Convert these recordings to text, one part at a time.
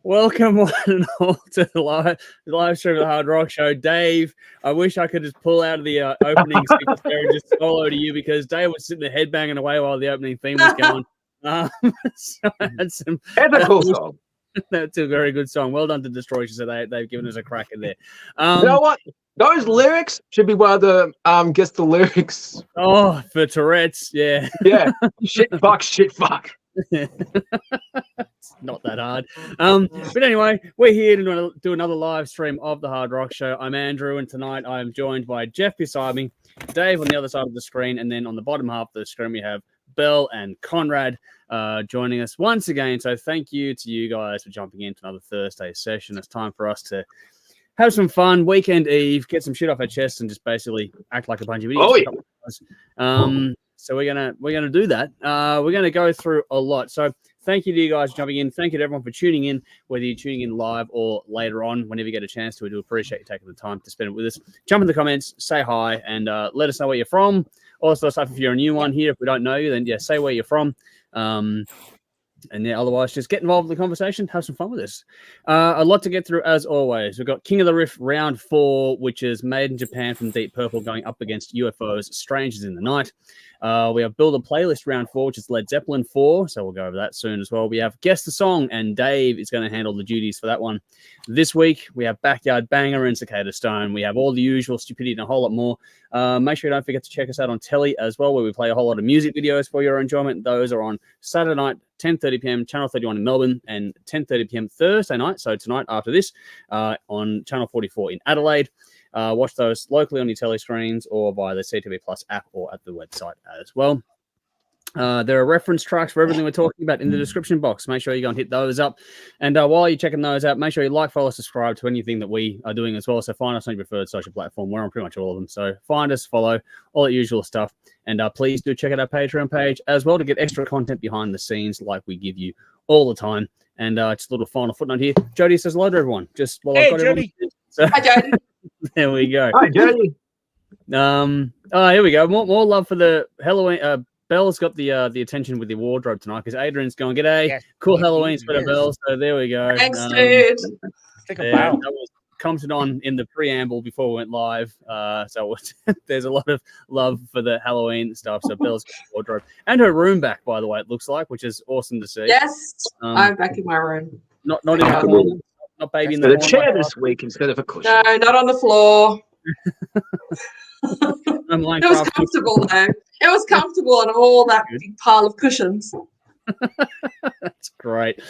Welcome one and all to the live stream of the Hard Rock Show. Dave, I wish I could just pull out of the opening sequence there and just solo to you, because Dave was sitting there headbanging away while the opening theme was going. So I had some... That's a cool song. That's a very good song. Well done to Destroy. So they've given us a crack in there. You know what? Those lyrics should be one of the guess the lyrics. Oh, for Tourette's, yeah. Yeah. Shit fuck, shit fuck. It's not that hard. But anyway, we're here to do another live stream of the Hard Rock Show. I'm Andrew, and tonight I am joined by Jeff beside me, Dave on the other side of the screen, and then on the bottom half of the screen we have Belle and Conrad joining us once again. So thank you to you guys for jumping into another Thursday session. It's time for us to have some fun, weekend eve, get some shit off our chest, and just basically act like a bunch of idiots. Oh, yeah. So we're gonna do that. We're gonna go through a lot. So thank you to you guys for jumping in. Thank you to everyone for tuning in, whether you're tuning in live or later on, whenever you get a chance to. We do appreciate you taking the time to spend it with us. Jump in the comments, say hi, and let us know where you're from. Also, stuff if you're a new one here, if we don't know you, then yeah, say where you're from. And yeah, otherwise, just get involved in the conversation, have some fun with us. A lot to get through, as always. We've got King of the Riff Round 4, which is Made in Japan from Deep Purple, going up against UFO's Strangers in the Night. We have Build a Playlist Round 4, which is Led Zeppelin 4, so we'll go over that soon as well. We have Guess the Song, and Dave is going to handle the duties for that one. This week, we have Backyard Banger and Cicadastone. We have all the usual stupidity and a whole lot more. Make sure you don't forget to check us out on telly as well, where we play a whole lot of music videos for your enjoyment. Those are on Saturday night, 10:30 p.m, Channel 31 in Melbourne, and 10:30 p.m. Thursday night, so tonight after this, on Channel 44 in Adelaide. Watch those locally on your telly screens or via the CTV Plus app or at the website as well. There are reference tracks for everything we're talking about in the description box. Make sure you go and hit those up. And while you're checking those out, make sure you like, follow, subscribe to anything that we are doing as well. So find us on your preferred social platform. We're on pretty much all of them. So find us, follow, all that usual stuff. And please do check out our Patreon page as well to get extra content behind the scenes like we give you all the time. And just a little final footnote here. Jody says hello to everyone. Just while I've got Jody. Hi, Jody. There we go. Hi, Jody. Here we go. More love for the Halloween. Belle's got the attention with the wardrobe tonight because Adrian's going, g'day, yes, cool Halloween sweater, Belle. So there we go. Thanks, dude. That was commented on in the preamble before we went live. So there's a lot of love for the Halloween stuff. So Belle's got the wardrobe and her room back, by the way, it looks like, which is awesome to see. Yes, I'm back in my room. Not in the corner, not baby in the corner. A chair this week instead of a cushion. No, not on the floor. It was comfortable though. It was comfortable on all that big pile of cushions. That's great.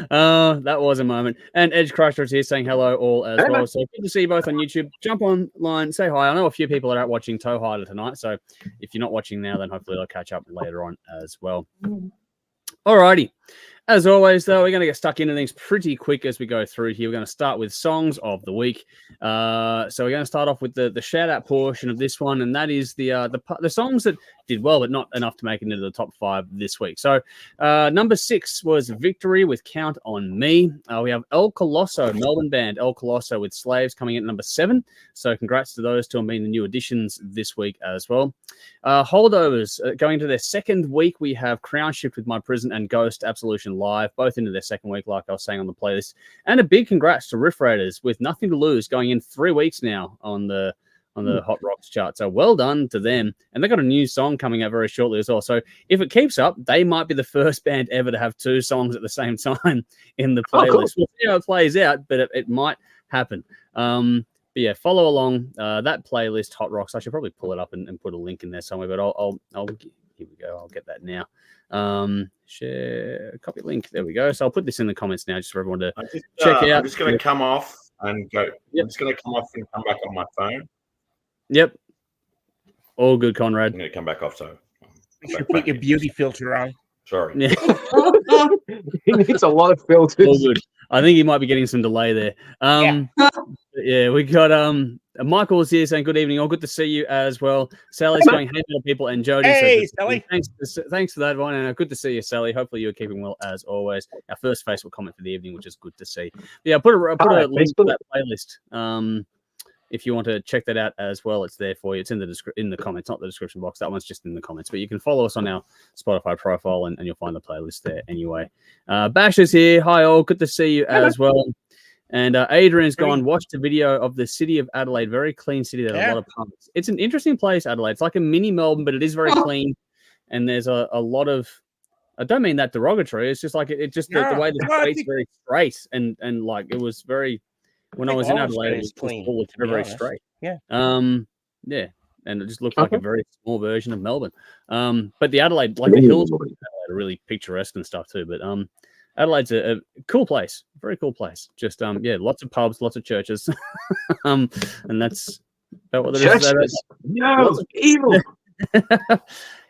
That was a moment. And Edge Crusher is here saying hello all as well. So good to see you both on YouTube. Jump online, say hi. I know a few people are out watching Toe Hider tonight. So if you're not watching now, then hopefully they'll catch up later on as well. Alrighty. As always, though, we're going to get stuck into things pretty quick as we go through here. We're going to start with songs of the week. So we're going to start off with the shout-out portion of this one, and that is the songs that did well, but not enough to make it into the top 5 this week. So number 6 was Victory with Count on Me. We have El Colosso, Melbourne band El Colosso with Slaves coming in at number 7. So congrats to those two on being the new additions this week as well. Holdovers going into their second week. We have Crown Shift with My Prison and Ghost Absolution Live, both into their second week, like I was saying on the playlist. And a big congrats to Riff Raiders with Nothing to Lose, going in 3 weeks now on the Hot Rocks chart. So well done to them. And they got a new song coming out very shortly as well. So if it keeps up, they might be the first band ever to have 2 songs at the same time in the playlist. Cool. We'll see how it plays out, but it might happen. But yeah, follow along that playlist, Hot Rocks. I should probably pull it up and put a link in there somewhere, but I'll here we go. I'll get that now. Share copy link. There we go. So I'll put this in the comments now just for everyone to check out. I'm just going to come off and go. Yep. I'm just going to come off and come back on my phone. Yep. All good, Conrad. I'm going to come back off. So you should put your beauty filter on. Sorry. Yeah. He needs a lot of filters. All good. I think he might be getting some delay there. Yeah, we got Michael's here saying good evening. All good to see you as well. Sally's going, hey, little people, and Jody hey, says, Sally. Thanks for that one, and good to see you, Sally. Hopefully you're keeping well as always. Our first Facebook comment for the evening, which is good to see. Yeah, put a link to that playlist. if you want to check that out as well, it's there for you. It's in the comments, not the description box. That one's just in the comments. But you can follow us on our Spotify profile, and you'll find the playlist there anyway. Bash is here. Hi, all. Good to see you as well. And Adrian's gone, watched a video of the city of Adelaide. Very clean city. There's a lot of pubs. It's an interesting place, Adelaide. It's like a mini Melbourne, but it is very clean. And there's a lot of... I don't mean that derogatory. It's just like the way the street's very straight. And like it was very... When I was in Adelaide, it was clean. All very straight. Yeah. Yeah. And it just looked like a very small version of Melbourne. But the Adelaide, like the hills of Adelaide are really picturesque and stuff too. But Adelaide's a cool place. Very cool place. Just lots of pubs, lots of churches. And that's about what there is. No, evil.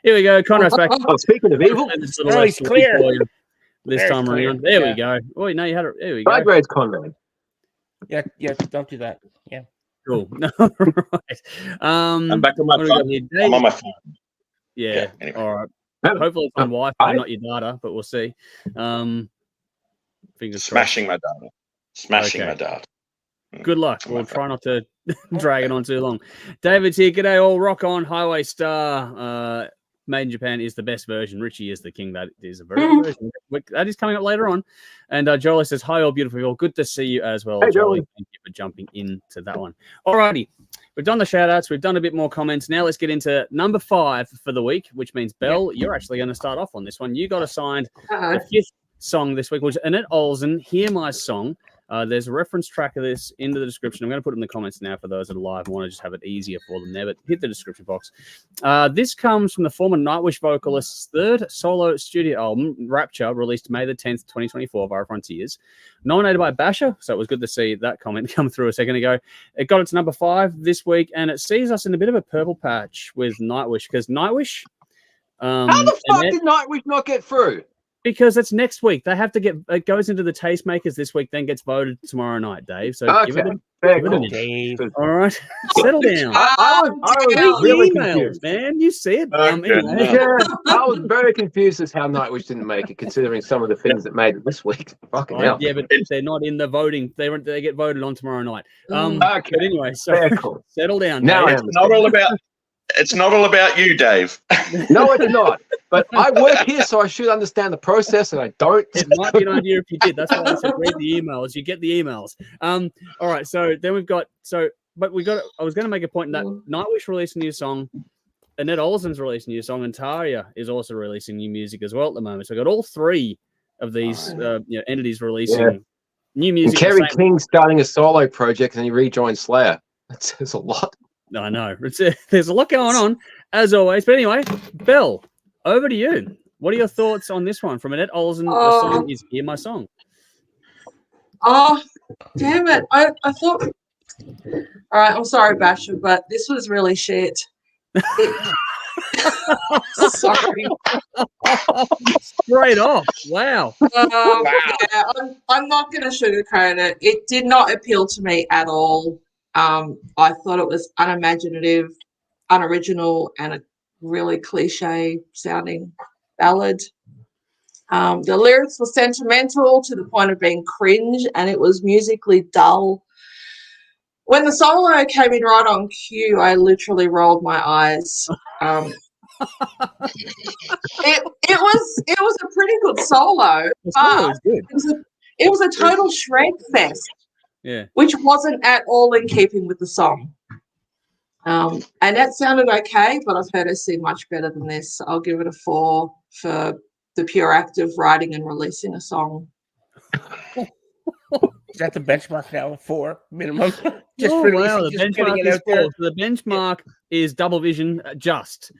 Here we go. Conrad's back. Oh, speaking of evil, he's clear. This time around. There we go. Oh, no, you had it. There we go. High grades, Conrad. Yeah, don't do that. Yeah. Cool. Right. I'm back on my phone. I'm on my phone. Yeah. Anyway. All right. Hopefully it's on Wi-Fi, not your data, but we'll see. Fingers Smashing my data. Smashing my data. Good luck. We'll try not to drag it on too long. David's here. G'day all. Rock on. Highway Star. Made in Japan is the best version. Richie is the king. That is a very good version. That is coming up later on. And Jolie says, hi all beautiful people. Good to see you as well. Hey, Jolie. Thank you for jumping into that one. All righty. We've done the shout outs. We've done a bit more comments. Now let's get into number 5 for the week, which means Belle, you're actually going to start off on this one. You got assigned the 5th song this week, which is Anette Olzon, Hear My Song. There's a reference track of this in the description. I'm going to put it in the comments now for those that are live. I want to just have it easier for them there, but hit the description box. This comes from the former Nightwish vocalist's 3rd solo studio album, Rapture, released May the 10th, 2024 via Frontiers. Nominated by Basher, so it was good to see that comment come through a second ago. It got its number 5 this week, and it sees us in a bit of a purple patch with Nightwish, because Nightwish... How the fuck did Nightwish not get through? Because it's next week. They have to it goes into the tastemakers this week, then gets voted tomorrow night, Dave. So give it a Dave. All right. Settle down. I was really confused, man. You said anyway. Yeah, I was very confused as how Nightwish didn't make it, considering some of the things that made it this week. Fucking hell. Yeah, but they're not in the voting. They get voted on tomorrow night. Okay. But anyway, so cool. Settle down. Now Dave. It's not all about you, Dave. No, it's not. But I work here, so I should understand the process, and I don't. It might be an idea if you did. That's why I said read the emails. You get the emails. All right. So then we've got. I was going to make a point in that Nightwish released a new song. Anette Olzon's released a new song, and Tarja is also releasing new music as well at the moment. So we've got all 3 of these entities releasing new music. And Kerry King starting a solo project, and he rejoined Slayer. That says a lot. I know. There's a lot going on, as always. But anyway, Belle, over to you. What are your thoughts on this one from Anette Olzon? The song is Hear My Song. Oh, damn it. I thought... All right, I'm sorry, Basher, but this was really shit. Sorry. Straight off. Wow. Yeah, I'm not going to sugarcoat it. It did not appeal to me at all. I thought it was unimaginative, unoriginal, and a really cliche sounding ballad. The lyrics were sentimental to the point of being cringe, and it was musically dull. When the solo came in right on cue, I literally rolled my eyes. It was a pretty good solo, but it was a total shred fest. Yeah, which wasn't at all in keeping with the song. And that sounded okay, but I've heard her sing much better than this. I'll give it a 4 for the pure act of writing and releasing a song. Is that the benchmark now? 4 minimum. The benchmark is 4. So the benchmark is double vision, just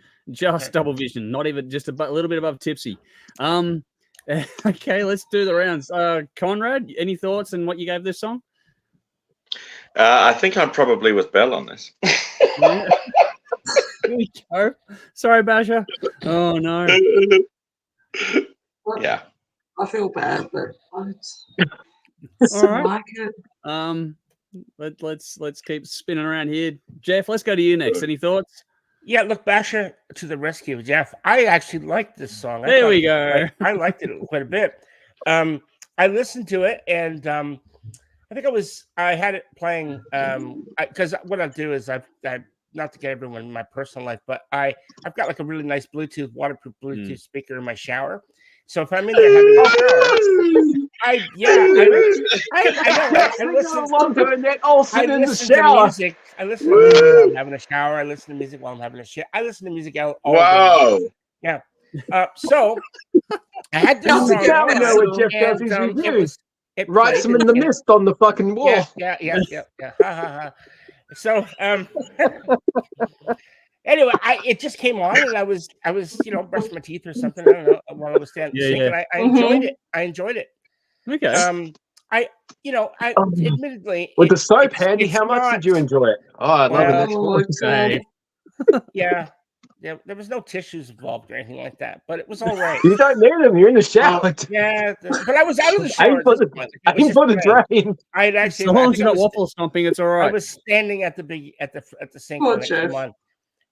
double vision, not even just a little bit above tipsy. Okay, let's do the rounds. Conrad, any thoughts on what you gave this song? I think I'm probably with Belle on this. Here we go. Sorry, Basher. Oh no. Yeah. I feel bad, but I all right. like it. Let's keep spinning around here. Jeff, let's go to you next. Any thoughts? Yeah, look, Basher to the rescue, Jeff. I actually liked this song. There we go. I liked it quite a bit. I listened to it, and I had it playing because what I'll do is I've not to get everyone in my personal life, but I've got like a really nice Bluetooth, waterproof Bluetooth speaker in my shower. So if I'm in there having a shower, I listen to Anette Olzon in the to shower. music. I listen to music while I'm having a shower. I listen to music while I'm having a shit. I listen to music all day. Wow. Yeah. So I had this Now song we on, know what Jeff does his reviews. Writes them in the mist on the fucking wall. Yeah. Ha, ha, ha. So anyway, it just came on, and I was brushing my teeth or something. I don't know, while I was standing sink, and I enjoyed it. I enjoyed it. Okay. Admittedly, With the soap handy, how much did you enjoy it? Oh, I love it. Yeah. There was no tissues involved or anything like that, but it was all right. You don't need them. You're in the shower. Yeah, but I was out of the shower. Aim for the drain. I had actually. As long as you're not waffle stomping, it's all right. I was standing at the sink Poor when it came Jeff. on.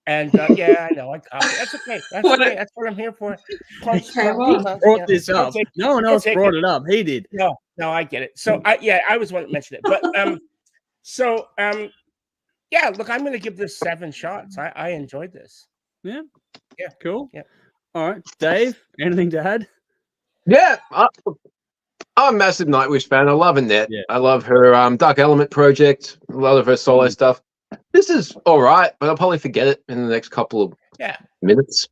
And yeah, I know. I caught it. That's okay. That's okay. That's what I'm here for. Brought this up. No one else brought it up. He did. No, I get it. So I was one that mentioned it. But yeah. Look, I'm going to give this 7 shots. I enjoyed this. Yeah. Cool. Yeah. All right, Dave. Anything to add? Yeah. I'm a massive Nightwish fan. I love Anette. Yeah. I love her Dark Element project. A lot of her solo stuff. This is all right, but I'll probably forget it in the next couple of minutes.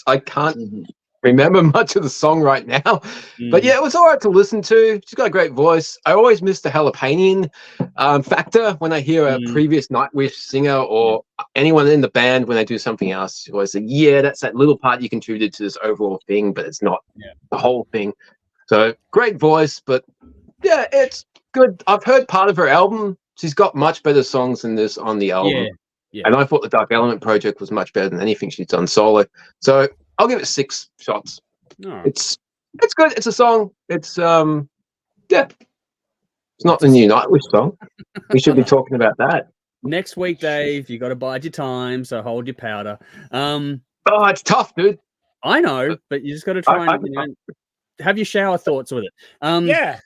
I can't remember much of the song right now. But yeah, it was all right to listen to. She's got a great voice. I always miss the jalapeno factor when I hear a previous Nightwish singer or anyone in the band when they do something else. You always say, yeah, that's that little part you contributed to this overall thing, but it's not the whole thing. So great voice, but yeah, it's good. I've heard part of her album. She's got much better songs than this on the album. Yeah. And I thought the Dark Element project was much better than anything she's done solo. So I'll give it 6 shots. Right. It's good. It's a song. It's it's not the new Nightwish song. We should be talking about that. Next week, Dave, you got to bide your time, so hold your powder. Oh, it's tough, dude. I know, but you just got to try and have your shower thoughts with it. I'll just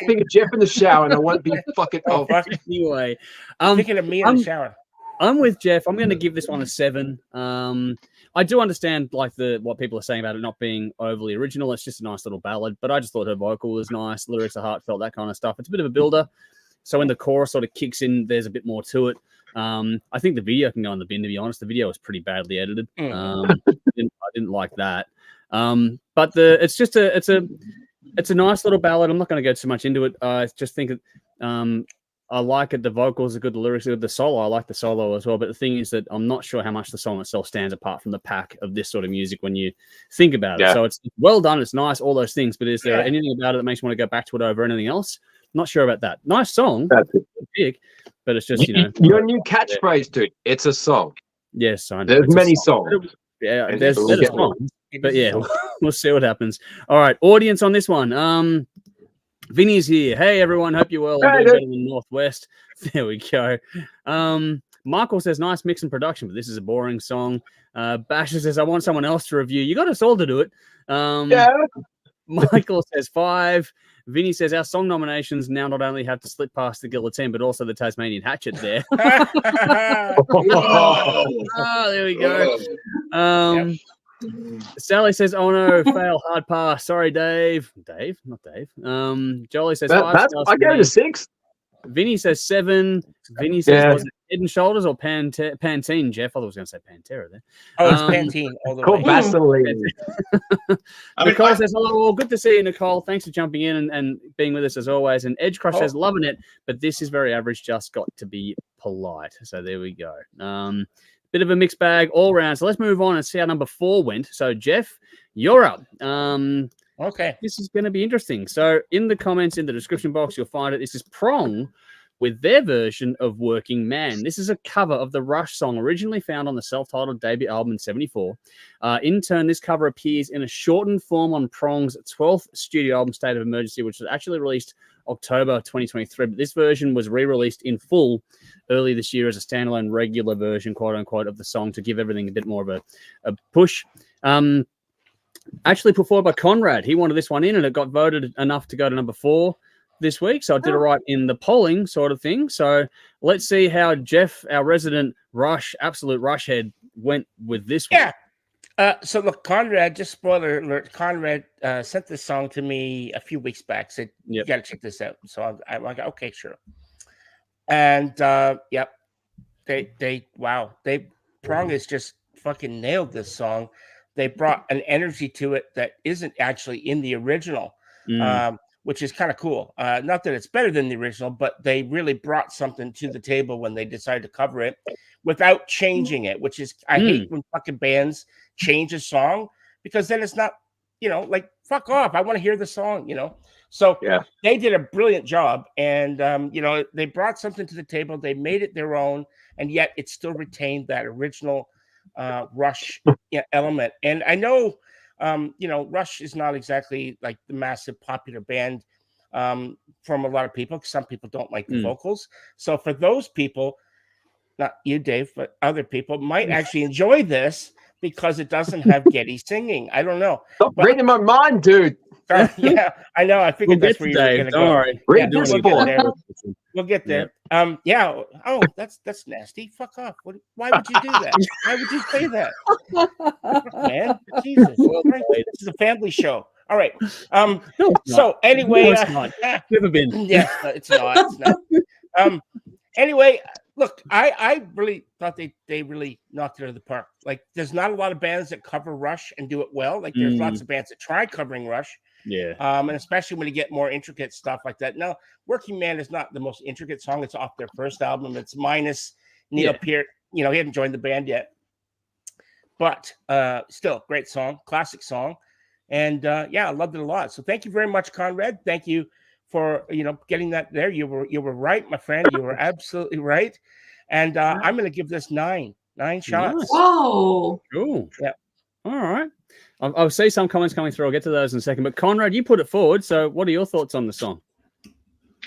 think of Jeff in the shower and I won't be fucking anyway. Thinking of me in the shower. I'm with Jeff. I'm going to give this one a 7. I do understand what people are saying about it not being overly original. It's just a nice little ballad, but I just thought her vocal was nice. Lyrics are heartfelt, that kind of stuff. It's a bit of a builder. So when the chorus sort of kicks in, there's a bit more to it. I think the video can go in the bin, to be honest. The video was pretty badly edited. I didn't like that. But it's a nice little ballad. I'm not going to go too much into it. I just think I like it. The vocals are good. The lyrics are good. The solo, I like the solo as well. But the thing is that I'm not sure how much the song itself stands apart from the pack of this sort of music when you think about it. So it's well done. It's nice, all those things. But is there anything about it that makes you want to go back to it over anything else? Not sure about that. Nice song. Big, but it's just, your new catchphrase, dude. It's a song. Yes, I know. There's many songs. Yeah, there's better songs. But yeah, we'll see what happens. All right, audience on this one. Vinny's here. Hey, everyone. Hope you're well. I'm doing better than Northwest. There we go. Michael says, nice mix and production, but this is a boring song. Basher says, I want someone else to review. You got us all to do it. Michael says 5. Vinny says, our song nominations now not only have to slip past the guillotine, but also the Tasmanian hatchet there. There we go. Sally says, oh no, fail, hard pass. Sorry, Dave. Dave, not Dave. Jolie says 5 stars. I gave it a 6. Vinny says 7. Vinny says, was it Head and Shoulders or Pantene, Jeff? I thought I was going to say Pantera there. Oh, it's Pantene. All the way. Vaseline. Nicole says, hello, all. Good to see you, Nicole. Thanks for jumping in and being with us as always. And Edge Crush says, loving it, but this is very average, just got to be polite. So there we go. Bit of a mixed bag all round. So let's move on and see how number 4 went. So, Jeff, you're up. Okay. This is going to be interesting. So in the comments, in the description box, you'll find it. This is Prong with their version of Working Man. This is a cover of the Rush song originally found on the self-titled debut album in 1974. In turn, this cover appears in a shortened form on Prong's 12th studio album, State of Emergency, which was actually released October 2023. But this version was re-released in full early this year as a standalone regular version, quote unquote, of the song to give everything a bit more of a push. Actually put forward by Conrad. He wanted this one in and it got voted enough to go to number 4. this week, so I did it right in the polling sort of thing. So let's see how Jeff, our resident absolute Rush head, went with this one. Yeah. So look, Conrad, just spoiler alert, Conrad sent this song to me a few weeks back, said, you got to check this out. So I'm like, okay, sure. And Prong has just fucking nailed this song. They brought an energy to it that isn't actually in the original, which is kind of cool. Not that it's better than the original, but they really brought something to the table when they decided to cover it without changing it, which is, I hate when fucking bands change a song, because then it's not, like, fuck off. I want to hear the song, So they did a brilliant job. And, they brought something to the table. They made it their own, and yet it still retained that original Rush element. And I know, Rush is not exactly like the massive popular band from a lot of people, because some people don't like the vocals. So for those people, not you, Dave, but other people might actually enjoy this because it doesn't have Getty singing. I don't know. Stop reading my mind, dude. Yeah, I know. I figured that's where you were going to go. Worry. We'll get there. Oh, that's nasty. Fuck off. Why would you do that? Why would you say that? Man, Jesus. This is a family show. All right. So anyway, it's not. Never been. Yeah, it's not. Anyway, look, I really thought they really knocked it out of the park. Like, there's not a lot of bands that cover Rush and do it well. Like, there's lots of bands that try covering Rush. Yeah. And especially when you get more intricate stuff like that. Now, Working Man is not the most intricate song. It's off their first album. It's minus Neil Peart. He hadn't joined the band yet. But still, great song, classic song. And I loved it a lot. So thank you very much, Conrad. Thank you for getting that there. You were right, my friend. You were absolutely right. And I'm going to give this 9 shots. Nice. Whoa. Cool. Yeah. All right. I'll see some comments coming through. I'll get to those in a second. But Conrad, you put it forward. So what are your thoughts on the song?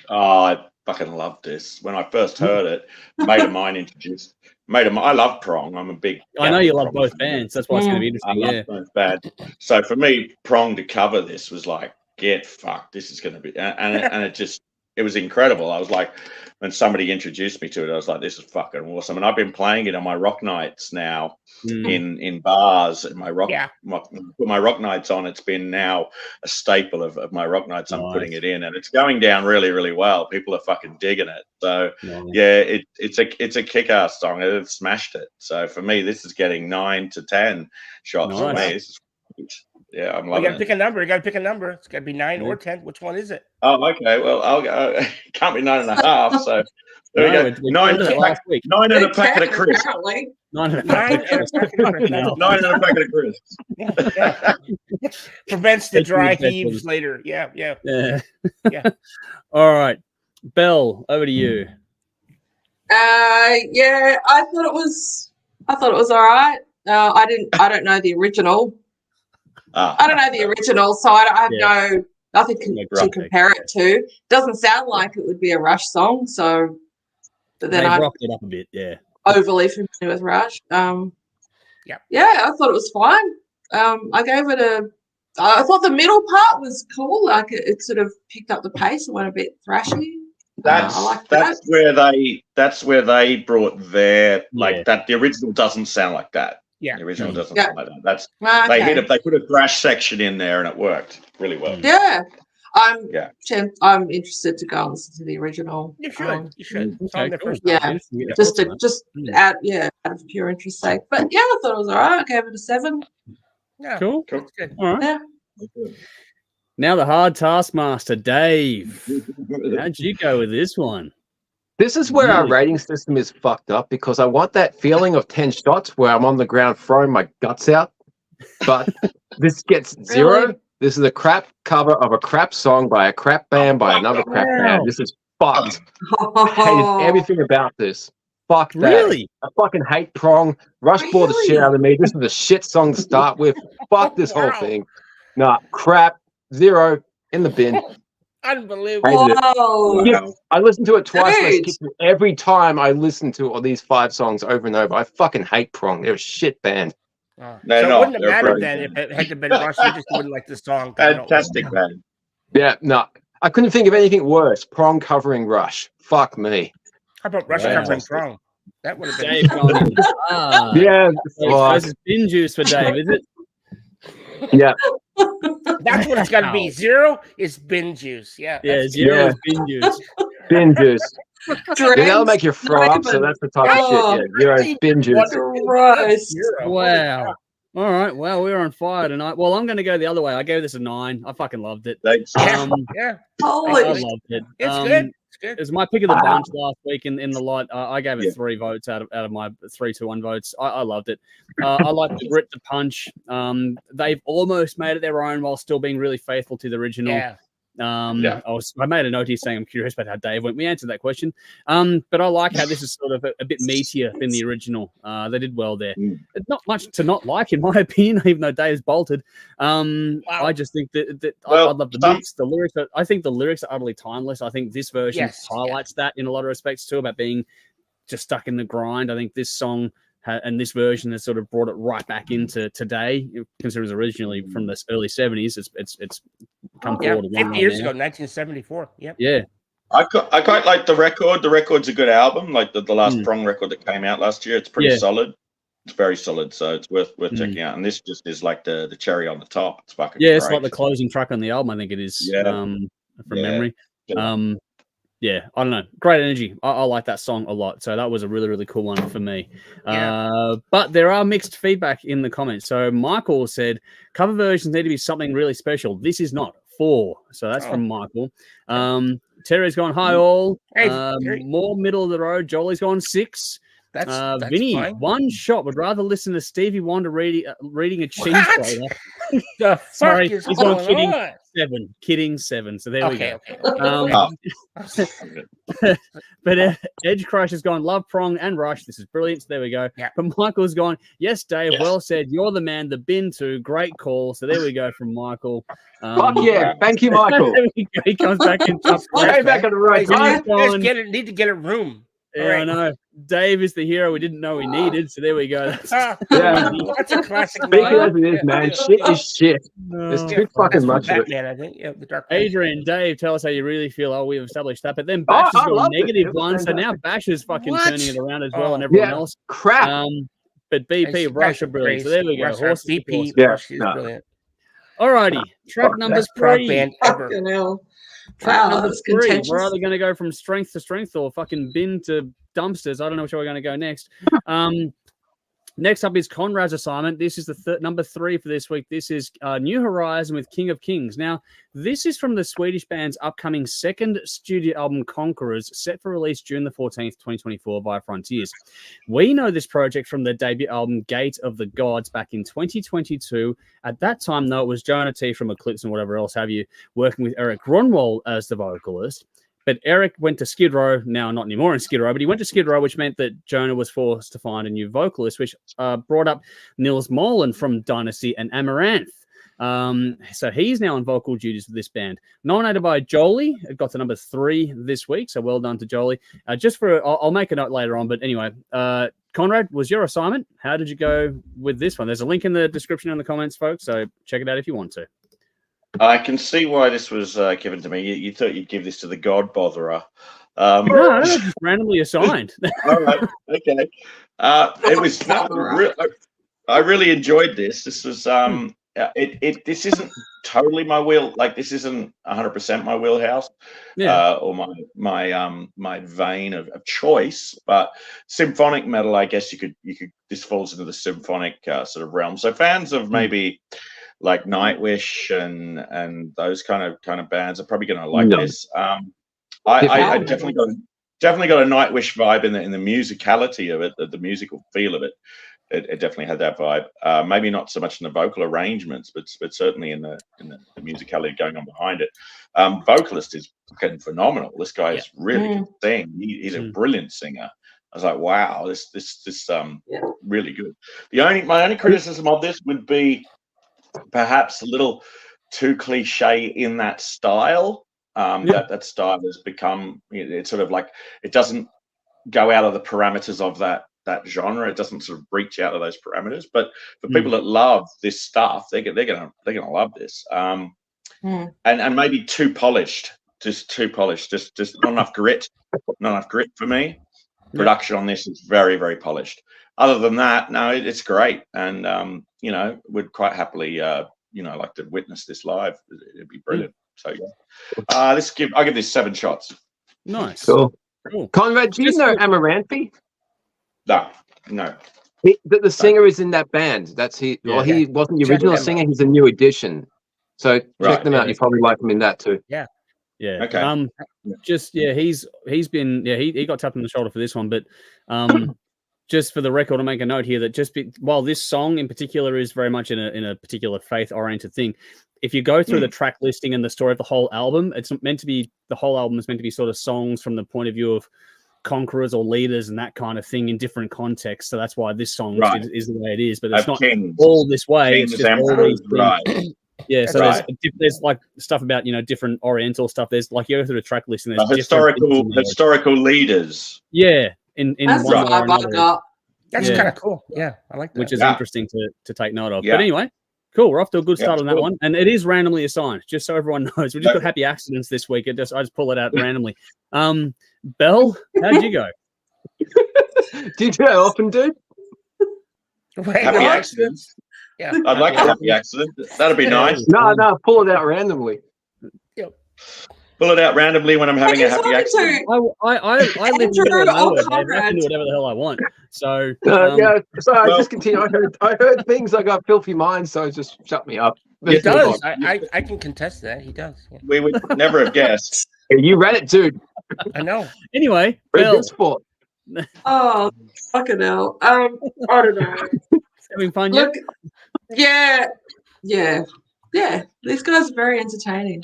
Oh, I fucking loved this. When I first heard it, mate of mine introduced. I love Prong. I'm a big. I know you love both bands. That's why it's going to be interesting. I love both bands. So for me, Prong to cover this was like, get fucked. This is going to be, and it was incredible. I was like, when somebody introduced me to it, I was like, this is fucking awesome. And I've been playing it on my rock nights now in bars. And my rock nights on. It's been now a staple of my rock nights. I'm putting it in, and it's going down really, really well. People are fucking digging it. So it's a kick-ass song. It's smashed it. So for me, this is getting 9 to 10 shots for me. This is great. Yeah, I'm loving it. You got to pick a number. It's got to be 9 or 10. Which one is it? Oh, okay. Well, I'll go. Can't be 9.5. So there we go. 9 and a packet of crisps. 9 and a packet of crisps. Yeah. Prevents the dry heaves later. Yeah. All right, Belle, over to you. I thought it was all right. I don't know the original. I don't know the original, so I have nothing to compare it to. Doesn't sound like it would be a Rush song, so. But then I rocked it up a bit, overly familiar with Rush. I thought it was fine. I gave it I thought the middle part was cool. Like it sort of picked up the pace and went a bit thrashy. That's where they brought their that. The original doesn't sound like that. Yeah, the original doesn't sound like that. They put a thrash section in there and it worked really well. Yeah. I'm interested to go and listen to the original. You should. Just out of pure interest sake. But I thought it was all right. I gave it a 7. Yeah, cool. That's good. All right. Yeah. Now the hard taskmaster, Dave. How'd you go with this one? This is where our rating system is fucked up, because I want that feeling of 10 shots where I'm on the ground throwing my guts out, but this gets 0. Really? This is a crap cover of a crap song by a crap band by another crap band. This is fucked. I hated everything about this. Fuck that. Really? I fucking hate Prong. Rush bore the shit out of me. This is a shit song to start with. Fuck this whole thing. Nah, crap. 0 in the bin. Unbelievable. I listened to it twice. And I skipped it every time I listen to all these 5 songs over and over. I fucking hate Prong. They're a shit band. So it wouldn't have mattered then if it had been Rush. You just wouldn't like the song. Fantastic band. Yeah, no, I couldn't think of anything worse. Prong covering Rush. Fuck me. How about Rush covering Prong? That would have been. Dave going in hard. Yeah. So this is bin juice for Dave, is it? Yeah. That's what it's got to be. 0 is bin juice. Yeah. Yeah, 0 is bin juice. Bin juice. That'll make you throw up, so that's the type of shit. Yeah, 0 is bin juice. Christ. Wow. All right. Well, we're on fire tonight. Well, I'm going to go the other way. I gave this a 9. I fucking loved it. Thanks. Yeah. Holy I loved it. It's good. It's good. It was my pick of the bunch last week in the lot. I gave it 3 votes out of my 3-1 votes. I loved it. I like the grit, the punch. They've almost made it their own while still being really faithful to the original. Yeah. I made a note here saying I'm curious about how Dave went. We answered that question. But I like how this is sort of a bit meatier than the original. They did well there. Not much to not like, in my opinion, even though Dave's bolted. I just think that I love the mix, the lyrics. I think the lyrics are utterly timeless. I think this version highlights that in a lot of respects too, about being just stuck in the grind. I think this song and this version has sort of brought it right back into today, considering it was originally from the early 70s. It's come forward 50 years ago, 1974. Yep. Yeah. I quite like the record. The record's a good album, like the last Prong record that came out last year. It's pretty solid. It's very solid, so it's worth checking out. And this just is like the cherry on the top. It's fucking great. It's like the closing track on the album, I think it is. From memory. Yeah, I don't know. Great energy. I like that song a lot. So that was a really, really cool one for me. But there are mixed feedback in the comments. So Michael said, cover versions need to be something really special. This is not 4. So that's from Michael. Terry's gone, hi all. More middle of the road. Jolly's gone 6. That's Vinny, fine. 1 shot. Would rather listen to Stevie Wonder reading a cheese grater. Sorry, he's gone kidding 7. Kidding 7. So there we go. But Edge Crush has gone, love Prong and Rush. This is brilliant. So there we go. Yeah. But Michael's gone, yes, Dave, well said. You're the man, the bin too. Great call. So there we go from Michael. Fuck yeah. Thank you, Michael. He comes back and back on the right. Need to get a room. Yeah, I know. Dave is the hero we didn't know we needed, so there we go. That's a classic. Speaking as it is, man. Shit is shit. There's too fucking much of it. I think. Yeah, the dark Adrian, Dave, tell us how you really feel. Oh, we've established that. But then Bash has got a -1, so now Bash is fucking turning it around as well, and everyone else. Crap. But BP, Rush are brilliant. So there we go. BP, Rush is brilliant. Alrighty. Track number 3. Band ever. Wow, that's contentious. We're either going to go from strength to strength or fucking bin to dumpsters. I don't know which way we're going to go next. Next up is Conrad's assignment. This is the number 3 for this week. This is New Horizon with King of Kings. Now, this is from the Swedish band's upcoming 2nd studio album, Conquerors, set for release June the 14th, 2024 via Frontiers. We know this project from the debut album, Gate of the Gods, back in 2022. At that time, though, it was Jonah T from Eclipse and whatever else have you, working with Eric Grunwald as the vocalist. But Eric went to Skid Row, now not anymore in Skid Row, but he went to Skid Row, which meant that Jonah was forced to find a new vocalist, which brought up Nils Molen from Dynasty and Amaranth. So he's now on vocal duties with this band. Nominated by Jolie, it got to number 3 this week, so well done to Jolie. I'll make a note later on, but anyway, Conrad, was your assignment? How did you go with this one? There's a link in the description in the comments, folks, so check it out if you want to. I can see why this was given to me. You thought you'd give this to the God Botherer. No, just randomly assigned. All right, okay. It was. I really enjoyed this. This was. This isn't totally my wheel. Like this isn't 100% my wheelhouse, or my vein of choice. But symphonic metal, I guess you could. This falls into the symphonic sort of realm. So fans of maybe like Nightwish and those kind of bands are probably going to like this. I definitely got a Nightwish vibe in the musicality of it, the musical feel of it. It definitely had that vibe. Maybe not so much in the vocal arrangements, but certainly in the musicality going on behind it. Vocalist is fucking phenomenal. This guy is really good sing. He's a brilliant singer. I was like, wow, this really good. My only criticism of this would be perhaps a little too cliche in that style. That style has become, it's sort of like it doesn't go out of the parameters of that genre. It doesn't sort of breach out of those parameters. But for people that love this stuff, they're gonna love this. And maybe too polished just too polished. Just not enough grit. Not enough grit for me. Production on this is very, very polished. Other than that, no, it's great, and you know, would quite happily, you know, like to witness this live. It'd be brilliant. So yeah, I'll give this 7 shots. Nice. Cool. Cool. Conrad, do you know Amaranthi? No. The singer is in that band. That's he. Yeah. Well, he wasn't the Check original them singer. out. He's a new addition. So check them yeah, out. You probably like him in that too. Yeah. Okay. Just he's been he got tapped on the shoulder for this one, but just for the record, to make a note here that while this song in particular is very much in a particular faith oriented thing, if you go through the track listing and the story of the whole album, the whole album is meant to be sort of songs from the point of view of conquerors or leaders and that kind of thing in different contexts. So that's why this song is the way it is, but it's not all this way. It's just all these things. Yeah, so there's like stuff about, you know, different Oriental stuff. There's like, you go through the track list and there's historical leaders. Yeah, in That's one way or the vibe I another. got. That's kind of cool. Yeah, I like that. Which is interesting to take note of. But anyway, cool. We're off to a good start on that one, and it is randomly assigned. Just so everyone knows, we just got happy accidents this week. I just pull it out randomly. Belle, how'd you go? Did you often do? Happy accidents. Yeah, I'd like a happy accident. That'd be nice. No, pull it out randomly. Pull it out randomly when I'm having a happy accident. I live in the middle of nowhere, Dave. I can do whatever the hell I want. So Sorry, just continue. I heard things. I got filthy minds, so just shut me up. He does. I can contest that. He does. Yeah. We would never have guessed. Hey, you read it, dude. I know. Anyway, Good sport. Oh, fucking hell. I don't know. Having fun Look, yeah. These guys are very entertaining.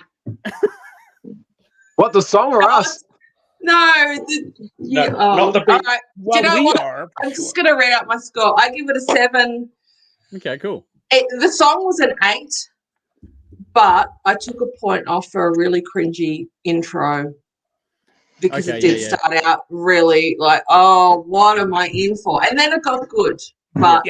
What, the song or us? No, not the big. all right. Well, Do you know we what? are. I'm just gonna read out my score. I give it a 7. Okay, cool. The song was an 8, but I took a point off for a really cringy intro because it did start out really like, oh, what am I in for? And then it got good, but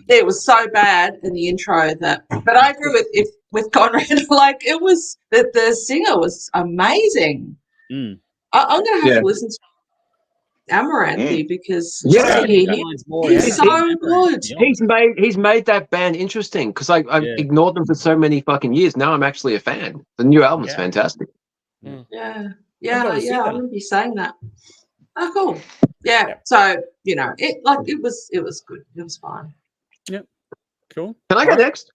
it was so bad in the intro that. But I agree with Conrad. Like, it was that the singer was amazing. I'm gonna have to listen to Amaranthi because he's so good. He's made that band interesting because I've ignored them for so many fucking years. Now I'm actually a fan. The new album's fantastic. I'm gonna be saying that. Oh, cool. Yeah. So it was good. It was fine. Yep. Cool. Can I go next?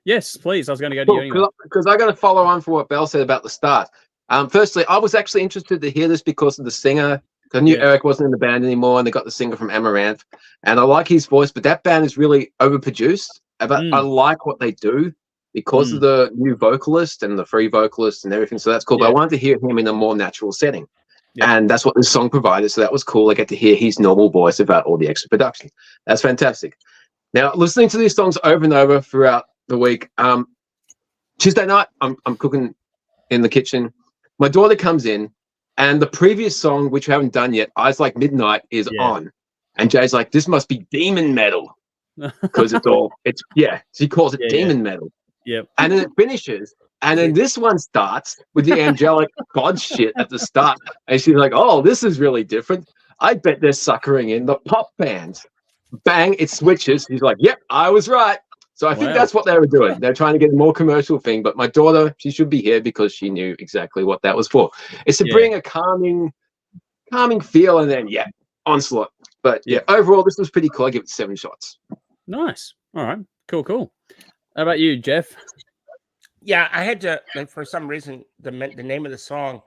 Yes, please. I was going to go to you anyway. Because I got to follow on for what Belle said about the start. Firstly, I was actually interested to hear this because of the singer. I knew Eric wasn't in the band anymore, and they got the singer from Amaranth. And I like his voice, but that band is really overproduced. But I like what they do because of the new vocalist and the free vocalist and everything. So that's cool. But I wanted to hear him in a more natural setting. And that's what this song provided. So that was cool. I get to hear his normal voice without all the extra production. That's fantastic. Now, listening to these songs over and over throughout the week, Tuesday night, I'm cooking in the kitchen. My daughter comes in, and the previous song, which we haven't done yet, Eyes Like Midnight, is on. And Jay's like, this must be demon metal. Because she calls it demon metal. Yep. And then it finishes. And then this one starts with the angelic god shit at the start. And she's like, oh, this is really different. I bet they're suckering in the pop bands. Bang, it switches. He's like, yep, I was right. So I think that's what they were doing. They're trying to get a more commercial thing. But my daughter, she should be here because she knew exactly what that was for. It's to bring a calming feel and then, onslaught. But overall, this was pretty cool. I give it 7 shots. Nice. All right. Cool. How about you, Jeff? Yeah, I had to, for some reason, the name of the song,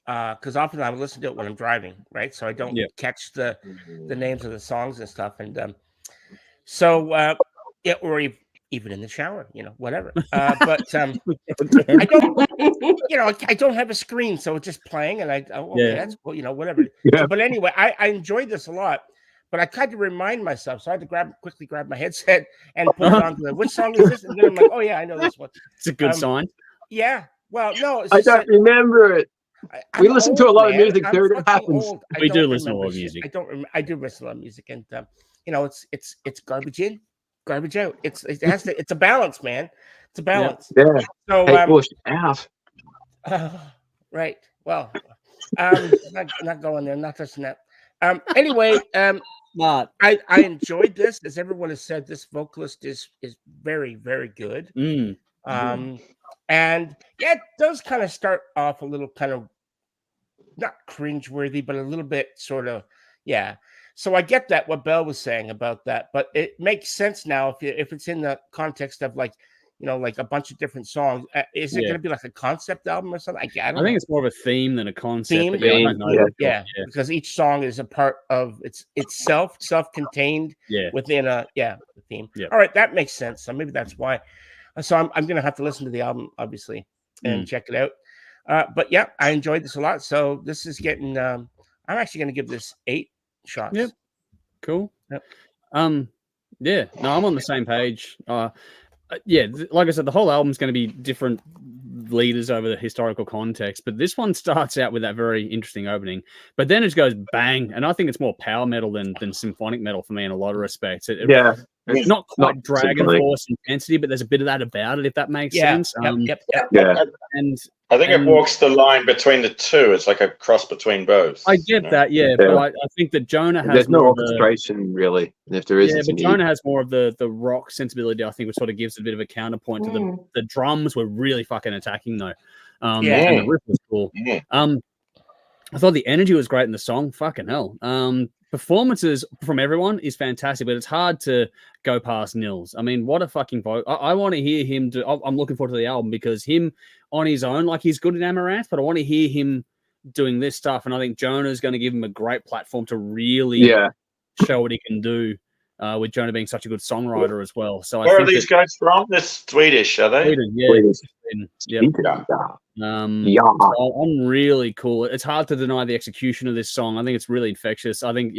because often I listen to it when I'm driving, right? So I don't catch the names of the songs and stuff. And or even in the shower, whatever. But I don't, I don't have a screen, so it's just playing, and that's cool, whatever. Yeah. So, but anyway, I enjoyed this a lot. But I tried to remind myself, so I had to quickly grab my headset and put it on. Which song is this? And then I'm like, oh yeah, I know this one. It's a good sign. Yeah. Well, no, I don't remember it. We listen to a lot of music. There it happens. We do listen to a lot of music. I do listen to a lot of music, and it's garbage in, garbage out. It's a balance, man. It's a balance. Yeah. So push out. Right. Well, not going there, not touching that. Anyway, Smart. I enjoyed this. As everyone has said, this vocalist is very, very good. And yeah, it does kind of start off a little kind of not cringeworthy, but a little bit sort of, yeah. So I get that what Belle was saying about that, but it makes sense now if it's in the context of like, you know, like a bunch of different songs. Is it going to be like a concept album or something? I don't know. Think it's more of a theme than a concept. Theme? But yeah, I don't know. Yeah, because each song is a part of itself, self-contained within a theme. Yeah. All right, that makes sense. So maybe that's why. So I'm going to have to listen to the album, obviously, and check it out. But yeah, I enjoyed this a lot. So this is getting. I'm actually going to give this 8 shots. Yep. Cool. Yep. Yeah. No, I'm on the same page. Like I said, the whole album's going to be different leaders over the historical context, but this one starts out with that very interesting opening, but then it just goes bang, and I think it's more power metal than symphonic metal for me in a lot of respects. It's not quite Dragon Force intensity, but there's a bit of that about it, if that makes sense. Yep. And I think it walks the line between the two. It's like a cross between both. I get that, but I think that Jonah has there's no orchestration really. If there is, but Jonah has more of the rock sensibility, I think, which sort of gives it a bit of a counterpoint to the drums were really fucking attacking though. And the riff was cool. I thought the energy was great in the song. Fucking hell. Performances from everyone is fantastic, but it's hard to go past Nils. I mean, what a fucking vote. I want to hear him do. I'm looking forward to the album because him on his own, like he's good in Amaranth, but I want to hear him doing this stuff. And I think Jonah is going to give him a great platform to really show what he can do. With Jonah being such a good songwriter as well. So where are these guys from? They're Swedish, are they? Sweden, yeah. So I'm really cool. It's hard to deny the execution of this song. I think it's really infectious. I think,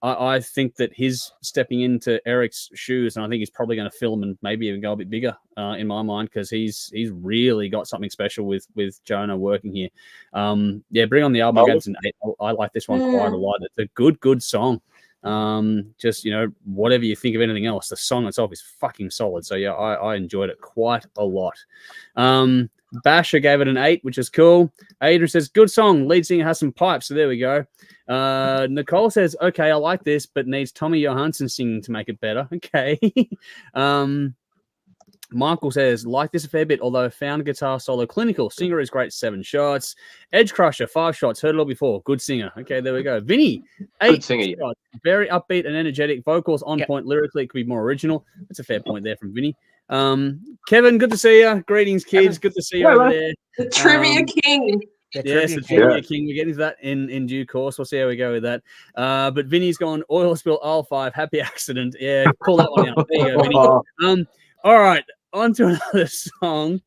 I think that his stepping into Eric's shoes, and I think he's probably going to film and maybe even go a bit bigger in my mind because he's really got something special with Jonah working here. Bring on the album against an 8. I like this one quite a lot. It's a good song. Just, whatever you think of anything else, the song itself is fucking solid. So yeah, I enjoyed it quite a lot. Basher gave it an 8, which is cool. Adrian says, good song. Lead singer has some pipes. So there we go. Nicole says, okay, I like this, but needs Tommy Johansson singing to make it better. Okay. Michael says, like this a fair bit, although found guitar solo clinical. Singer is great, 7 shots. Edge Crusher, 5 shots. Heard it all before. Good singer. Okay, there we go. Vinny, 8 good singer, shots. Very upbeat and energetic. Vocals on point lyrically. It could be more original. That's a fair point there from Vinny. Kevin, good to see you. Greetings, kids. Good to see you over there. The Trivia King. Yes, the Trivia King. We're getting to that in due course. We'll see how we go with that. But Vinny's gone, oil spill, aisle 5, happy accident. Yeah, pull that one out. There you go, Vinny. All right. On to another song.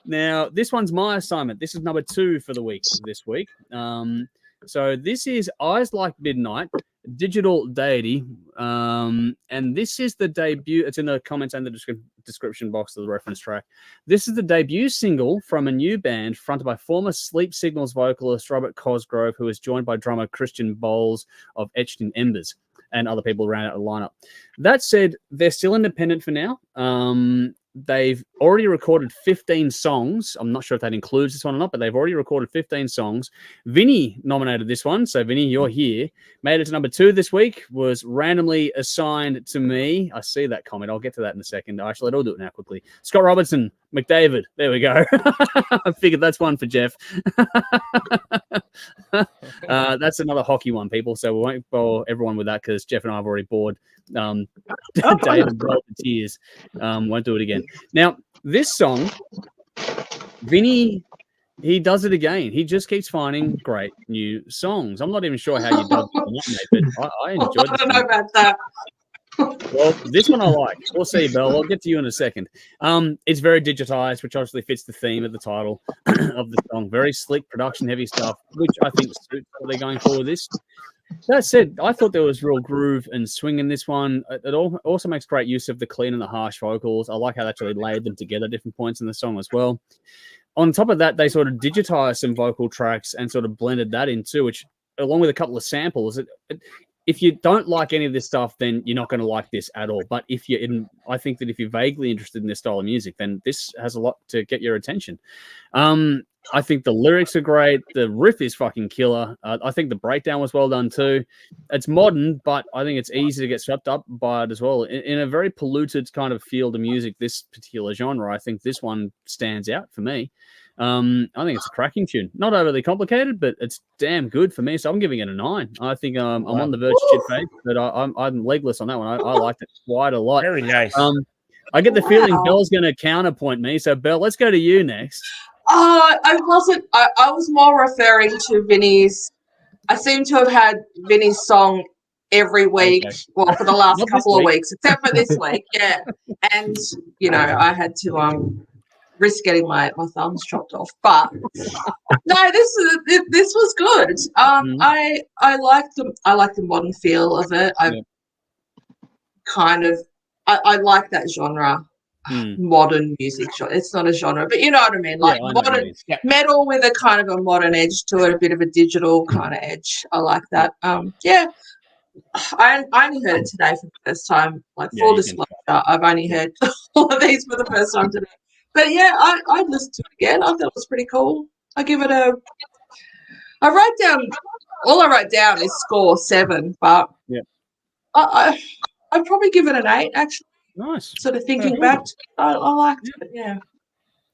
Now, this one's my assignment. This is number 2 for the week this week. So this is Eyes Like Midnight, Digital Deity. And this is the debut. It's in the comments and the description box of the reference track. This is the debut single from a new band fronted by former Sleep Signals vocalist Robert Cosgrove, who is joined by drummer Christian Bowles of Etched in Embers and other people around out the lineup. That said, they're still independent for now. They've already recorded 15 songs. I'm not sure if that includes this one or not, but they've already recorded 15 songs. Vinny nominated this one. So, Vinny, you're here. Made it to number 2 this week. Was randomly assigned to me. I see that comment. I'll get to that in a second. Actually, I'll do it now quickly. Scott Robertson, McDavid. There we go. I figured that's one for Jeff. That's another hockey one, people. So we won't bore everyone with that because Jeff and I have already bored David brought the tears. Won't do it again. Now, this song, Vinny, he does it again. He just keeps finding great new songs. I'm not even sure how you dug it, mate, but I enjoyed it. I don't know about that. Well, this one I like. We'll see, Belle. I'll get to you in a second. It's very digitized, which obviously fits the theme of the title of the song. Very slick, production-heavy stuff, which I think suits what they're going for with this. That said, I thought there was real groove and swing in this one. It also makes great use of the clean and the harsh vocals. I like how they actually layered them together at different points in the song as well. On top of that, they sort of digitized some vocal tracks and sort of blended that in too, which, along with a couple of samples, if you don't like any of this stuff, then you're not going to like this at all. But I think that if you're vaguely interested in this style of music, then this has a lot to get your attention. I think the lyrics are great. The riff is fucking killer. I think the breakdown was well done too. It's modern, but I think it's easy to get swept up by it as well. In a very polluted kind of field of music, this particular genre, I think this one stands out for me. I think it's a cracking tune. Not overly complicated, but it's damn good for me. So I'm giving it a 9. I think I'm on the verge of shit face, but I'm legless on that one. I liked it quite a lot. Very nice. I get the feeling Belle's going to counterpoint me. So Belle, let's go to you next. I wasn't. I was more referring to Vinny's. I seem to have had Vinny's song every week, well, for the last couple of weeks, except for this week. Yeah, and I had to risk getting my thumbs chopped off. But no, this was good. I like the modern feel of it. I like that genre. Modern music genre. It's not a genre, but you know what I mean. Like modern metal with a kind of a modern edge to it, a bit of a digital kind of edge. I like that. I only heard it today for the first time. Like full disclosure, I've only heard all of these for the first time today. But yeah, I listened to it again. I thought it was pretty cool. I give it a. I wrote down is score 7, but I'd probably give it an 8 actually. Nice. Sort of thinking back, I liked it. Yeah.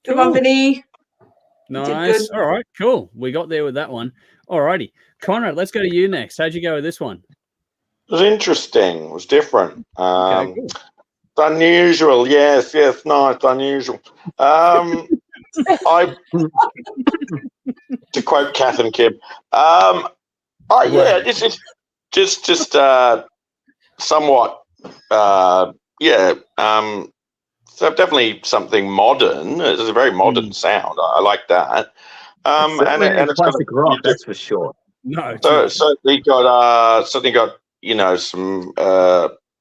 Good one, Vinny. Nice. All right. Cool. We got there with that one. All righty. Conrad, let's go to you next. How'd you go with this one? It was interesting. It was different. Okay, cool. It's unusual. Yes, nice, unusual. To quote Kath and Kim, this is just somewhat. So definitely something modern. It's a very modern sound. I like that. And it's classic rock, that's for sure. No, so certainly got some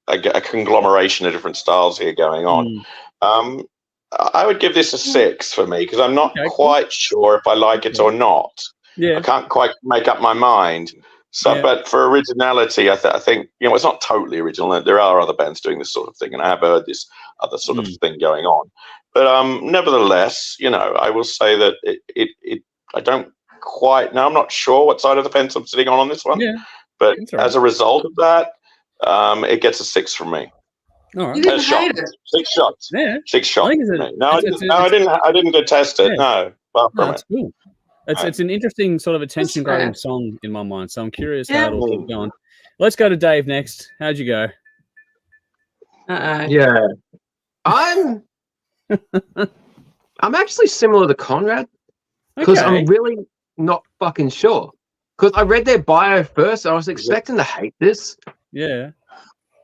a conglomeration of different styles here going on. I would give this a 6 for me because I'm not quite sure if I like it or not. I can't quite make up my mind. So, but for originality, I think it's not totally original. There are other bands doing this sort of thing, and I have heard this other sort of thing going on. But nevertheless, I will say that it I don't quite now. I'm not sure what side of the fence I'm sitting on this one. But as a result of that, it gets a 6 from me. All right. You didn't hate it. 6 shots. Yeah. 6 shots. I didn't detest it. No. That's cool. It's an interesting sort of attention-grabbing song in my mind, so I'm curious how it'll keep going. Let's go to Dave next. How'd you go? Yeah, I'm actually similar to Conrad because I'm really not fucking sure. Because I read their bio first, I was expecting to hate this. Yeah.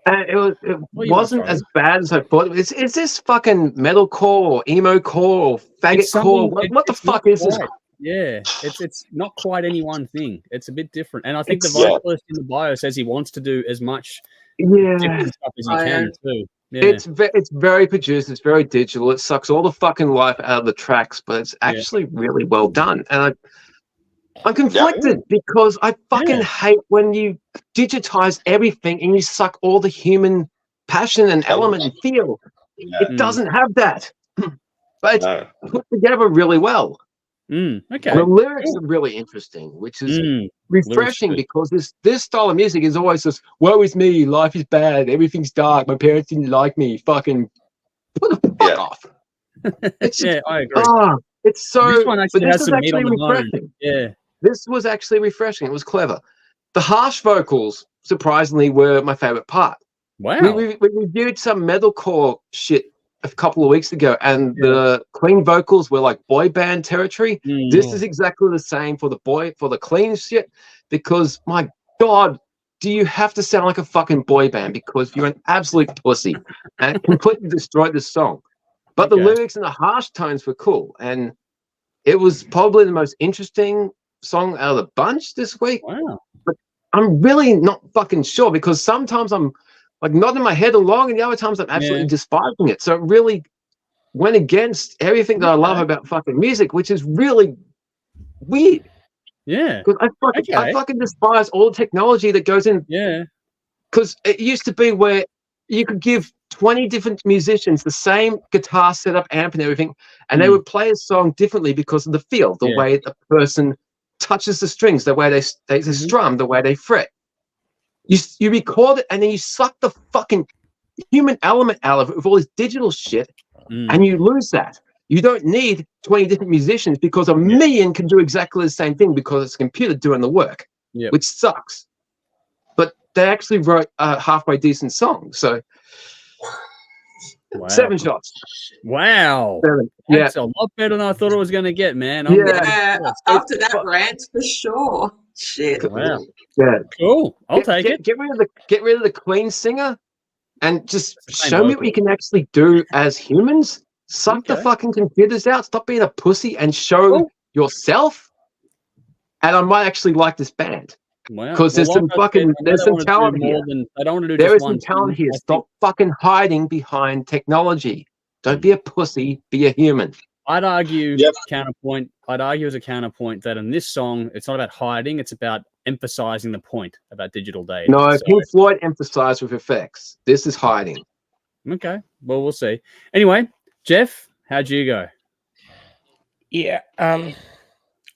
And it wasn't as bad as I thought. Is this fucking metalcore or emo core or faggot core? What the fuck is this? Yeah, it's not quite any one thing. It's a bit different, and I think the vocalist in the bio says he wants to do as much different stuff as he can too. Yeah. It's very produced. It's very digital. It sucks all the fucking life out of the tracks, but it's actually really well done. And I'm conflicted because I fucking hate when you digitize everything and you suck all the human passion and element and feel. It doesn't have that, but it's put together really well. The lyrics are really interesting, which is refreshing because this style of music is always just, woe is me, life is bad, everything's dark, my parents didn't like me, fucking put the fuck off. I agree. It's so, this one actually has some meat on the refreshing. bone. Yeah. This was actually refreshing. It was clever. The harsh vocals, surprisingly, were my favorite part. Wow. We reviewed some metalcore shit a couple of weeks ago, and the clean vocals were like boy band territory. This is exactly the same for the clean shit, because my God, do you have to sound like a fucking boy band because you're an absolute pussy, and it completely destroyed the song. But the lyrics and the harsh tones were cool, and it was probably the most interesting song out of the bunch this week. Wow. But I'm really not fucking sure because sometimes I'm like nodding my head along, and the other times I'm absolutely despising it. So it really went against everything that I love about fucking music, which is really weird. Yeah. Because I fucking despise all the technology that goes in. Yeah. Because it used to be where you could give 20 different musicians the same guitar setup, amp, and everything, and they would play a song differently because of the feel, the way the person touches the strings, the way they strum, the way they fret. You record it, and then you suck the fucking human element out of it with all this digital shit, and you lose that. You don't need 20 different musicians because a million can do exactly the same thing because it's a computer doing the work, which sucks. But they actually wrote a halfway decent song, so 7 shots. Wow. 7. That's a lot better than I thought it was going to get, man. After that rant, for sure. Shit. Wow. Yeah. Cool. I'll take it. Get rid of the clean singer and just show me vocal. what you can actually do as humans. Suck the fucking computers out. Stop being a pussy and show yourself. And I might actually like this band. Wow. Because there's some fucking there's some talent here. I don't want to do There just is one some talent thing. here. Stop fucking hiding behind technology. Don't be a pussy. Be a human. I'd argue counterpoint. I'd argue as a counterpoint that in this song, it's not about hiding; it's about emphasizing the point about digital data. No, Pink Floyd emphasized with effects. This is hiding. Okay, well, we'll see. Anyway, Jeff, how'd you go? Yeah,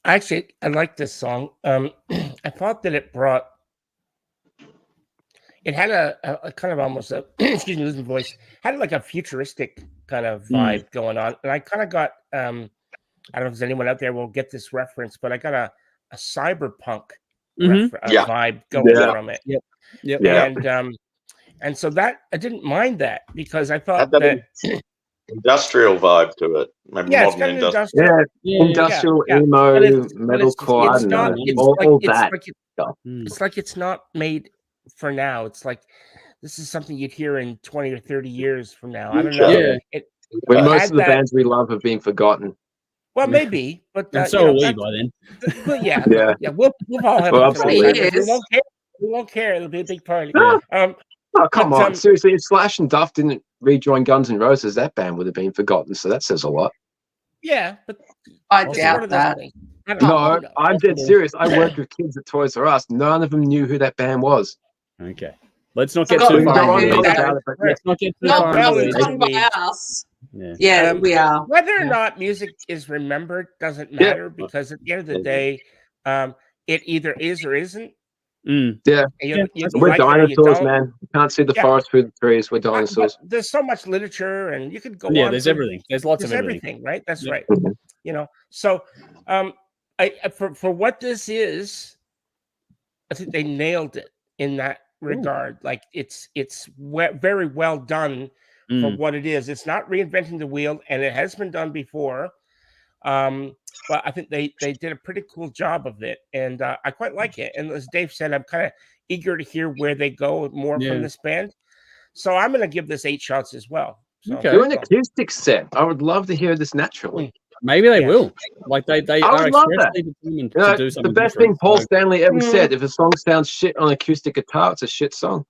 actually, I like this song. I thought that it had a kind of almost a excuse me, losing voice. Had like a futuristic kind of vibe going on, and I kind of got I don't know if there's anyone out there will get this reference, but I got a cyberpunk vibe going from it. And so that I didn't mind that because I thought that industrial vibe to it. Maybe modern industrial. Industrial emo, metalcore, it's not, all that stuff. It's like it's not made for now. It's like this is something you'd hear in 20 or 30 years from now. I don't know. When most of the bands we love have been forgotten. Well, maybe, but so are we by then. But yeah. We'll all have we won't care. It'll be a big party. Oh, come on. Seriously, if Slash and Duff didn't rejoin Guns N' Roses, that band would have been forgotten. So that says a lot. Yeah, but I doubt that. No, I'm dead serious. I worked with kids at Toys R Us. None of them knew who that band was. Okay. Let's not get too far. Let's not get too far. By us. Yeah, we are. Whether or not music is remembered doesn't matter because at the end of the day, it either is or isn't. We're like dinosaurs, man. You can't see the forest through the trees. We're dinosaurs. There's so much literature, and you could go. Yeah, there's everything. There's lots of everything, right? That's right. You know, so for what this is, I think they nailed it in that regard. Like it's very well done for what it is. It's not reinventing the wheel, and it has been done before. But I think they did a pretty cool job of it, and I quite like it. And as Dave said, I'm kind of eager to hear where they go more from this band. So I'm going to give this 8 shots as well. So, do an acoustic set. I would love to hear this naturally. Maybe they will. Like they I would love that. Determined to do something the best different. thing Paul Stanley ever said: if a song sounds shit on acoustic guitar, it's a shit song.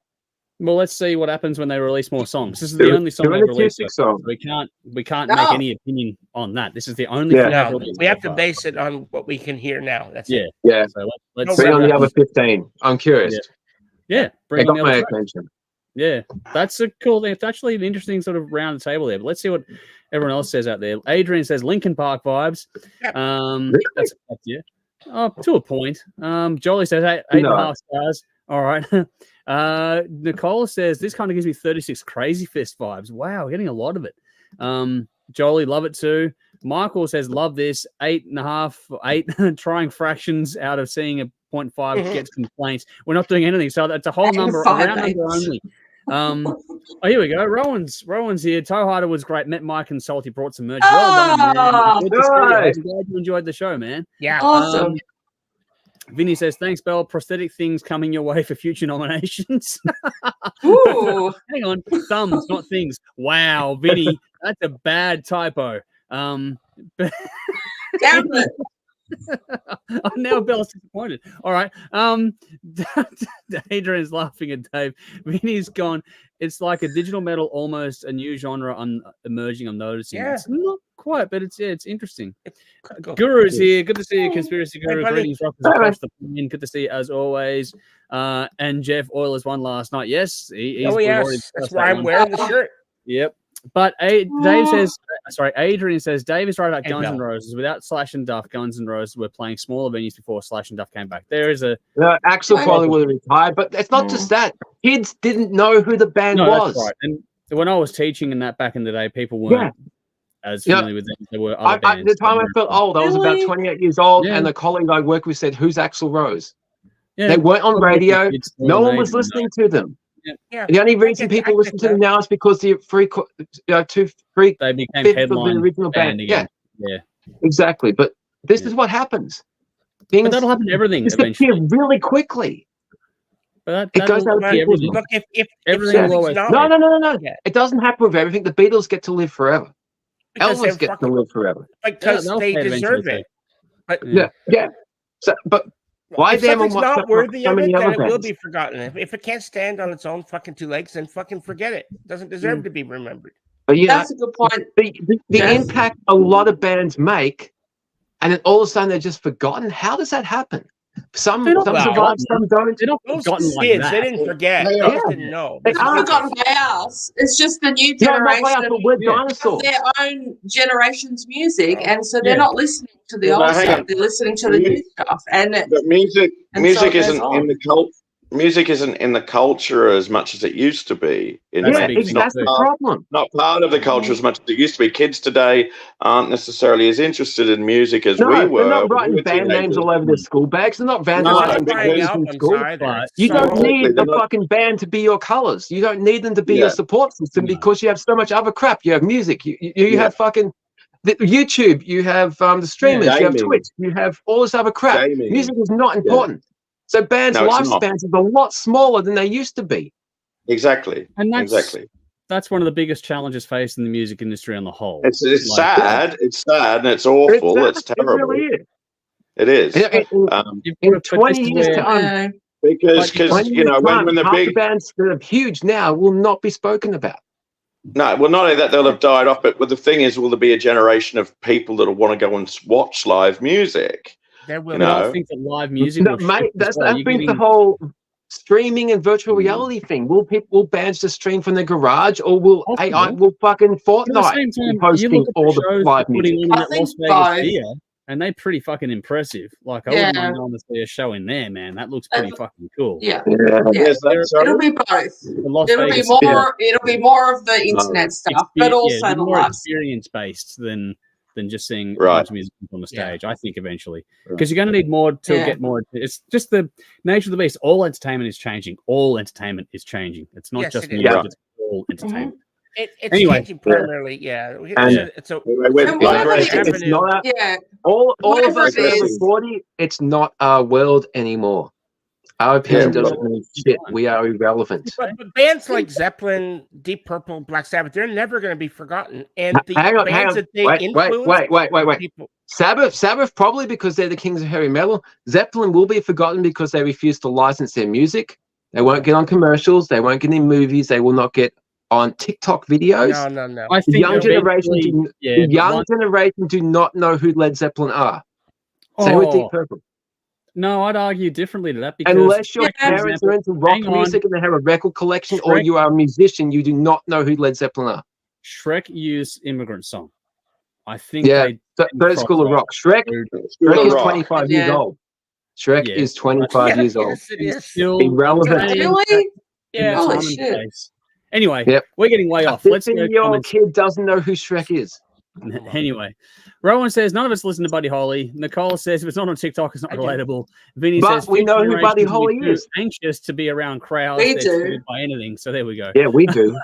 Well, let's see what happens when they release more songs. This is the only song they've released. So we can't make any opinion on that. This is the only thing they've released. We have to base it on what we can hear now. That's it. Yeah. So let's bring on the other 15. I'm curious. Yeah. Bring on my attention. Yeah, that's a cool thing. It's actually an interesting sort of round the table there. But let's see what everyone else says out there. Adrian says Linkin Park vibes. That's to a point. Jolly says 8.5 stars. All right. Nicole says this kind of gives me 36 Crazy Fist vibes. Wow, getting a lot of it. Jolie, love it too. Michael says love this 8.5, 8 trying fractions out of seeing a 0.5 gets complaints. We're not doing anything, so that's a whole number, a round number only. Here we go. Rowan's here. Toe Hider was great. Met Mike and Salty, brought some merch. Well done, man. Good to see you. I'm glad you enjoyed the show, man. Yeah, awesome. Vinny says, thanks, Belle. Prosthetic things coming your way for future nominations. Ooh. Hang on. Thumbs, not things. Wow, Vinny, that's a bad typo. Damn it. Now Belle's disappointed. All right. Adrian's laughing at Dave. Vinny's gone. It's like a digital metal, almost a new genre emerging. I'm noticing. Yeah. It's not quite, but it's interesting. Cool. Guru's here. Good to see you, Conspiracy Guru. buddy. Greetings, rockers across the plane. Good to see you as always. And Jeff Oilers won last night. Yes, he's Oh we've already yes, that's discussed why that I'm one. wearing the shirt. Yep. But Adrian says Dave is right about Guns N' Roses. Without Slash and Duff, Guns N' Roses were playing smaller venues before Slash and Duff came back. There is a Axel probably would have retired, but it's not just that. Kids didn't know who the band was. That's right. And when I was teaching in that back in the day, people weren't as familiar with them as there were other bands. The time I felt old, I was about Really? 28 years old, Yeah. and the colleague I worked with said, "Who's Axl Rose?" Yeah. They weren't on radio. Kids No still one was need to know. listening to them. Yeah. The only reason people listen to them now is because the free They became fifth of the headline original band. again. Yeah. Exactly. But this is what happens. Things But that'll happen to everything disappear eventually. really quickly. But It goes that'll out be of everything. Look, if Everything will something's always- not, No. Yeah. It doesn't happen with everything. The Beatles get to live forever. because Elvis they're gets to fucking, live forever. because they'll they fade deserve eventually it. But Yeah. So, but why if them and something's what's not worthy so of many it, then other it will bands? be forgotten. If it can't stand on its own fucking two legs, then fucking forget it. It doesn't deserve to be remembered. But you know, That's a good point. the Jeff? impact a lot of bands make, and then all of a sudden they're just forgotten. How does that happen? Some They're not survive, forgotten. some don't. They're not Those forgotten like kids, that. they didn't forget. They Yeah. just didn't know. They This is are. Not different. forgotten by us. It's just the new No, not by us, generation but we're Yeah. have dinosaurs. their own generation's music, and so they're Yeah. not listening to the Well, old hang stuff. on. They're listening to the new stuff, and But music And so it goes isn't on. in the cult. Music isn't in the culture as much as it used to be. That's Yeah, a big thing that's the too. problem. Not part of the culture as much as it used to be. Kids today aren't necessarily as interested in music as we No, were. they're not when we writing were band names teenagers. all over their school bags. They're not No, They're vandalizing not buying because- in albums school. either. But It's You so- don't Exactly, need they're the not- fucking band to be your colours. You don't need them to be Yeah. your support system No. because you have so much other crap. You have music. You Yeah. have fucking the YouTube. You have the streamers. You have Gaming. Twitch. You have all this other crap. Gaming. Music is not important. So bands' No, it's not. lifespans is a lot smaller than they used to be. Exactly. And Exactly. that's one of the biggest challenges faced in the music industry on the whole. It's Like, sad. It's sad and it's awful. It's It terrible. really is. It is. In you've in got to- but 20 this is years' where- time, Because Like, you know when the half big the bands that are huge now will not be spoken about. no, well, not only that they'll have died off, but the thing is, will there be a generation of people that'll want to go and watch live music? There will You But know, I think that live music No, will mate, shift as that's well. that You're brings the getting- whole streaming and virtual reality thing. Will bands just stream from their garage, or will Possible. AI will fucking But at the Fortnite same be time, you posting look at all the the shows live they're music? putting on I at think Las Vegas both. Theatre, and they're pretty fucking impressive. Like, I wouldn't Yeah. mind going to see a show in there, man. That looks pretty fucking cool. yeah, Yeah. yeah. yes, that's It'll so. be both. The Las It'll be Vegas more. Theatre, It'll be more of the internet stuff, but also it'll be the more live. experience based than just seeing a Right. bunch of music on the Yeah. stage. I think eventually, Right. because you're going to need more to Yeah. get more. It's just the nature of the beast. All entertainment is changing. All entertainment is changing. It's not Yes, just it is. music. Yeah. It's all entertainment. It's Anyway. changing primarily. Yeah. And- It's a We're And whatever it digressing. is, It's not Yeah, all of Whatever us it over is. 40. It's not our world anymore. Our opinion Yeah, doesn't mean shit. We are irrelevant. but bands like Zeppelin, Deep Purple, Black Sabbath, they're never going to be forgotten. And the Hang on, bands that they wait, influence, wait. people. Sabbath probably because they're the kings of heavy metal. Zeppelin will be forgotten because they refuse to license their music. They won't get on commercials. They won't get in movies. They will not get on TikTok videos. No. I The think young generation, eventually- the young one- generation do not know who Led Zeppelin are. Same with Deep Oh, Purple. no, I'd argue differently to that because Unless your Yeah. parents example, are into rock hang on. music and they have a record collection, or Shrek- you are a musician, you do not know who Led Zeppelin are. Shrek used Immigrant Song. I think Yeah, they Third School of Rock. Shrek School of is Rock. 25 years Yeah. old. Shrek Yeah. is 25 years old. Yes, it it's is. still Irrelevant. entertaining really. in the Holy time and shit. place. Anyway, Yep. we're getting way A off. Let's go 15-year-old comments. kid doesn't know who Shrek is. Anyway, Rowan says none of us listen to Buddy Holly. Nicole says if it's not on TikTok, it's not I do. relatable. Vinny But says we know who future Buddy generations will be Holly too is. anxious to be around crowds. We They're do. triggered by anything. So there we go. Yeah, we do.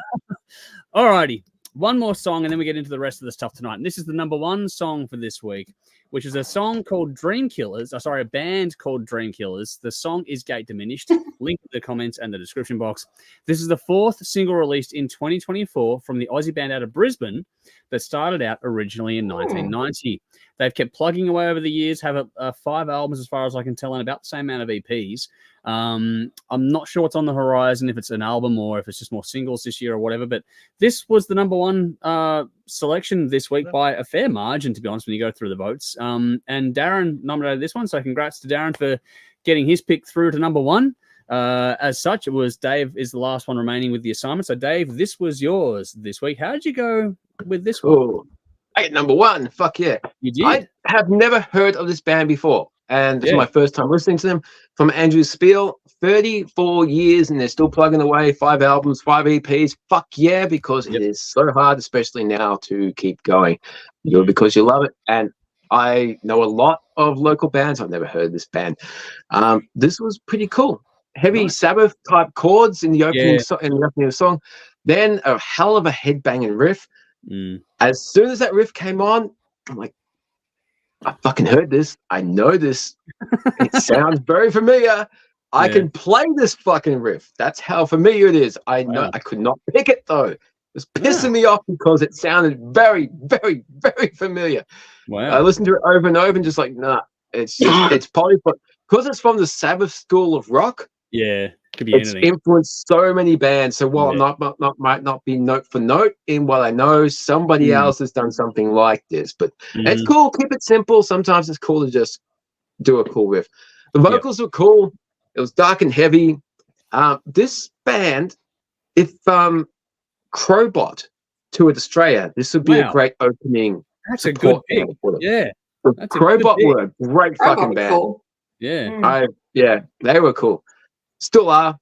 Alrighty. One more song, and then we get into the rest of the stuff tonight. And this is the number one song for this week, which is a song called Dreamkillers. A band called Dreamkillers. The song is Gate Diminished. Link in the comments and the description box. This is the fourth single released in 2024 from the Aussie band out of Brisbane that started out originally in 1990. They've kept plugging away over the years, have 5 albums as far as I can tell, and about the same amount of EPs. I'm not sure what's on the horizon, if it's an album or if it's just more singles this year or whatever, but this was the number one selection this week by a fair margin, to be honest, when you go through the votes. And Darren nominated this one, so congrats to Darren for getting his pick through to number one. As such, it was Dave is the last one remaining with the assignment. So, Dave, this was yours this week. How did you go with this one? Oh, I get number one. Fuck yeah. You did? I have never heard of this band before. And this is my first time listening to them. From Andrew Spiel, 34 years, and they're still plugging away. 5 albums, 5 EPs. Fuck yeah, because it is so hard, especially now, to keep going. You do it because you love it. And I know a lot of local bands. I've never heard of this band. This was pretty cool. Heavy Sabbath type chords in the opening in the opening of the song. Then a hell of a headbanging riff. As soon as that riff came on, I'm like, I fucking heard this. I know this. It sounds very familiar. I can play this fucking riff. That's how familiar it is. I know. I could not pick it though. It was pissing me off because it sounded very, very, very familiar. Wow. I listened to it over and over and just like, nah. It's probably because it's from the Sabbath school of rock. Yeah, could be it's anything. Influenced so many bands. So while it might not be note for note in what I know, somebody else has done something like this. But it's cool. Keep it simple. Sometimes it's cool to just do a cool riff. The vocals were cool. It was dark and heavy. This band, if Crowbot toured Australia, this would be a great opening. That's a good pick. Yeah. Crowbot were a great fucking band. Cool. Yeah. They were cool. Still are.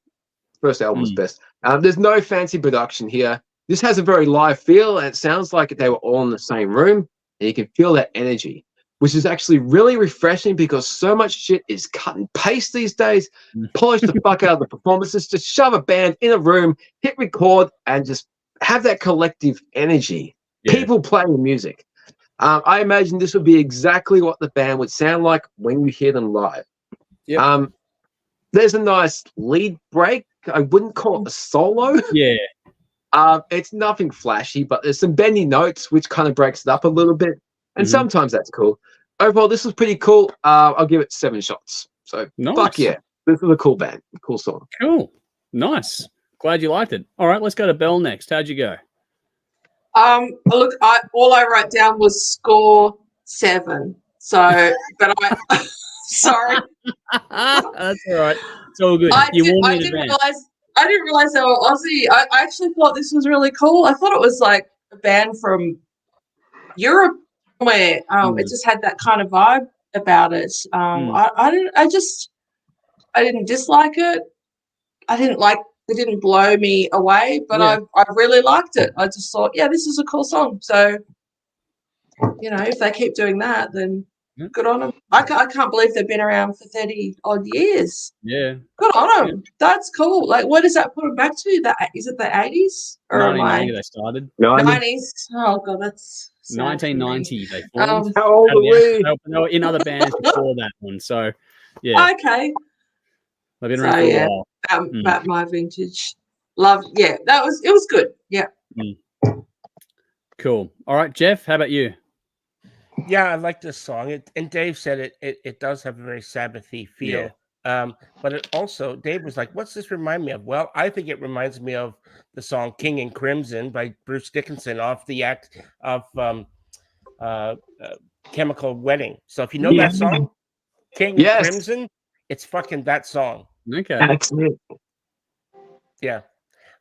First album's best. There's no fancy production here. This has a very live feel, and it sounds like they were all in the same room, and you can feel that energy, which is actually really refreshing because so much shit is cut and paste these days. Polish the fuck out of the performances. Just shove a band in a room, hit record, and just have that collective energy. People playing music. I imagine this would be exactly what the band would sound like when you hear them live. There's a nice lead break. I wouldn't call it a solo. It's nothing flashy, but there's some bendy notes which kind of breaks it up a little bit, and sometimes that's cool. Overall, this was pretty cool. I'll give it 7 shots. So fuck yeah, this is a cool band, cool song. Cool, nice. Glad you liked it. All right, let's go to Belle next. How'd you go? Look, all I wrote down was score 7. So, but I sorry. That's all right. It's all good. I didn't realize they were Aussie. I actually thought this was really cool. I thought it was like a band from Europe where it just had that kind of vibe about it. I didn't dislike it. It didn't blow me away, but I really liked it. I just thought, this is a cool song. So, if they keep doing that, then good on them. I can't believe they've been around for 30 odd years. Yeah. Good on them. That's cool. Like, what does that put them back to? Is it the 80s? Or 1990 they started. 90s. Oh, God, that's... 1990 they formed. How old are we? They were in other bands before that one. So, yeah. Okay. They've been around for a while. About my vintage. Love. Yeah, it was good. Yeah. Cool. All right, Jeff, how about you? Yeah, I like this song. And Dave said it does have a very Sabbathy feel. But it also, Dave was like, what's this remind me of? Well, I think it reminds me of the song King and Crimson by Bruce Dickinson off the act of Chemical Wedding. So if you know that song, King and Crimson, it's fucking that song. Okay. That's it. Yeah.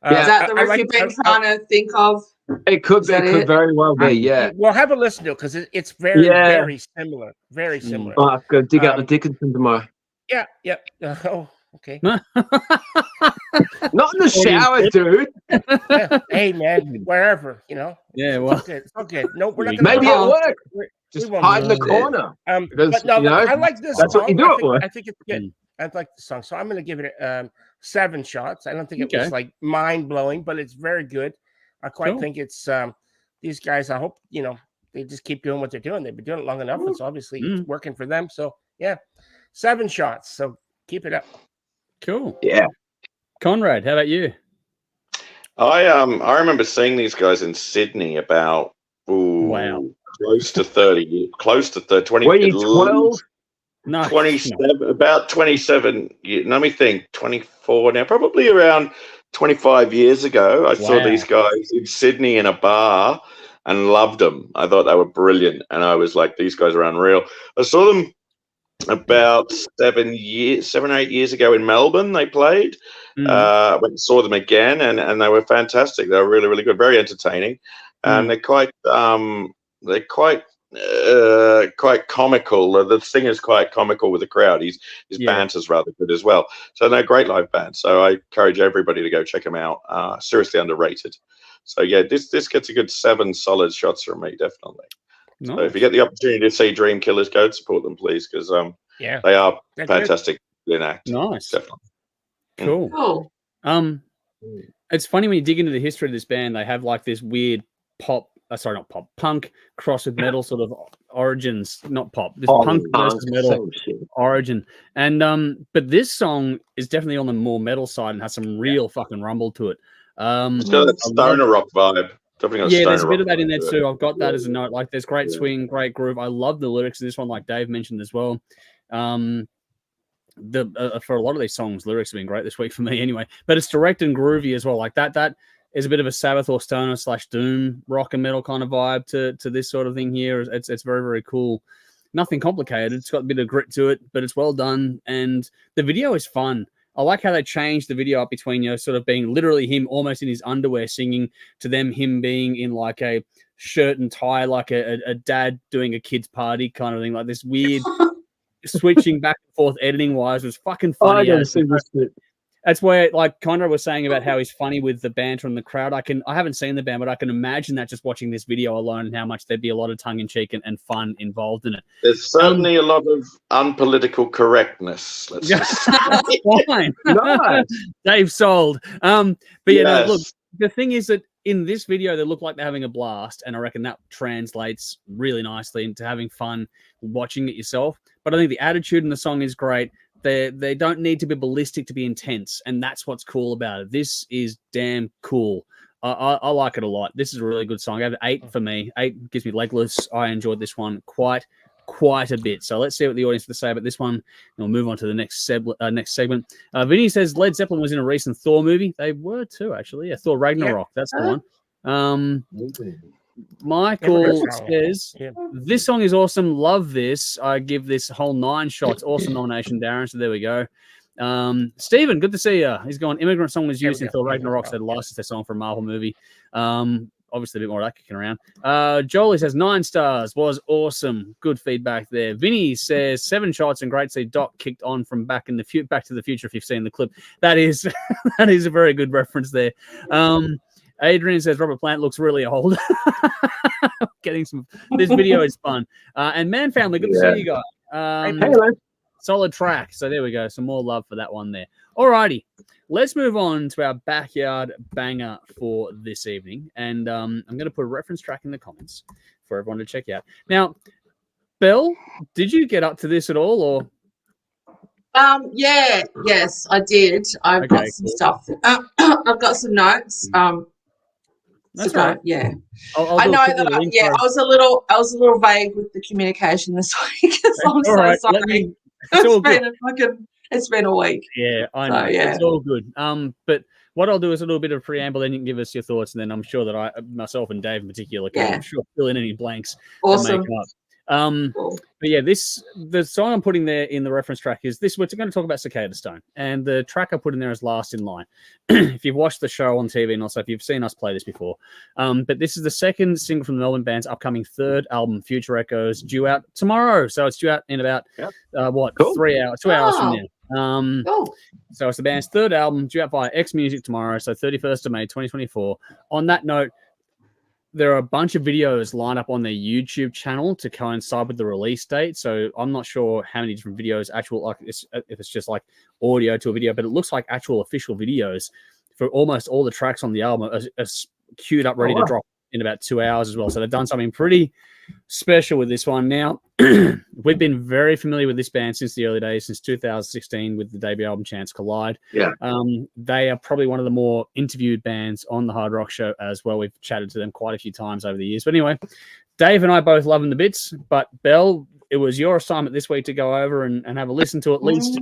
Is that the riff you've been trying to think of? It could very well be, yeah. Well, have a listen to it because it's very, very similar. Very similar. Oh, I've got to dig out the Dickinson tomorrow. Yeah. Oh, okay. Not in the shower, dude. Yeah. Hey, man, wherever, Yeah, well. It's okay. No, we're not going to. Maybe at work. Just hide in the corner. But no, I like this that's song. What you do at work. I think it's good. I like the song. So I'm going to give it 7 shots. I don't think it was like mind-blowing, but it's very good. I quite think it's these guys, I hope, they just keep doing what they're doing. They've been doing it long enough. It's obviously working for them. So, 7 shots. So keep it up. Cool. Yeah. Conrad, how about you? I remember seeing these guys in Sydney about close to 30, 20. Were you 12? No, 27, about 27. Let me think. 24 now, probably around 25 years ago. I saw these guys in Sydney in a bar, and loved them. I thought they were brilliant, and I was like, these guys are unreal. I saw them about 7 or 8 years ago in Melbourne. They played. I went and saw them again, and they were fantastic. They were really, really good, very entertaining, and they're quite comical. The singer's quite comical with the crowd. His banter's rather good as well. So they're a great live band. So I encourage everybody to go check them out. Seriously underrated. So yeah, this gets a good 7 solid shots from me, definitely. Nice. So if you get the opportunity to see Dreamkillers, go support them, please, because they are fantastic in act. Nice, definitely. Cool. It's funny when you dig into the history of this band. They have like this weird punk cross with metal sort of origins. Not pop, this punk versus metal origin. And but this song is definitely on the more metal side and has some real fucking rumble to it. It's got that stoner rock vibe. There's a bit of that in there too. I've got that as a note. Like, there's great swing, great groove. I love the lyrics of this one, like Dave mentioned as well. For a lot of these songs, lyrics have been great this week for me anyway. But it's direct and groovy as well. Like that is a bit of a Sabbath or stoner / doom rock and metal kind of vibe to this sort of thing here. It's very, very cool. Nothing complicated. It's got a bit of grit to it, but it's well done. And the video is fun. I like how they changed the video up between, sort of being literally him almost in his underwear singing to him being in like a shirt and tie, like a dad doing a kid's party kind of thing. Like this weird switching back and forth editing wise was fucking funny. That's where, like Conrad was saying about how he's funny with the banter and the crowd. I haven't seen the band, but I can imagine that just watching this video alone and how much there'd be a lot of tongue in cheek and fun involved in it. There's certainly a lot of unpolitical correctness. Let's fine. Nice. Dave sold. But look, the thing is that in this video, they look like they're having a blast, and I reckon that translates really nicely into having fun watching it yourself. But I think the attitude in the song is great. They don't need to be ballistic to be intense, and that's what's cool about it. This is damn cool. I like it a lot. This is a really good song. I have 8 for me. 8 gives me legless. I enjoyed this one quite a bit. So let's see what the audience has to say about this one, and we'll move on to the next segment. Vinny says Led Zeppelin was in a recent Thor movie. They were too, actually. Yeah, Thor Ragnarok. That's the one. Michael says, this song is awesome. Love this. I give this whole 9 shots. Awesome nomination, Darren. So there we go. Stephen, good to see you. He's gone, Immigrant Song was used in Thor Ragnarok, so they licensed their song for a Marvel movie. Obviously a bit more of that kicking around. Jolie says 9 stars. Was awesome. Good feedback there. Vinny says 7 shots and great to see Doc kicked on from Back to the Future if you've seen the clip. That is that is a very good reference there. Adrian says Robert Plant looks really old. Getting some. This video is fun. And Man Family, good to see you guys. Solid track. So there we go. Some more love for that one there. Alrighty, let's move on to our backyard banger for this evening. And I'm going to put a reference track in the comments for everyone to check out. Now, Belle, did you get up to this at all, or? Yes, I did. I've got some stuff. I've got some notes. That's right. Yeah, I know that. I was a little vague with the communication this week. I'm so sorry. It's been a week. Yeah, I know. It's all good. But what I'll do is a little bit of preamble, then you can give us your thoughts, and then I'm sure that myself and Dave in particular can fill in any blanks. Awesome. To make up. But yeah, the song I'm putting there in the reference track is this. We're going to talk about Cicadastone, and the track I put in there is Last in Line. If you've watched the show on TV, and also if you've seen us play this before, but this is the second single from the Melbourne band's upcoming 3rd album, Future Echoes, due out tomorrow. So it's due out in about 3 hours, 2 hours from now. So it's the band's 3rd album, due out via X Music tomorrow, so 31st of May 2024. On that note, there are a bunch of videos lined up on their YouTube channel to coincide with the release date. So I'm not sure how many different videos, if it's just like audio to a video, but it looks like actual official videos for almost all the tracks on the album are queued up, ready to drop in about 2 hours as well. So they've done something pretty special with this one. Now, we've been very familiar with this band since the early days, since 2016 with the debut album Chance Collide. Yeah. They are probably one of the more interviewed bands on the Hard Rock Show as well. We've chatted to them quite a few times over the years. But anyway, Dave and I both love them to bits. But Belle, it was your assignment this week to go over and have a listen to at least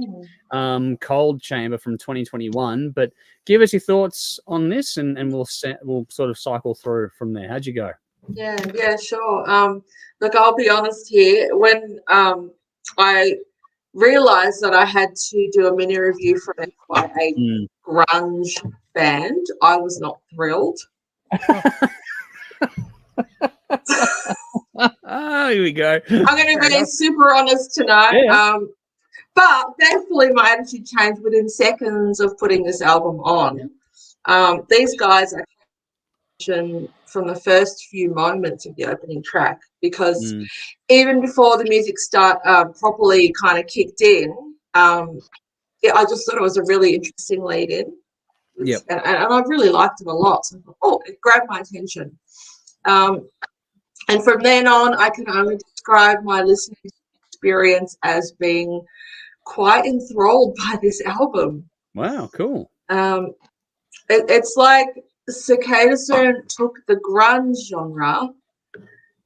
Cold Chamber from 2021. But give us your thoughts on this, and we'll sort of cycle through from there. How'd you go? Yeah, sure. Look, I'll be honest here. When I realized that I had to do a mini review for quite a grunge band, I was not thrilled. Here we go. I'm going to be super honest tonight. Yeah. But thankfully, my attitude changed within seconds of putting this album on. These guys are from the first few moments of the opening track, because even before the music properly kind of kicked in, I just thought it was a really interesting lead in. Yep. And I really liked it a lot. So I thought, it grabbed my attention. And from then on, I can only describe my listening experience as being quite enthralled by this album. Wow, cool. It's like Cicadastone took the grunge genre,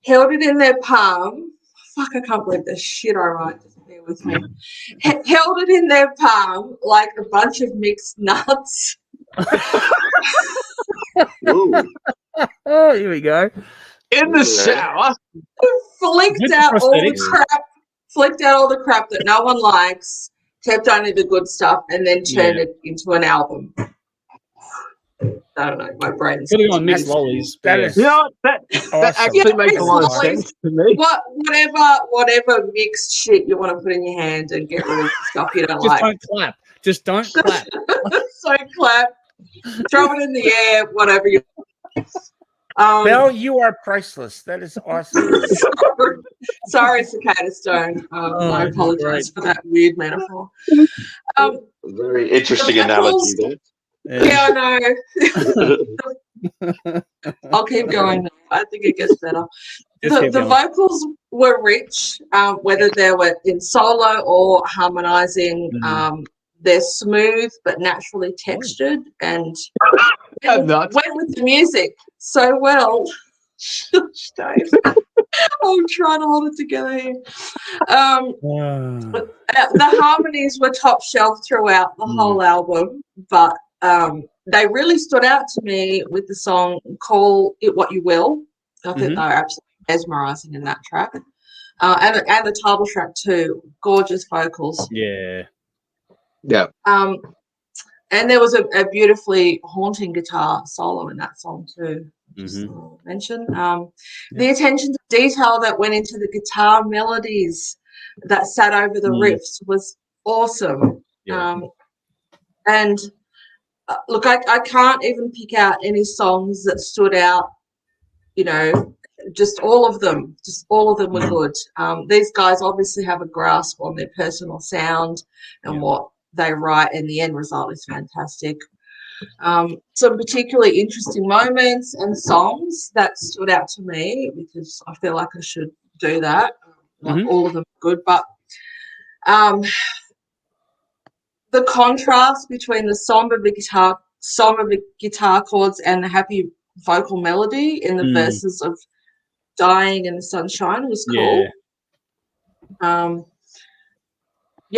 held it in their palm. Fuck, I can't believe the shit I write. Just bear with me. Held it in their palm like a bunch of mixed nuts. Oh, here we go. In the shower. Flicked out all the crap that no one likes, kept only the good stuff, and then turned it into an album. I don't know, my brain's putting on mixed lollies. That is, you know, that actually makes a lot of lollies. sense to me. Whatever mixed shit you want to put in your hand and get rid of the stuff you don't like. Don't clap. Just don't clap. So clap. Throw it in the air, whatever you Belle, you are priceless. That is awesome. Sorry, Cicadastone. I apologize for that weird metaphor. Very interesting analogy there. Yeah, I know. I'll keep going now. I think it gets better. The vocals were rich, whether they were in solo or harmonizing. They're smooth but naturally textured, and went with the music so well. Dave. I'm trying to hold it together here. The harmonies were top shelf throughout the whole album, but they really stood out to me with the song Call It What You Will. I think they were absolutely mesmerizing in that track. And the title track too. Gorgeous vocals. Yeah. And there was a beautifully haunting guitar solo in that song too. Just mention the attention to detail that went into the guitar melodies that sat over the riffs was awesome. And look, I can't even pick out any songs that stood out. You know, just all of them were good. These guys obviously have a grasp on their personal sound and what they write, and the end result is fantastic. Some particularly interesting moments and songs that stood out to me, because I feel like I should do that. All of them are good, but the contrast between the somber guitar chords and the happy vocal melody in the verses of Dying in the Sunshine was cool.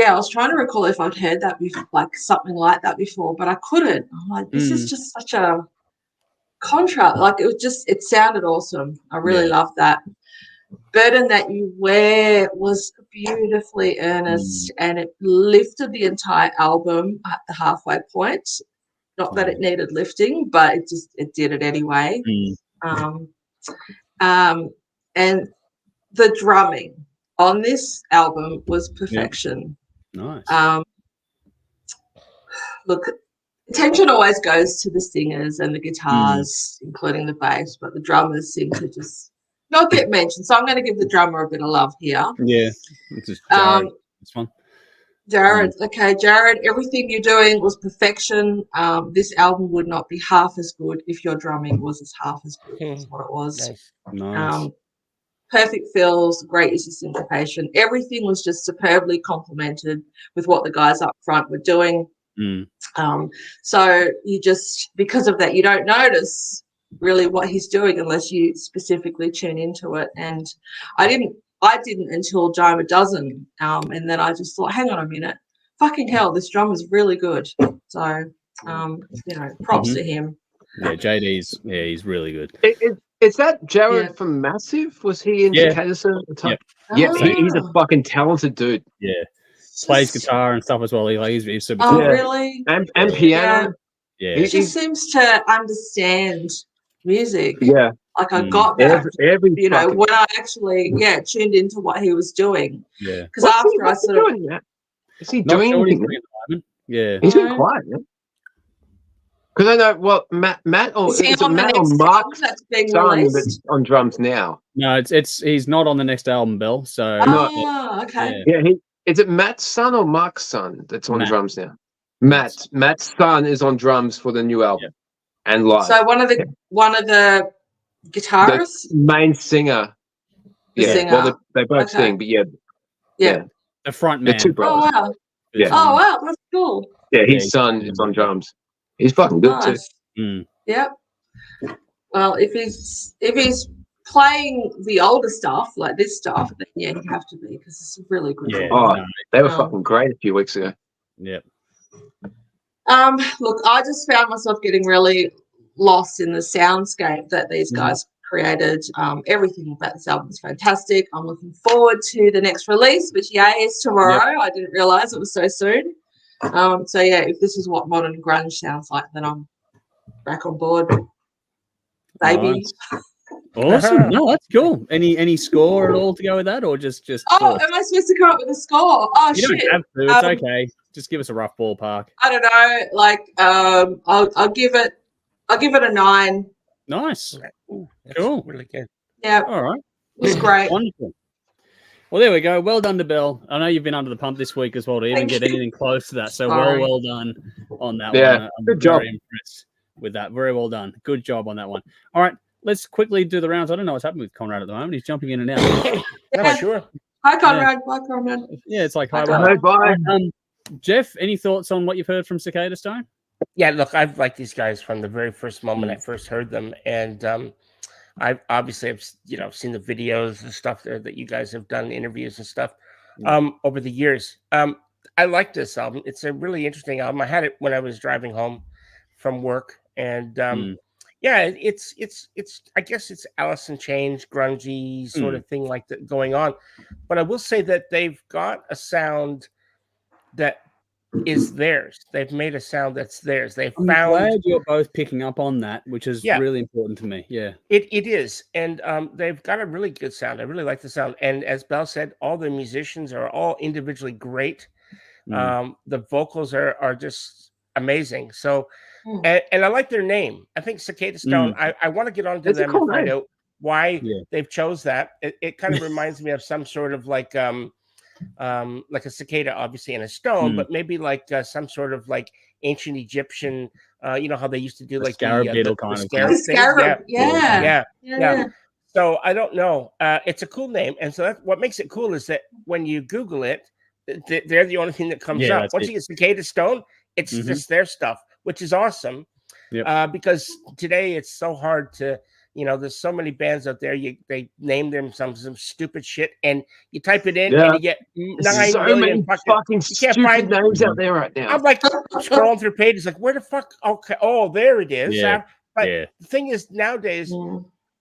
I was trying to recall if I'd heard that before, like something like that before, but I couldn't. I'm like, this is just such a contrast. Like it sounded awesome. I really loved that. Burden That You Wear was beautifully earnest, and it lifted the entire album at the halfway point. Not that it needed lifting, but it did it anyway. And the drumming on this album was perfection. Nice. Look, attention always goes to the singers and the guitars, including the bass, but the drummers seem to just not get mentioned. So I'm going to give the drummer a bit of love here. Yeah. This is Jared. This one. Jared. Okay, Jared, everything you're doing was perfection. This album would not be half as good if your drumming was as half as good as what it was. Nice. Perfect fills, great use of syncopation. Everything was just superbly complemented with what the guys up front were doing. So you just, because of that, you don't notice really what he's doing unless you specifically tune into it. And I didn't until Dime a Dozen. And then I just thought, hang on a minute, fucking hell, this drum is really good. So, props to him. Yeah, JD's, he's really good. Is that Jared Yeah. from Massive? Was he in Yeah. Cicadastone at the time? Yeah. Yeah, he's a Ah. fucking talented dude. Yeah. Plays guitar and stuff as well. He's super Oh, cool. really? And piano. Yeah. He just seems to understand music. Yeah. Like I got that, Every you know, fucking- when I actually, tuned into what he was doing. Yeah. Because after I what's he sort of, doing now? Is he Not doing sure what he's anything? doing at the moment. Yeah. He's been quiet, man. Because I know, well, Matt or is he is it on the Matt or next Mark's album that's being son released? that's on drums now? No, he's not on the next album, Bill. So Oh, okay. Yeah, is it Matt's son or Mark's son that's on Matt. drums now? Matt's son is on drums for the new album and live. So one of the guitarists, the main singer. The singer. Well, they both sing, but yeah. the front they're man. two brothers. Oh wow. Yeah. Oh wow, that's cool. Yeah, his son is on drums. He's fucking good Nice. Mm. Yep. Well, if he's playing the older stuff like this stuff, then yeah, you have to be because it's really good. Yeah. Oh, No, they were fucking great a few weeks ago. yeah. Look, I just found myself getting really lost in the soundscape that these guys created. Everything about this album is fantastic. I'm looking forward to the next release, which is tomorrow. I didn't realize it was so soon. So yeah, if this is what modern grunge sounds like, then I'm back on board, baby. Nice. Awesome. No, that's cool. Any score at all to go with that, or just? Oh, am I supposed to come up with a score? Oh, you shit! don't have to. It's okay. Just give us a rough ballpark. I don't know. Like, I'll give it a 9. Nice. Ooh, that's Cool. really good. Yeah, All right. it was great. Wonderful. Well, there we go. Well done to Bill. I know you've been under the pump this week as well to even Thank get you. anything close to that. So Sorry. well done on that Yeah, one. I'm good very job. impressed with that. Very well done. Good job on that one. All right. Let's quickly do the rounds. I don't know what's happening with Conrad at the moment. He's jumping in and out. Yeah, sure. Hi, Conrad. Bye, Conrad. Yeah, it's like hi. Hello, bye. bye. Jeff, any thoughts on what you've heard from Cicadastone? Yeah, look, I've liked these guys from the very first moment I first heard them, and I've obviously seen the videos and stuff there that you guys have done, interviews and stuff over the years. I like this album. It's a really interesting album. I had it when I was driving home from work, and yeah, it's I guess it's Alice in Chains, grungy sort of thing like that going on. But I will say that they've got a sound that is theirs. They've made a sound that's theirs. I'm glad you're both picking up on that, which is really important to me. Yeah, it is, and they've got a really good sound. I really like the sound, and as Belle said, all the musicians are all individually great. The vocals are just amazing. So, and I like their name. I think Cicadastone. I want to get onto them and find out why they've chose that. It kind of reminds me of some sort of like a cicada, obviously, and a stone, but maybe like some sort of like ancient Egyptian. You know how they used to do like scarab the beetle kind of scarab thing? Scarab. Yeah. So I don't know. It's a cool name, and so that's what makes it cool is that when you Google it, they're the only thing that comes up. Once you get Cicadastone, it's just their stuff, which is awesome. Because today it's so hard to, there's so many bands out there. They name them some stupid shit, and you type it in and you get 9 million fucking stupid names out there right now. I'm like scrolling through pages, like where the fuck? Okay, oh, there it is. But the thing is, nowadays.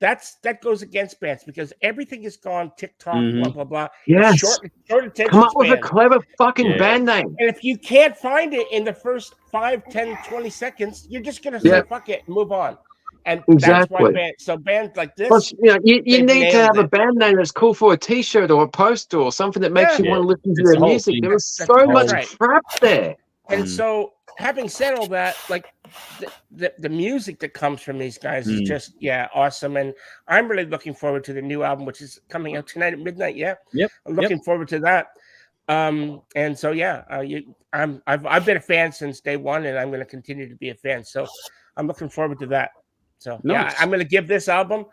That goes against bands because everything is gone TikTok, blah blah blah. Yes, short attention come up with span. a clever fucking band name. And if you can't find it in the first 5, 10, 20 seconds, you're just gonna say fuck it and move on. And that's why bands like this. Plus, you need to have a band name that's cool for a T-shirt or a poster or something that makes you want to listen to their music. There was so much crap there. And so, having said all that, like the music that comes from these guys is just awesome, and I'm really looking forward to the new album, which is coming out tonight at midnight. I'm looking forward to that. And so I've been a fan since day one, and I'm going to continue to be a fan. So I'm looking forward to that. So I'm going to give this album.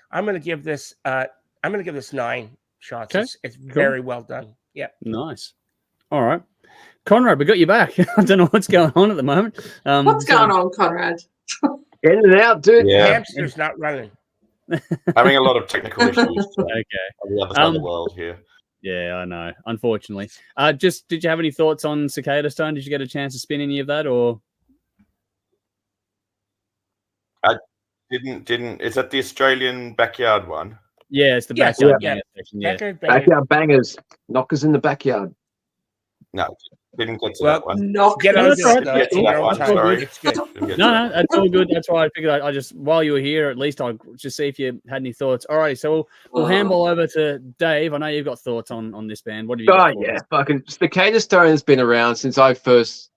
I'm going to give this 9 shots. Okay. It's very well done. Yeah. Nice. All right. Conrad, we got you back. I don't know what's going on at the moment. What's going on, Conrad? In and out, dude. The hamster's not running. Having a lot of technical issues on Okay. the other side of the world here. Yeah, I know. Unfortunately. Did you have any thoughts on Cicadastone? Did you get a chance to spin any of that, or? Didn't is that the Australian backyard one? Yeah, it's the Yes, backyard yeah. banger section. Yeah. Backyard bangers, knockers in the backyard. No, didn't get to Well, that one. Knock Get No, over that's it. all right. though, Get to in that your own one, time. sorry. It's good. Didn't get to No, that. no, that's all good. That's why I figured I just while you were here, at least I'll just see if you had any thoughts. All right, so we'll handball over to Dave. I know you've got thoughts on this band. What do you got? For Yeah, us? fucking Cicadastone has been around since I first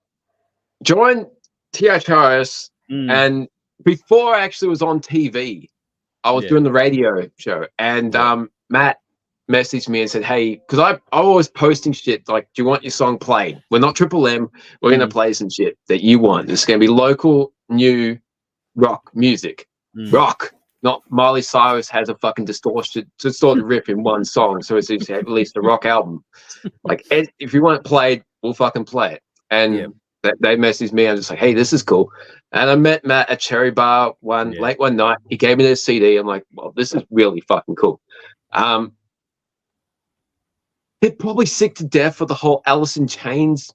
joined THRS, and before I actually was on TV, I was doing the radio show, and Matt messaged me and said, "Hey," because I always posting shit like, "Do you want your song played? We're not Triple M. We're gonna play some shit that you want. It's gonna be local, new rock music, rock." Not Miley Cyrus has a fucking distorted riff in one song, so it's at least a rock album. Like, if you want it played, we'll fucking play it. And they messaged me. I'm just like, hey, this is cool. And I met Matt at Cherry Bar late one night. He gave me this CD. I'm like, well, this is really fucking cool. They're probably sick to death for the whole Alice in Chains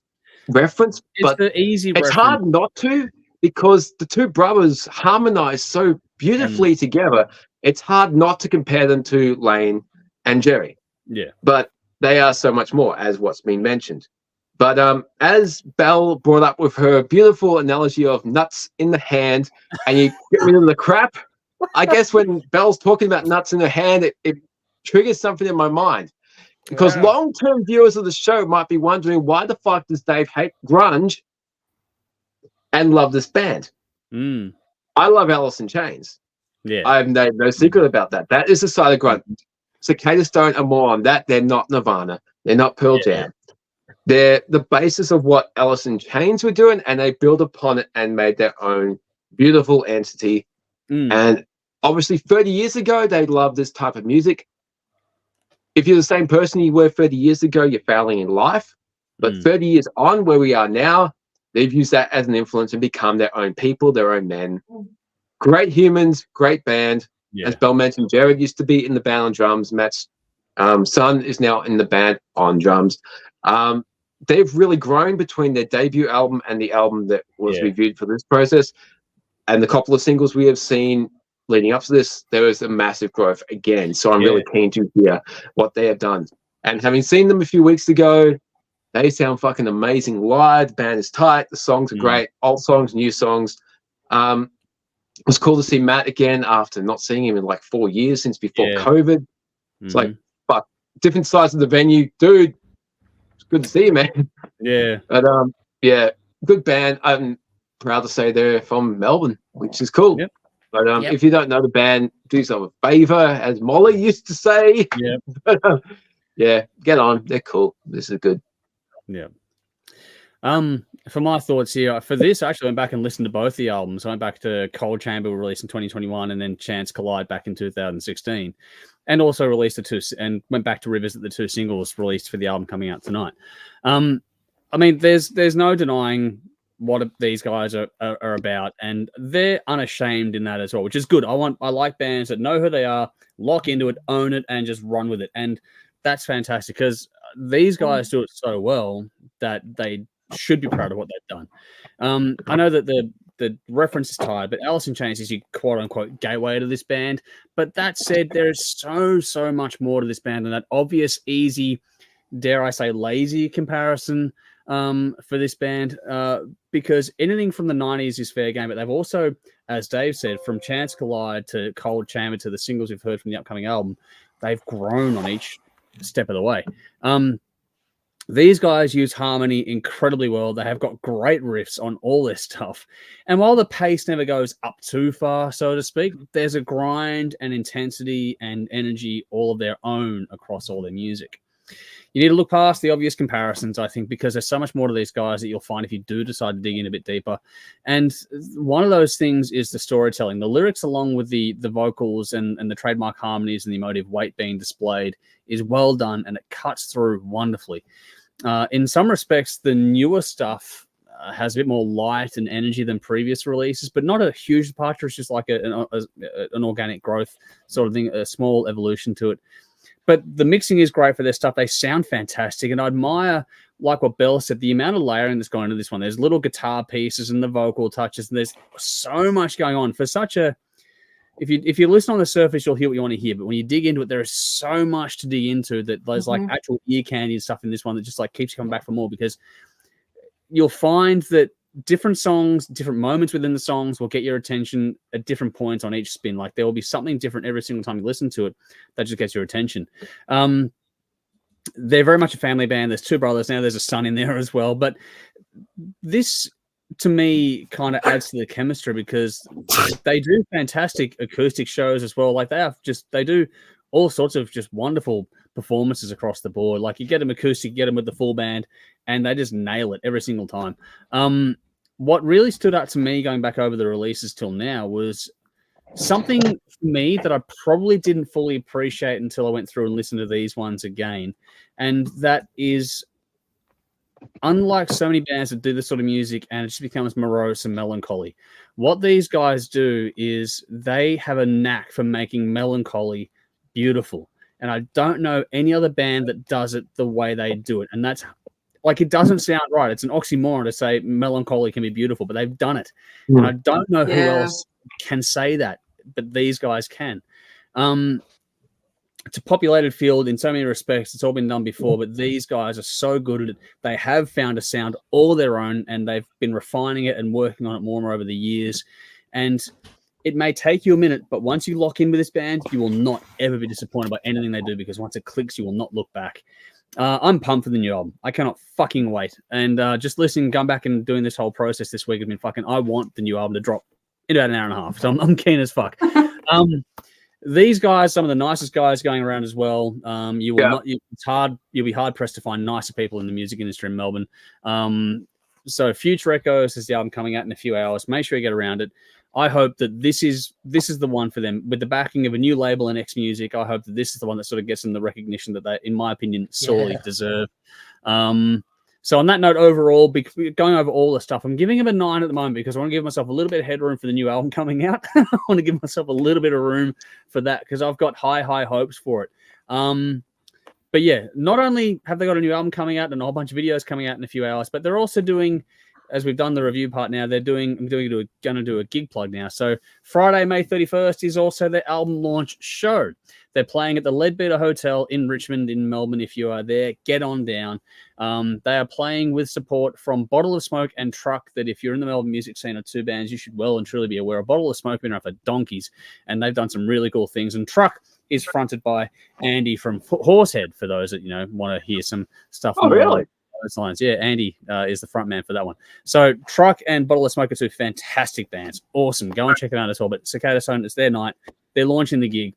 reference, but the easy it's reference. hard not to, because the two brothers harmonize so beautifully together. It's hard not to compare them to Lane and Jerry. Yeah. But they are so much more, as what's been mentioned. But as Belle brought up with her beautiful analogy of nuts in the hand and you get rid of the crap, I guess when Belle's talking about nuts in her hand, it triggers something in my mind. Because long-term viewers of the show might be wondering, why the fuck does Dave hate grunge and love this band? I love Alice in Chains. Yeah, I have no secret about that. That is the side of grunge. Cicadastone are more on that. They're not Nirvana. They're not Pearl Jam. They're the basis of what Alice in Chains were doing, and they built upon it and made their own beautiful entity. And obviously 30 years ago, they loved this type of music. If you're the same person you were 30 years ago, you're failing in life. But 30 years on, where we are now, they've used that as an influence and become their own people, their own men. Great humans, great band. As Belle mentioned, Jared used to be in the band on drums. Matt's son is now in the band on drums. They've really grown between their debut album and the album that was reviewed for this process. And the couple of singles we have seen leading up to this, there was a massive growth again. So I'm really keen to hear what they have done. And having seen them a few weeks ago, they sound fucking amazing live. The band is tight. The songs are great. Old songs, new songs. It was cool to see Matt again after not seeing him in like 4 years since before COVID. It's like, fuck, different size of the venue. Dude, it's good to see you, man. Yeah. But good band. I'm proud to say they're from Melbourne, which is cool. But if you don't know the band, do yourself a favor, as Molly used to say. But, get on. They're cool. This is good. For my thoughts here, for this, I actually went back and listened to both the albums. I went back to Cold Chamber, released in 2021, and then Chance Collide back in 2016, and also released and went back to revisit the two singles released for the album coming out tonight. I mean, there's no denying what these guys are about, and they're unashamed in that as well, which is good. I like bands that know who they are, lock into it, own it, and just run with it, and that's fantastic because these guys do it so well that they should be proud of what they've done. I know that the reference is tired, but Alice in Chains is your quote-unquote gateway to this band. But that said, there is so much more to this band than that obvious, easy, dare I say, lazy comparison for this band. Because anything from the 90s is fair game, but they've also, as Dave said, from Chance Collide to Cold Chamber to the singles we've heard from the upcoming album, they've grown on each step of the way. These guys use harmony incredibly well. They have got great riffs on all this stuff. And while the pace never goes up too far, so to speak, there's a grind and intensity and energy all of their own across all their music. You need to look past the obvious comparisons, I think, because there's so much more to these guys that you'll find if you do decide to dig in a bit deeper. And one of those things is the storytelling. The lyrics, along with the vocals and the trademark harmonies and the emotive weight being displayed, is well done, and it cuts through wonderfully. In some respects, the newer stuff has a bit more light and energy than previous releases, but not a huge departure. It's just like an organic growth sort of thing, a small evolution to it. But the mixing is great for their stuff. They sound fantastic. And I admire, like what Belle said, the amount of layering that's going into this one. There's little guitar pieces and the vocal touches, and there's so much going on for such a if you listen on the surface, you'll hear what you want to hear. But when you dig into it, there is so much to dig into that there's like actual ear candy and stuff in this one that just like keeps you coming back for more, because you'll find that different songs, different moments within the songs will get your attention at different points on each spin. Like there will be something different every single time you listen to it that just gets your attention. They're very much a family band. There's two brothers now. There's a son in there as well. But this, to me, kind of adds to the chemistry because they do fantastic acoustic shows as well. Like they do all sorts of just wonderful performances across the board. Like you get them acoustic, you get them with the full band, and they just nail it every single time. What really stood out to me going back over the releases till now was something for me that I probably didn't fully appreciate until I went through and listened to these ones again. And that is, unlike so many bands that do this sort of music and it just becomes morose and melancholy, what these guys do is they have a knack for making melancholy beautiful. And I don't know any other band that does it the way they do it. And that's like, it doesn't sound right. It's an oxymoron to say melancholy can be beautiful, but they've done it. And I don't know who else can say that, but these guys can. It's a populated field in so many respects. It's all been done before, but these guys are so good at it. They have found a sound all their own, and they've been refining it and working on it more and more over the years. And it may take you a minute, but once you lock in with this band, you will not ever be disappointed by anything they do, because once it clicks, you will not look back. I'm pumped for the new album. I cannot fucking wait. And just listening, going back and doing this whole process this week has been fucking, I want the new album to drop in about an hour and a half. So I'm keen as fuck. These guys, some of the nicest guys going around as well. You will not. It's hard. You'll be hard pressed to find nicer people in the music industry in Melbourne. So Future Echoes is the album coming out in a few hours. Make sure you get around it. I hope that this is the one for them with the backing of a new label and X Music. I hope that this is the one that sort of gets them the recognition that they, in my opinion, sorely deserve. So on that note, overall, going over all the stuff, I'm giving him a 9 at the moment because I want to give myself a little bit of headroom for the new album coming out. I want to give myself a little bit of room for that because I've got high hopes for it. But yeah, not only have they got a new album coming out and a whole bunch of videos coming out in a few hours, but they're also doing, as we've done the review part now, I'm going to do a gig plug now. So Friday, May 31st is also their album launch show. They're playing at the Leadbeater Hotel in Richmond in Melbourne. If you are there, get on down. They are playing with support from Bottle of Smoke and Truck, that if you're in the Melbourne music scene, are two bands you should well and truly be aware of. Bottle of Smoke have been around for donkeys, and they've done some really cool things. And Truck is fronted by Andy from Horsehead, for those that, want to hear some stuff. Oh, really? Those lines. Yeah, Andy is the front man for that one. So Truck and Bottle of Smoke are two fantastic bands. Awesome. Go and check them out as well. But Cicadastone, it's their night. They're launching the gig.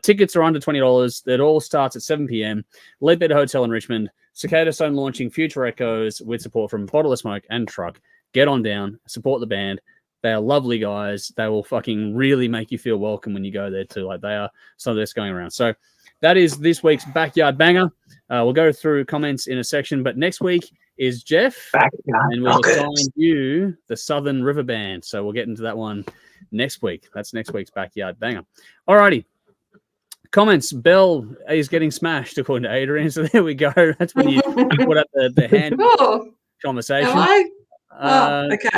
Tickets are under $20. It all starts at 7 p.m. Leadbeater Hotel in Richmond. Cicadastone launching Future Echoes with support from Bottle of Smoke and Truck. Get on down. Support the band. They are lovely guys. They will fucking really make you feel welcome when you go there too. Like, they are some of this going around. So that is this week's Backyard Banger. We'll go through comments in a section, but next week is Jeff, and we'll assign you the Southern River Band. So we'll get into that one next week. That's next week's Backyard Banger. Alrighty. Comments. Bell is getting smashed, according to Adrian. So there we go. That's when you put up the hand conversation. Am I? Okay.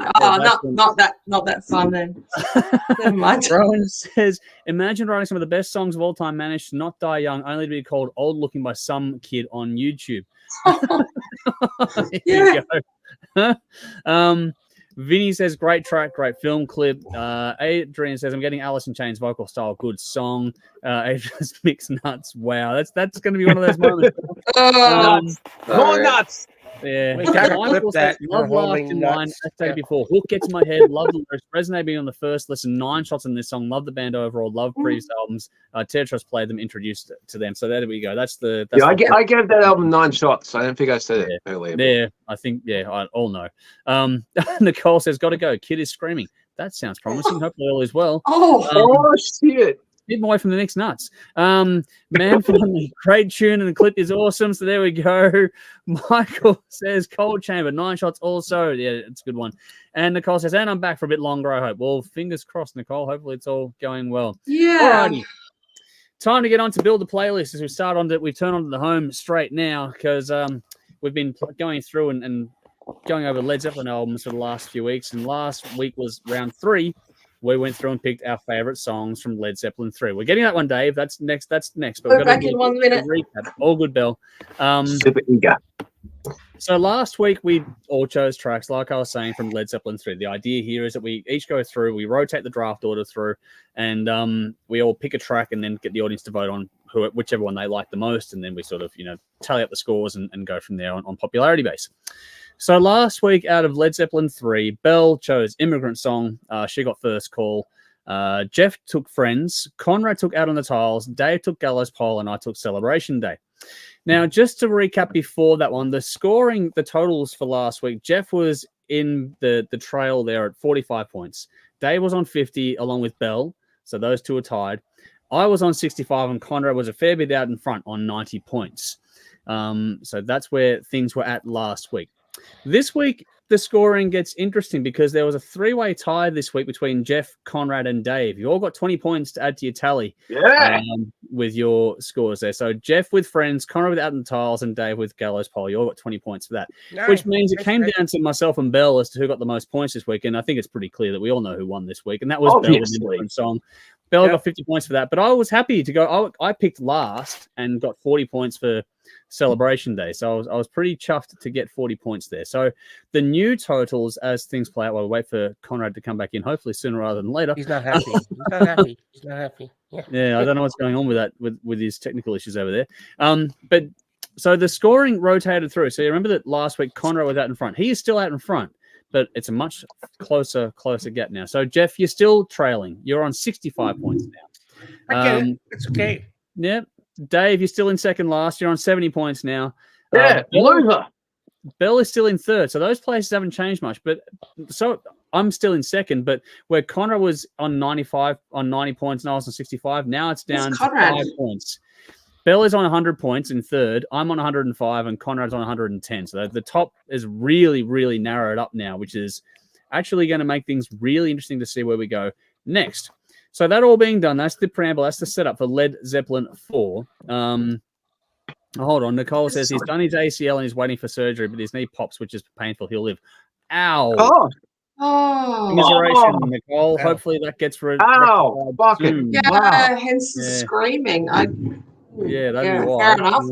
Not that fun then. Never mind. Rowan says, imagine writing some of the best songs of all time, managed to not die young, only to be called old looking by some kid on YouTube. There you go. Vinny says, great track, great film clip. Adrian says, I'm getting Alice in Chains vocal style, good song. Adrian's mixed nuts. Wow, that's going to be one of those moments. More nuts. Yeah, We gotta clip that. Love laughed in line. I stated before. Hook gets in my head. Love the lyrics. Resonate being on the first listen. 9 shots in this song. Love the band overall. Love previous albums. Tetris played them, introduced to them. So there we go. That's the. I gave that album 9 shots. I don't think I said it earlier. Yeah, I think I all know. Nicole says, "Got to go. Kid is screaming." That sounds promising. Hopefully all is well. Oh shit! Keep away from the mixed nuts. Man, finally, great tune, and the clip is awesome. So there we go. Michael says, Cold Chamber, 9 shots also. Yeah, it's a good one. And Nicole says, and I'm back for a bit longer, I hope. Well, fingers crossed, Nicole. Hopefully it's all going well. Yeah. Alrighty. Time to get on to build the playlist as we start on we turn on to the home straight now, because we've been going through and going over Led Zeppelin albums for the last few weeks. And last week was round 3. we went through and picked our favorite songs from Led Zeppelin 3. We're getting that one, Dave. That's next. But We're back in 1 minute. Recap. All good, Bill. Super eager. So last week we all chose tracks, like I was saying, from Led Zeppelin 3. The idea here is that we each go through, we rotate the draft order through, and we all pick a track and then get the audience to vote on whichever one they like the most, and then we sort of, tally up the scores and go from there on popularity base. So last week, out of Led Zeppelin 3, Belle chose Immigrant Song. She got first call. Jeff took Friends. Conrad took Out on the Tiles. Dave took Gallows Pole, and I took Celebration Day. Now, just to recap before that one, the totals for last week, Jeff was in the trail there at 45 points. Dave was on 50 along with Belle, so those two are tied. I was on 65 and Conrad was a fair bit out in front on 90 points. So that's where things were at last week. This week, the scoring gets interesting because there was a three-way tie this week between Jeff, Conrad, and Dave. You all got 20 points to add to your tally with your scores there. So Jeff with Friends, Conrad with Out on the Tiles, and Dave with Gallows Pole. You all got 20 points for that, which means it came down to myself and Belle as to who got the most points this week. And I think it's pretty clear that we all know who won this week, and that was Belle with Immigrant Song. Belle got 50 points for that, but I was happy to go. I picked last and got 40 points for Celebration Day, so I was pretty chuffed to get 40 points there. So the new totals as things play out, while we wait for Conrad to come back in, hopefully sooner rather than later. He's not happy. He's not happy. He's not happy. Yeah, I don't know what's going on with that with his technical issues over there. But so the scoring rotated through. So you remember that last week Conrad was out in front. He is still out in front, but it's a much closer gap now. So Jeff, you're still trailing. You're on 65 points now. I get it. It's okay. Yeah. Dave, you're still in second last. You're on 70 points now. Yeah, loser. Belle is still in third. So those places haven't changed much. But so I'm still in second. But where Conrad was on 90 points and I was on 65, now it's down to 5 points. Belle is on 100 points in third. I'm on 105 and Conrad's on 110. So the top is really, really narrowed up now, which is actually going to make things really interesting to see where we go next. So that all being done, that's the preamble, that's the setup for Led Zeppelin 4. Hold on, Nicole says he's done his ACL and he's waiting for surgery, but his knee pops, which is painful. He'll live. Ow. Commiseration, Nicole. Hopefully that gets rid of Ow. Fucking. Yeah, hence the screaming. That'd be why. Fair enough.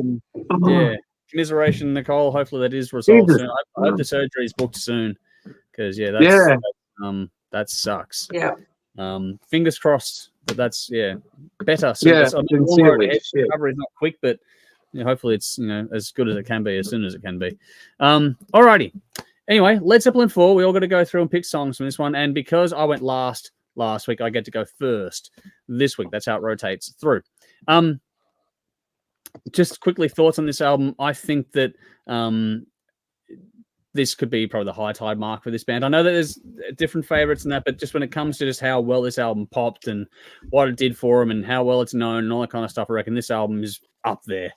Yeah. Commiseration, Nicole. Hopefully that is resolved soon. I hope the surgery is booked soon. Because that sucks. Yeah. Fingers crossed that's better. So yeah, recovery is not quick, but hopefully it's as good as it can be as soon as it can be. Alrighty. Anyway, Led Zeppelin 4. We all got to go through and pick songs from this one, and because I went last week, I get to go first this week. That's how it rotates through. Just quickly thoughts on this album. I think that this could be probably the high tide mark for this band. I know that there's different favorites and that, but just when it comes to just how well this album popped and what it did for them and how well it's known and all that kind of stuff, I reckon this album is up there.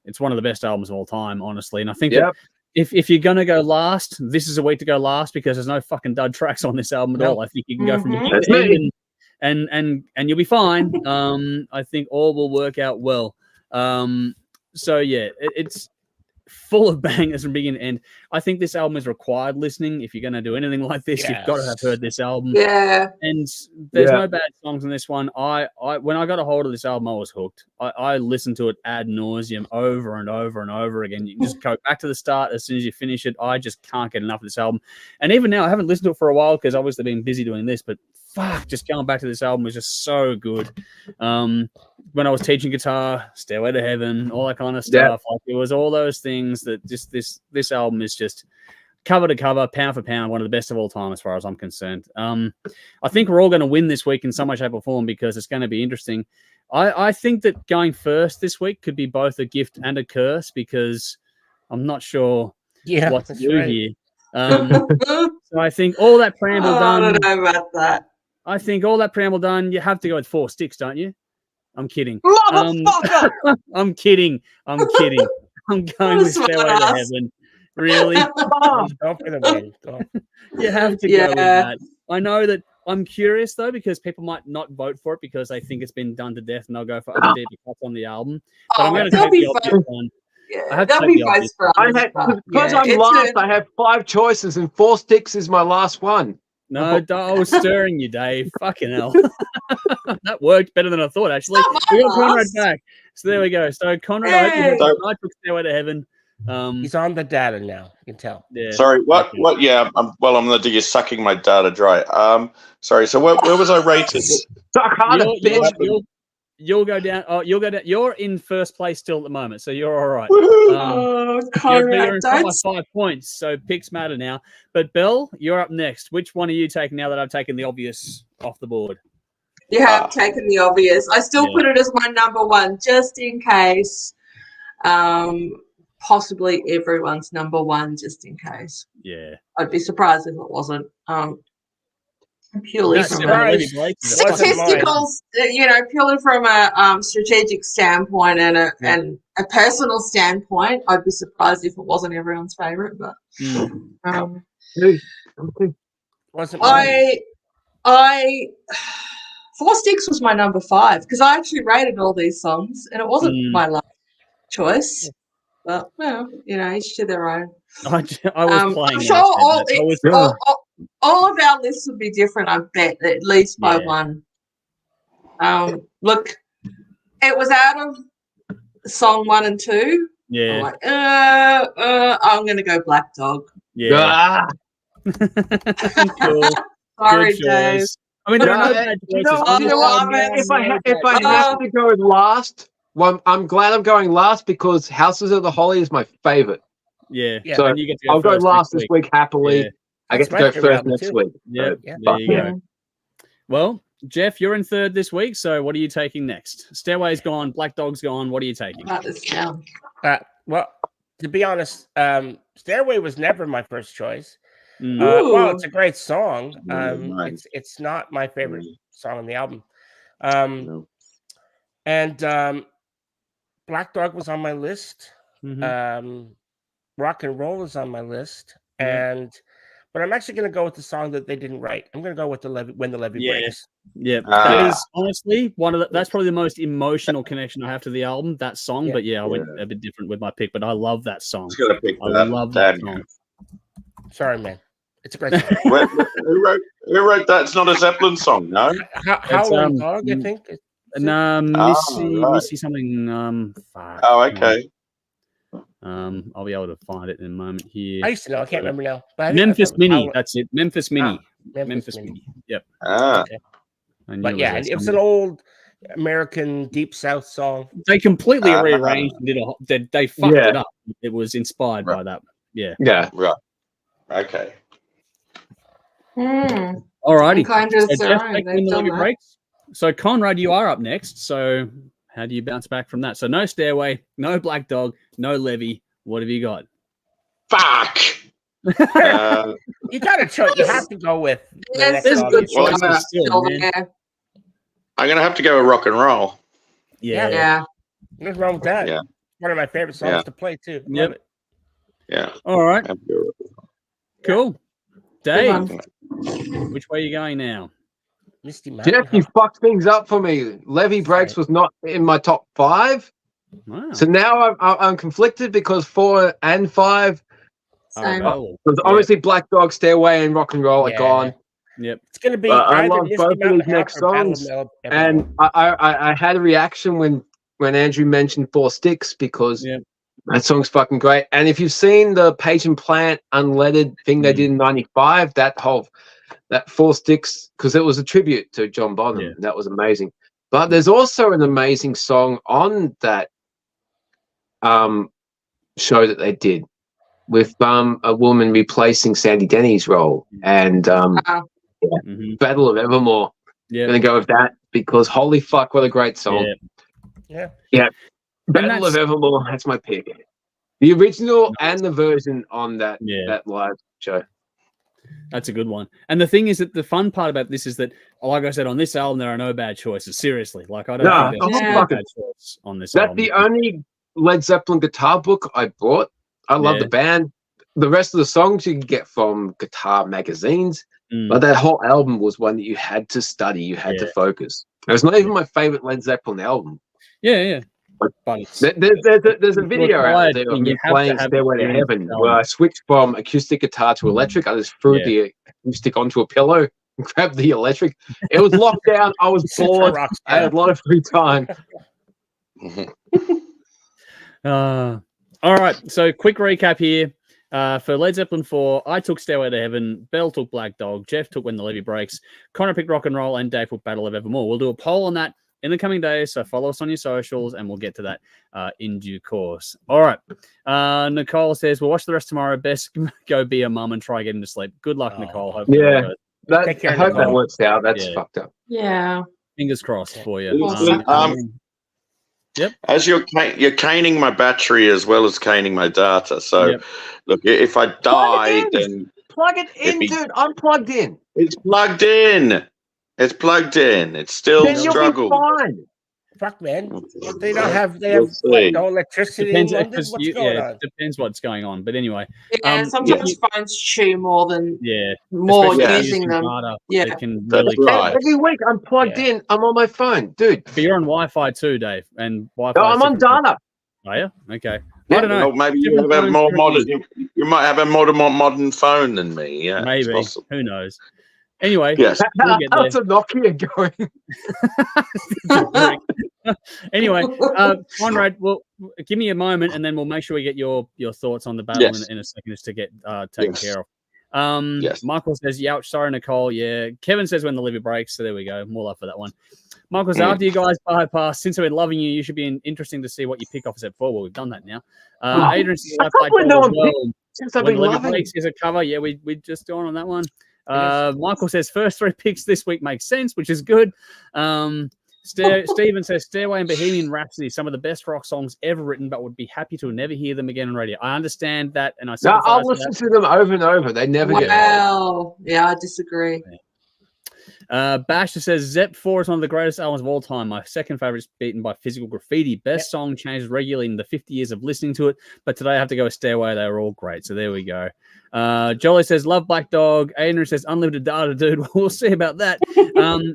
It's one of the best albums of all time, honestly. And I think that if you're going to go last, this is a week to go last because there's no fucking dud tracks on this album at all. I think you can go from the and you'll be fine. I think all will work out well. So yeah, it's full of bangers from beginning to end. I think this album is required listening. If you're going to do anything like this, you've got to have heard this album. Yeah. And there's no bad songs on this one. I when I got a hold of this album, I was hooked. I listened to it ad nauseum over and over and over again. You can just go back to the start as soon as you finish it. I just can't get enough of this album. And even now, I haven't listened to it for a while because obviously been busy doing this, but fuck, just going back to this album was just so good. When I was teaching guitar, Stairway to Heaven, all that kind of stuff. Like it was all those things that just this album is just cover to cover, pound for pound, one of the best of all time as far as I'm concerned. I think we're all going to win this week in some way, shape, or form because it's going to be interesting. I think that going first this week could be both a gift and a curse because I'm not sure what to do here. So I think all that preamble done. I don't know about that. I think all that preamble done, you have to go with 4 sticks, don't you? I'm kidding. Motherfucker! I'm kidding. I'm going with Stairway to Heaven. Really? You have to go with that. I know that I'm curious, though, because people might not vote for it because they think it's been done to death and they'll go for other deeper cuts on the album. But I'm going to take the obvious one. Yeah, that'll be fun for us. Because I'm last, I have 5 choices and 4 sticks is my last one. No, I was stirring you, Dave. Fucking hell. That worked better than I thought, actually. We got Conrad back. So there we go. So Conrad, I hope you had a nice Stairway to Heaven. He's on the data now. You can tell. Yeah. Sorry, what? Yeah, I'm going to do. You're sucking my data dry. Sorry. So where was I rated? You'll go down. Oh, you'll go down. You're in first place still at the moment, so you're all right. You're in front by 5 points, so picks matter now. But Belle, you're up next. Which one are you taking now that I've taken the obvious off the board? You have taken the obvious. I still put it as my number one, just in case. Possibly everyone's number one, just in case. Yeah, I'd be surprised if it wasn't. Purely from statistical, purely from a strategic standpoint and a personal standpoint, I'd be surprised if it wasn't everyone's favorite. But wasn't I Four Sticks was my number 5 because I actually rated all these songs and it wasn't my last choice. But each to their own. I was playing. I'm sure all of our lists would be different, I bet, at least by one. Look, it was out of song 1 and 2. Yeah. I'm like, I'm going to go Black Dog. Yeah. Cool. Sorry, Dave. I mean, there are no bad choices. If I have to go last, well, I'm glad I'm going last because Houses of the Holy is my favorite. Yeah. So and you get to go I'll go first last this week happily. Yeah. I get to go first next week. Yeah. There you go. Well, Jeff, you're in third this week. So what are you taking next? Stairway's gone. Black Dog's gone. What are you taking? Well, to be honest, Stairway was never my first choice. Well, it's a great song. It's not my favorite song on the album. And Black Dog was on my list. Rock and Roll is on my list. But I'm actually going to go with the song that they didn't write. I'm going to go with When the Levee Breaks. Yeah, that is honestly that's probably the most emotional connection I have to the album. That song, but I went a bit different with my pick. But I love that song. I love that song. Sorry, man. It's a great song. Who wrote that? It's not a Zeppelin song, no. Howling Dog, I think. Missy something. Fuck. Oh, okay. I'll be able to find it in a moment here. I used to know. I can't remember now. But Memphis Mini. That's it. Memphis Mini. Memphis Mini. Yep. Okay. But yeah, it was an old American Deep South song. They completely rearranged and they fucked it up. It was inspired by that. Yeah. Yeah. Right. Okay. All righty. So Conrad, you are up next. So how do you bounce back from that? So no Stairway, no Black Dog, no Levee. What have you got? Fuck. You got to choose. You have to go with. There's good choices still, man. I'm gonna have to go with Rock and Roll. Yeah. Nothing wrong with that. Yeah. One of my favorite songs to play too. Love it. Yeah. All right. Cool. Dave, which way are you going now? Misty Mountain. Jeff, you fucked things up for me. Levee Breaks was not in my top 5. Wow. So now I'm conflicted because 4 and 5. Because obviously Black Dog, Stairway, and Rock and Roll are gone. Yep. It's going to be. I love both of these next songs. And I had a reaction when Andrew mentioned 4 Sticks because that song's fucking great. And if you've seen the Page and Plant unleaded thing they did in '95, that 4 Sticks, because it was a tribute to John Bonham. That was amazing. But there's also an amazing song on that show that they did with a woman replacing Sandy Denny's role and Battle of Evermore. I'm gonna go with that because holy fuck, what a great song. Yeah. Battle of Evermore, that's my pick. The original and the version on that live show. That's a good one. And the thing is that the fun part about this is that, like I said, on this album, there are no bad choices. Seriously. Like, I don't think there's a bad choice on this album. That's the only Led Zeppelin guitar book I bought. I love the band. The rest of the songs you can get from guitar magazines. But that whole album was one that you had to study. You had to focus. It was not even my favorite Led Zeppelin album. Yeah. But there's a video out there of me playing Stairway to Heaven where I switched from acoustic guitar to electric. I just threw the you stick onto a pillow and grab the electric. It was locked down. I was bored. I had a lot of free time. All right, so quick recap here. For Led Zeppelin 4, I took Stairway to Heaven, Bell took Black Dog, Jeff took When the Levee Breaks, Connor picked Rock and Roll, and Dave took Battle of Evermore. We'll do a poll on that in the coming days, so follow us on your socials, and we'll get to that in due course. All right. Nicole says, we'll watch the rest tomorrow. Best go be a mum and try getting to sleep. Good luck, Nicole. Hopefully I hope that works out. That's fucked up. Yeah. Fingers crossed for you. Yep. As you're caning my battery as well as caning my data. So, look, if I die, then plug it in, dude. I'm plugged in. It's plugged in. It's plugged in. It's still struggle. Fine. Fuck, man. They don't have. They have no electricity. Depends, in London? What's going on? Depends what's going on. But anyway, yeah. Sometimes phones chew more than more using them. Data, yeah, they can really every week I'm plugged in. I'm on my phone, dude. But you're on Wi-Fi too, Dave, and Wi-Fi. No, I'm on data. Are you? Okay. Yeah. I don't know. Well, maybe you have a more modern. You might have a more modern phone than me. Yeah, maybe. Who knows? Anyway, yes. How's a Nokia going? Anyway, Conrad, well, give me a moment, and then we'll make sure we get your thoughts on the battle in a second, just to get taken care of. Michael says, "Youch, sorry, Nicole." Yeah. Kevin says, "When the Levee Breaks." So there we go. More love for that one. Michael says, "After you guys bypass, since we're loving you, you should be interesting to see what you pick off step 4." Well, we've done that now. Adrian says, "I played well. Since I've been loving Breaks is a cover." Yeah, we just gone on that one. Michael says, "First 3 picks this week make sense," which is good. Stephen says, "Stairway and Bohemian Rhapsody, some of the best rock songs ever written, but would be happy to never hear them again on radio." I understand that, and I said, I'll listen to them over and over. They never get old. Yeah, I disagree. Basher says, "Zepp 4 is one of the greatest albums of all time. My second favorite is beaten by Physical Graffiti. Best song changes regularly in the 50 years of listening to it, but today I have to go with Stairway. They were all great." So there we go. Jolly says, "Love Black Dog." Adrian says, "Unlimited data, dude." We'll see about that.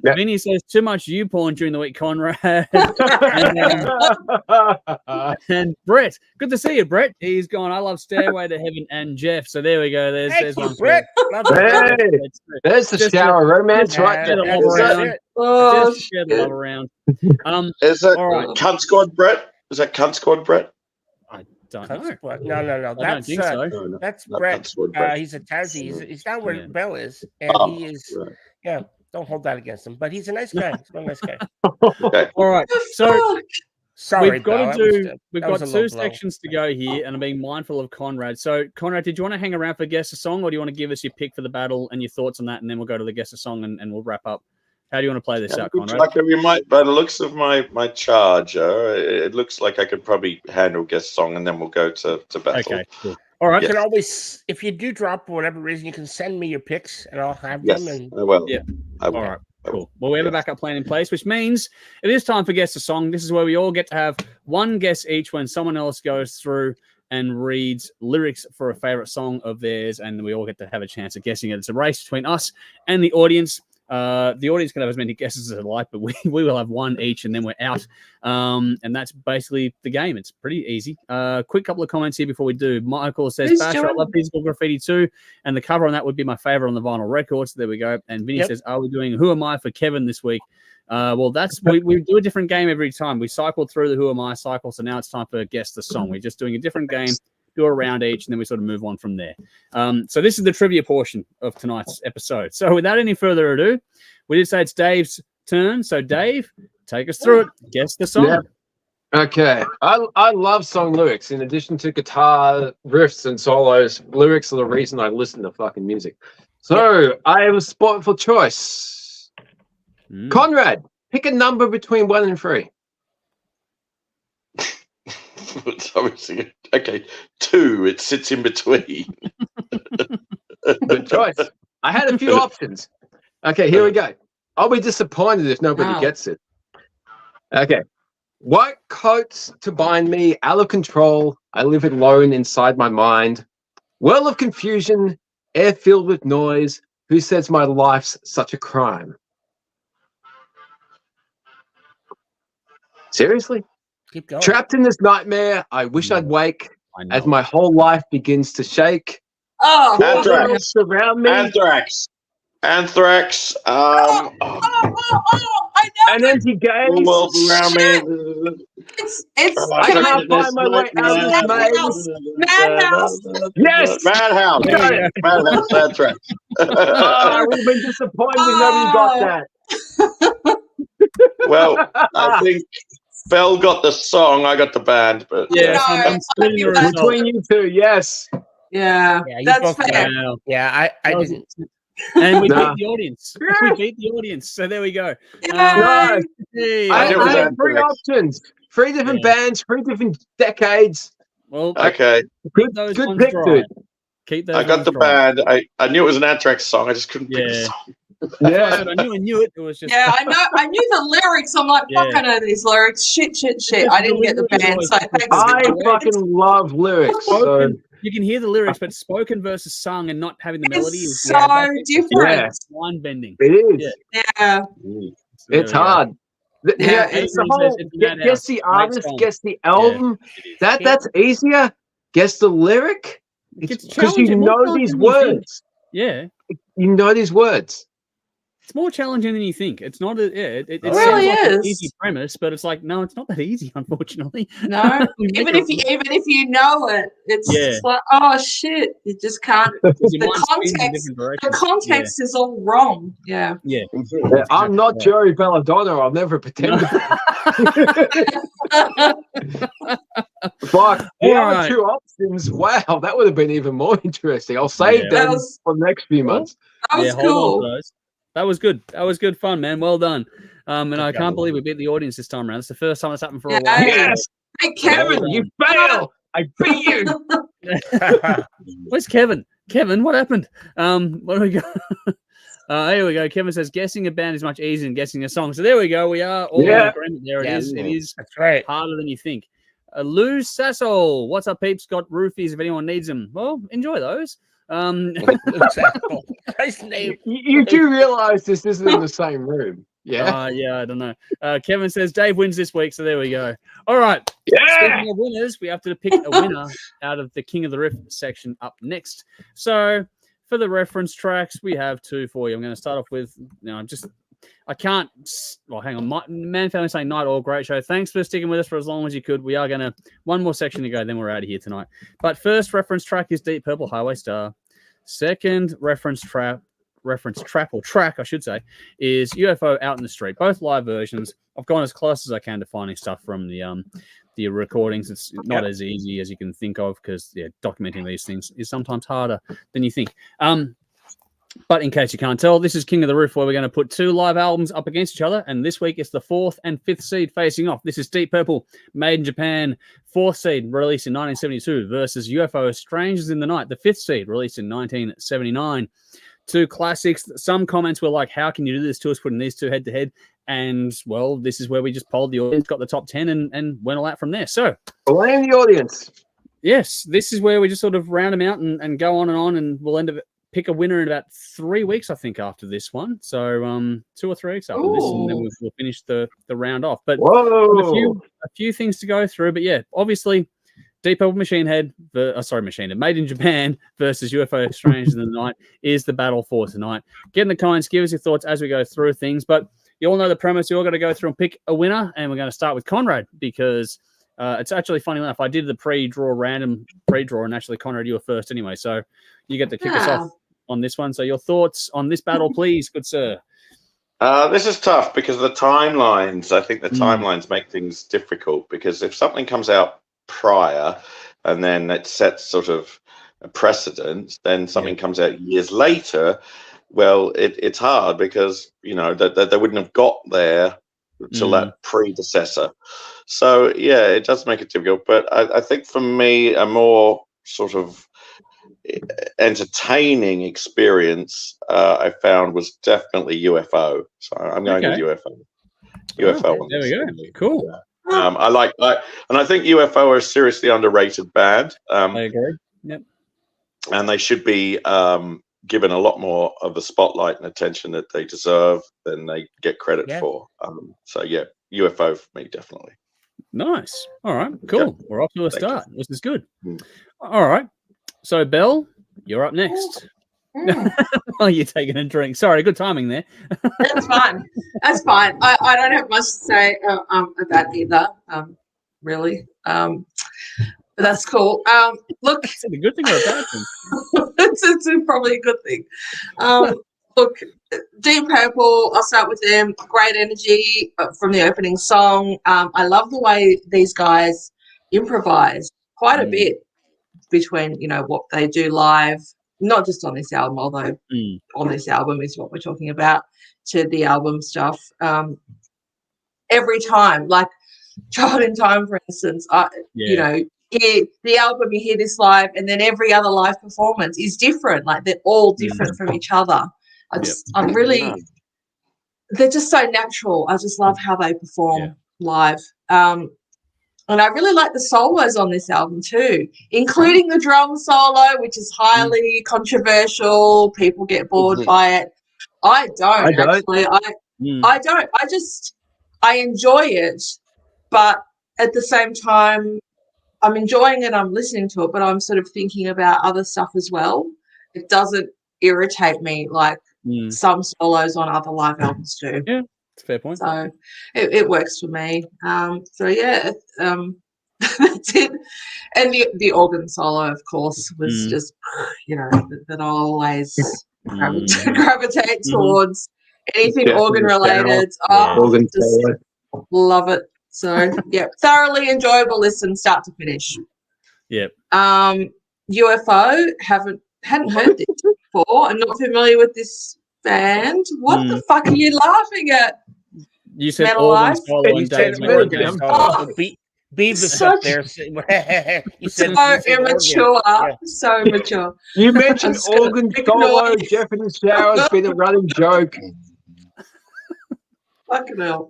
Vinny says, "Too much you porn during the week, Conrad." and Brett, good to see you, Brett. He's gone, "I love Stairway to Heaven," and Jeff. So there we go. There's one. Brett. Hey, there's the shower romance right there. Just shed love around. Is that Cunt Squad, Brett? Is that Cunt Squad, Brett? Don't know. No. That's That's Brett. He's a Tassie. He's down where Bell is, and he is. Right. Yeah, don't hold that against him. But he's a nice guy. He's a nice guy. Okay. All right. So sorry, we've got Bell. we've got 2 sections to go here, and I'm being mindful of Conrad. So Conrad, did you want to hang around for Guess a Song, or do you want to give us your pick for the battle and your thoughts on that, and then we'll go to the Guess a Song and we'll wrap up? How do you want to play this out, Conrad? Like we might, by the looks of my charger, it looks like I could probably handle Guess Song, and then we'll go to battle. Okay, cool. All right. You can always, if you do drop for whatever reason, you can send me your picks, and I'll have them. And I will. Yeah. I will. All right. Cool. Well, we have a backup plan in place, which means it is time for Guess a Song. This is where we all get to have one guess each when someone else goes through and reads lyrics for a favorite song of theirs, and we all get to have a chance at guessing it. It's a race between us and the audience. The audience can have as many guesses as they like, but we will have one each, and then we're out. And that's basically the game. It's pretty easy. Quick couple of comments here before we do. Michael says, "Basher, I love Physical Graffiti too, and the cover on that would be my favorite on the vinyl records." There we go. And Vinny says, "Are we doing Who Am I for Kevin this week?" Well, that's we do a different game every time. We cycled through the Who Am I cycle, so now it's time for Guess the Song. We're just doing a different game. Do a round each, and then we sort of move on from there. So this is the trivia portion of tonight's episode. So without any further ado, we did say it's Dave's turn. So Dave, take us through it. Guess the song. Yeah. Okay. I love song lyrics. In addition to guitar riffs and solos, lyrics are the reason I listen to fucking music. So I have a spotful choice. Conrad, pick a number between 1 and 3. Okay, 2. It sits in between. Good choice. I had a few options. Okay, here we go. I'll be disappointed if nobody gets it. Okay. White coats to bind me, out of control. I live alone inside my mind. Well of confusion, air filled with noise. Who says my life's such a crime? Seriously? Keep going. Trapped in this nightmare, I wish I'd wake as my whole life begins to shake. Anthrax. Around me. Anthrax. Anthrax. I know. An empty game. World around me. It's I can't find my way out of this maze. Madhouse. Yes! Madhouse. Got it. Madhouse. Anthrax. I would have been disappointed if nobody got that. Well, I think Bell got the song, I got the band, but Yeah, No, I'm splitting the I think result. Between you two, yes. Yeah, Yeah, you that's both fair. Wow. Yeah, I That was- didn't. And we Nah. beat the audience. We beat the audience. So there we go. Yeah. No, Hey, I it was had three Anthrax. options. 3 different Yeah. bands, 3 different decades. well, okay. keep those Good ones pick, dry. dude. Keep those I got ones the dry. band. I knew it was an Anthrax song. I just couldn't pick the Yeah. song. That's why I Yeah. said I knew it. It was just Yeah, I know. I knew the lyrics. I'm like, fuck, Yeah. I know these lyrics. Shit. Just I didn't get the delivery is band, always so different. thanks. I The way fucking love lyrics. So, spoken, you can hear the lyrics, but spoken versus sung and not having the melody It's is so that's different. mind bending. it is. Yeah. It's hard. Yeah, It's the Adrian whole says it's guess Madhouse. the Great artist, song. guess the album. That's easier. Guess the lyric. It's Because you challenging, more know challenging these than you think. words. Yeah, You know these words. it's more challenging than you think. It's not. It It sounds really like an is. easy premise, but it's like no, it's not that easy, unfortunately. No, You make even if you know it, it's Yeah. just like, oh shit, you just can't. because your The mind spins in context, different the directions. context is all wrong. Yeah. Yeah. I'm not Joey Belladonna. I'll never pretend to Fuck. The other Alright. 2 options. Wow, that would have been even more interesting. I'll save Yeah. That them was- for the next few Cool. months. That was Yeah, hold on cool. to those. That was good. That was good fun, man. Well done. And I Good can't job. believe we beat the audience this time around. It's the first time it's happened for a Yeah. while. Yes, Hey, Kevin. Kevin, you fail. I beat you. Where's Kevin? Kevin, what happened? What do we got? Here we go. Kevin says guessing a band is much easier than guessing a song. So there we go. We are all in Yeah. agreement. There it Yeah. is. It is That's right. harder than you think. Lou Sassol, what's up, peeps? Got roofies if anyone needs them. Well, enjoy those. Nice name. You do realize this isn't in the same room. Yeah. Yeah, I don't know. Kevin says Dave wins this week, so there we go. All right. Yeah. Speaking of winners, we have to pick a winner out of the King of the Riff section up next. So for the reference tracks, we have 2 for you. I'm going to start off with, I can't. Well, hang on. Man Family saying night all great show. Thanks for sticking with us for as long as you could. We are going to one more section to go, then we're out of here tonight. But first reference track is Deep Purple Highway Star. Second reference track, I should say, is UFO Out in the Street. Both live versions. I've gone as close as I can to finding stuff from the recordings. It's not as easy as you can think of because documenting these things is sometimes harder than you think. But in case you can't tell, this is King of the Riff, where we're going to put 2 live albums up against each other. And this week it's the 4th and 5th seed facing off. This is Deep Purple, made in Japan, 4th seed, released in 1972, versus UFO Strangers in the Night, the 5th seed, released in 1979. 2 classics. Some comments were like, how can you do this to us, putting these 2 head to head? And, well, this is where we just polled the audience, got the top 10, and went all out from there. So, Blame the audience. yes, this is where we just sort of round them out and go on, and we'll end up pick a winner in about 3 weeks, I think, after this one. So 2 or 3 weeks after this, and then we'll finish the round off. But Whoa. a few things to go through. But yeah, obviously, Deep Purple Machine Head, Machine Head, made in Japan versus UFO Strangers in the Night is the battle for tonight. Get in the comments, give us your thoughts as we go through things. But you all know the premise. You all got to go through and pick a winner, and we're going to start with Conrad because it's actually funny enough. I did the random pre-draw, and actually, Conrad, you were first anyway. So you get to kick us off on this one. So your thoughts on this battle, please, good sir. This is tough because the timelines. I think the timelines make things difficult because if something comes out prior and then it sets sort of a precedent, then something comes out years later. Well, it's hard because they wouldn't have got there till that predecessor. So yeah, it does make it difficult. But I think for me, a more sort of entertaining experience I found was definitely UFO. So I'm going with UFO. UFO. There we go. Cool. Yeah. And I think UFO are a seriously underrated band. I agree. Yep. And they should be given a lot more of the spotlight and attention that they deserve than they get credit for. So yeah, UFO for me, definitely. Nice. All right. Cool. We're off to a start. This is good. All right. So Belle, you're up next. While you're taking a drink. Sorry, good timing there. That's fine. That's fine. I don't have much to say about either. Really. But that's cool. Look, Is it a good thing or a bad thing? it's probably a good thing. Look, Deep Purple, I'll start with them. Great energy from the opening song. I love the way these guys improvise quite a bit between, what they do live, not just on this album, although on this album is what we're talking about, to the album stuff. Every time, like Child in Time, for instance, hear the album, you hear this live, and then every other live performance is different. Like they're all different from each other. They're just so natural. I just love how they perform live. And I really like the solos on this album too, including the drum solo, which is highly controversial. People get bored by it. I don't. Actually. I don't. I enjoy it, but at the same time, I'm enjoying it, I'm listening to it, but I'm sort of thinking about other stuff as well. It doesn't irritate me like some solos on other live albums do. Yeah, it's a fair point. So it works for me. That's it. And the organ solo, of course, was just, that I always gravitate towards anything organ related. Organ just solo. love it. So thoroughly enjoyable listen, start to finish. Yep. UFO, hadn't heard this before. I'm not familiar with this band. What the fuck are you laughing at? You said Metal organ Life? solo and Dave's organ solo. Beavis up there. You said immature. So immature. You mentioned organ solo. Jeff in the shower has been a running joke. Fucking hell.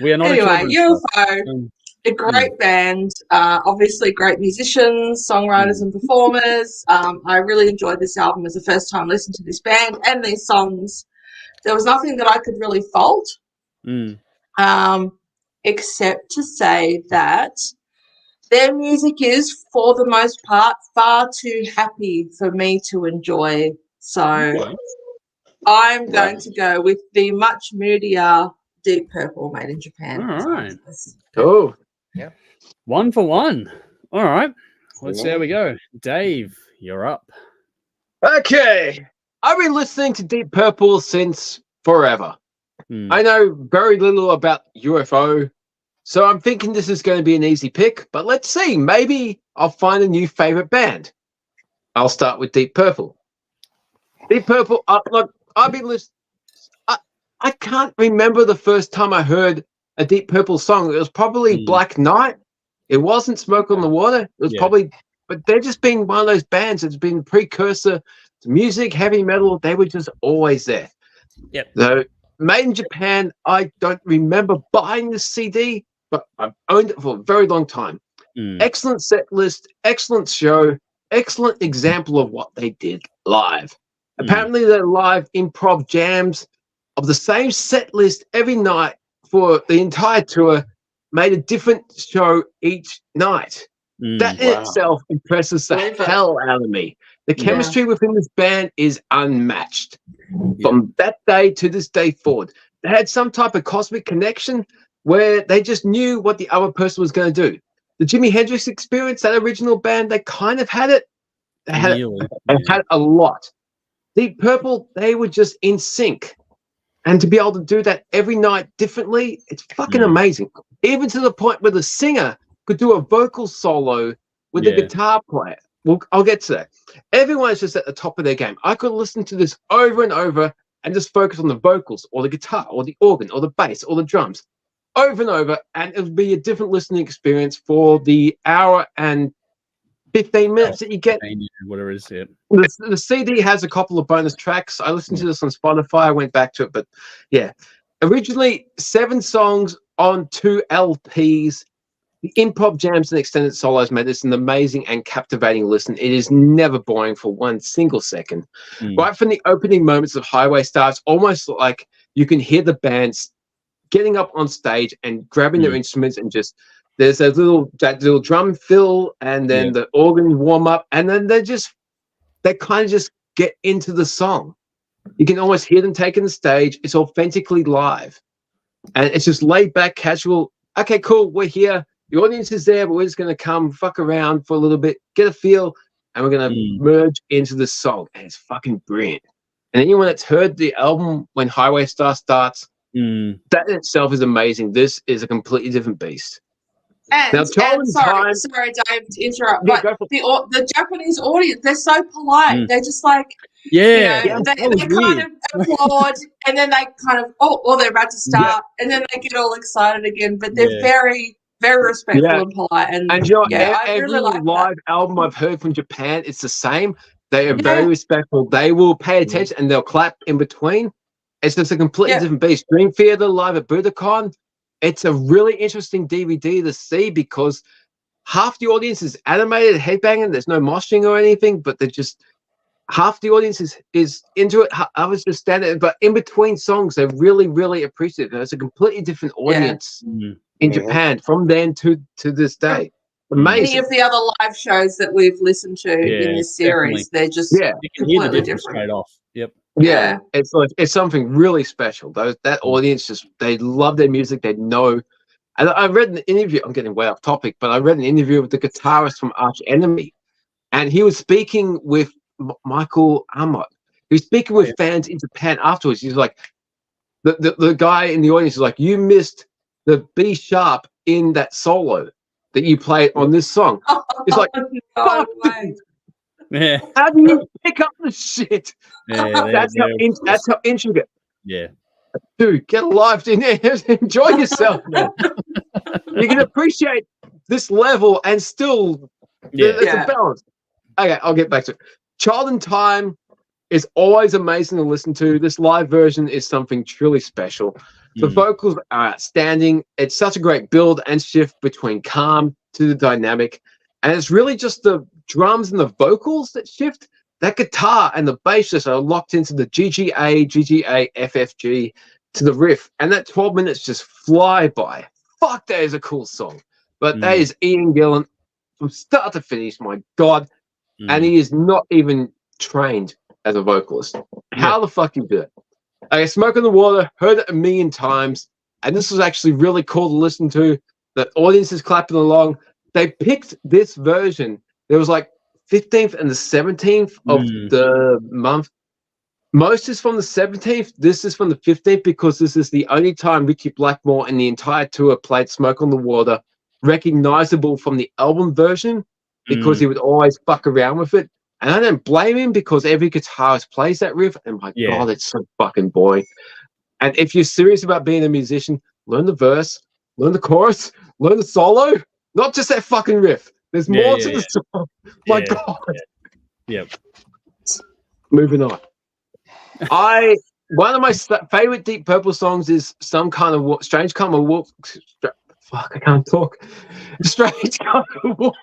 We are not anyway, UFO, a great band, obviously great musicians, songwriters and performers. I really enjoyed this album as the first time listening to this band and these songs. There was nothing that I could really fault, except to say that their music is, for the most part, far too happy for me to enjoy. So I'm going to go with the much moodier Deep Purple, made in Japan. All right. Cool. Yeah. 1 for 1. All right. Let's see how we go. Dave, you're up. Okay. I've been listening to Deep Purple since forever. I know very little about UFO, so I'm thinking this is going to be an easy pick, but let's see. Maybe I'll find a new favorite band. I'll start with Deep Purple. Deep Purple, look, I've been listening. I can't remember the first time I heard a Deep Purple song. It was probably Black Knight. It wasn't Smoke on the Water. It was probably, but they're just been one of those bands that's been a precursor to music, heavy metal. They were just always there. Yep. So, made in Japan, I don't remember buying the CD, but I've owned it for a very long time. Excellent set list, excellent show, excellent example of what they did live. Apparently, they're live improv jams of the same set list every night for the entire tour, made a different show each night. That in itself impresses the hell out of me. The chemistry within this band is unmatched. From that day to this day forward, they had some type of cosmic connection where they just knew what the other person was going to do. The Jimi Hendrix Experience, that original band, they kind of had it. They had it a lot. Deep Purple, they were just in sync. And to be able to do that every night differently, it's fucking amazing. Even to the point where the singer could do a vocal solo with the guitar player. Well, I'll get to that. Everyone's just at the top of their game. I could listen to this over and over and just focus on the vocals or the guitar or the organ or the bass or the drums over and over, and it would be a different listening experience for the hour and 15 minutes that you get. Whatever it is, The CD has a couple of bonus tracks. I listened to this on Spotify. I went back to it, but originally 7 songs on 2 LPs. The improv jams and extended solos made this an amazing and captivating listen. It is never boring for one single second. Right from the opening moments of Highway Star, it's almost like you can hear the bands getting up on stage and grabbing their instruments and just there's that little drum fill and then the organ warm up, and then they kind of just get into the song. You can almost hear them taking the stage. It's authentically live. And it's just laid back, casual. Okay, cool. We're here. The audience is there, but we're just going to come fuck around for a little bit, get a feel, and we're going to merge into the song. And it's fucking brilliant. And anyone that's heard the album when Highway Star starts, that in itself is amazing. This is a completely different beast. And sorry, Dave, to interrupt, but the Japanese audience, they're so polite. They're just like, they kind of applaud, and then they kind of, they're about to start, and then they get all excited again. But they're very, very respectful and polite. And you know, I every really like live album I've heard from Japan, it's the same. They are very respectful. They will pay attention and they'll clap in between. It's just a completely different beast. Dream Theater live at Budokan. It's a really interesting DVD to see because half the audience is animated, headbanging. There's no moshing or anything, but they're just half the audience is into it. Others just standing, but in between songs, they're really, really appreciative. It's a completely different audience in Japan from then to this day. Amazing. Many of the other live shows that we've listened to in this series, they're just completely different. Straight off. Yep. Yeah, it's something really special. That audience they love their music. They know. And I read an interview. I'm getting way off topic, but I read an interview with the guitarist from Arch Enemy, and he was speaking with Michael Amott. He was speaking with fans in Japan afterwards. He's like, the guy in the audience is like, you missed the B sharp in that solo that you played on this song. It's like, fuck. Yeah. How do you pick up the shit? That's how intricate. Yeah. Dude, get alive, enjoy yourself, man. You can appreciate this level and still it's a balance. Okay, I'll get back to it. Child in Time is always amazing to listen to. This live version is something truly special. The vocals are outstanding. It's such a great build and shift between calm to the dynamic. And it's really just the drums and the vocals that shift. That guitar and the bass just are locked into the GGA, FFG to the riff. And that 12 minutes just fly by. Fuck, that is a cool song. But that is Ian Gillan from start to finish, my God. And he is not even trained as a vocalist. How the fuck you do it? Okay, Smoke on the Water, heard it a million times. And this was actually really cool to listen to. The audience is clapping along. They picked this version. There was like 15th and the 17th of the month. Most is from the 17th. This is from the 15th because this is the only time Ricky Blackmore in the entire tour played Smoke on the Water, recognizable from the album version because he would always fuck around with it. And I don't blame him because every guitarist plays that riff. And my God, it's so fucking boring. And if you're serious about being a musician, learn the verse, learn the chorus, learn the solo. Not just that fucking riff. There's more to the song. My God. Yep. Moving on. One of my favorite Deep Purple songs is Some Kind of Strange Kind of Walk. Fuck, I can't talk. Strange Kind of Walk.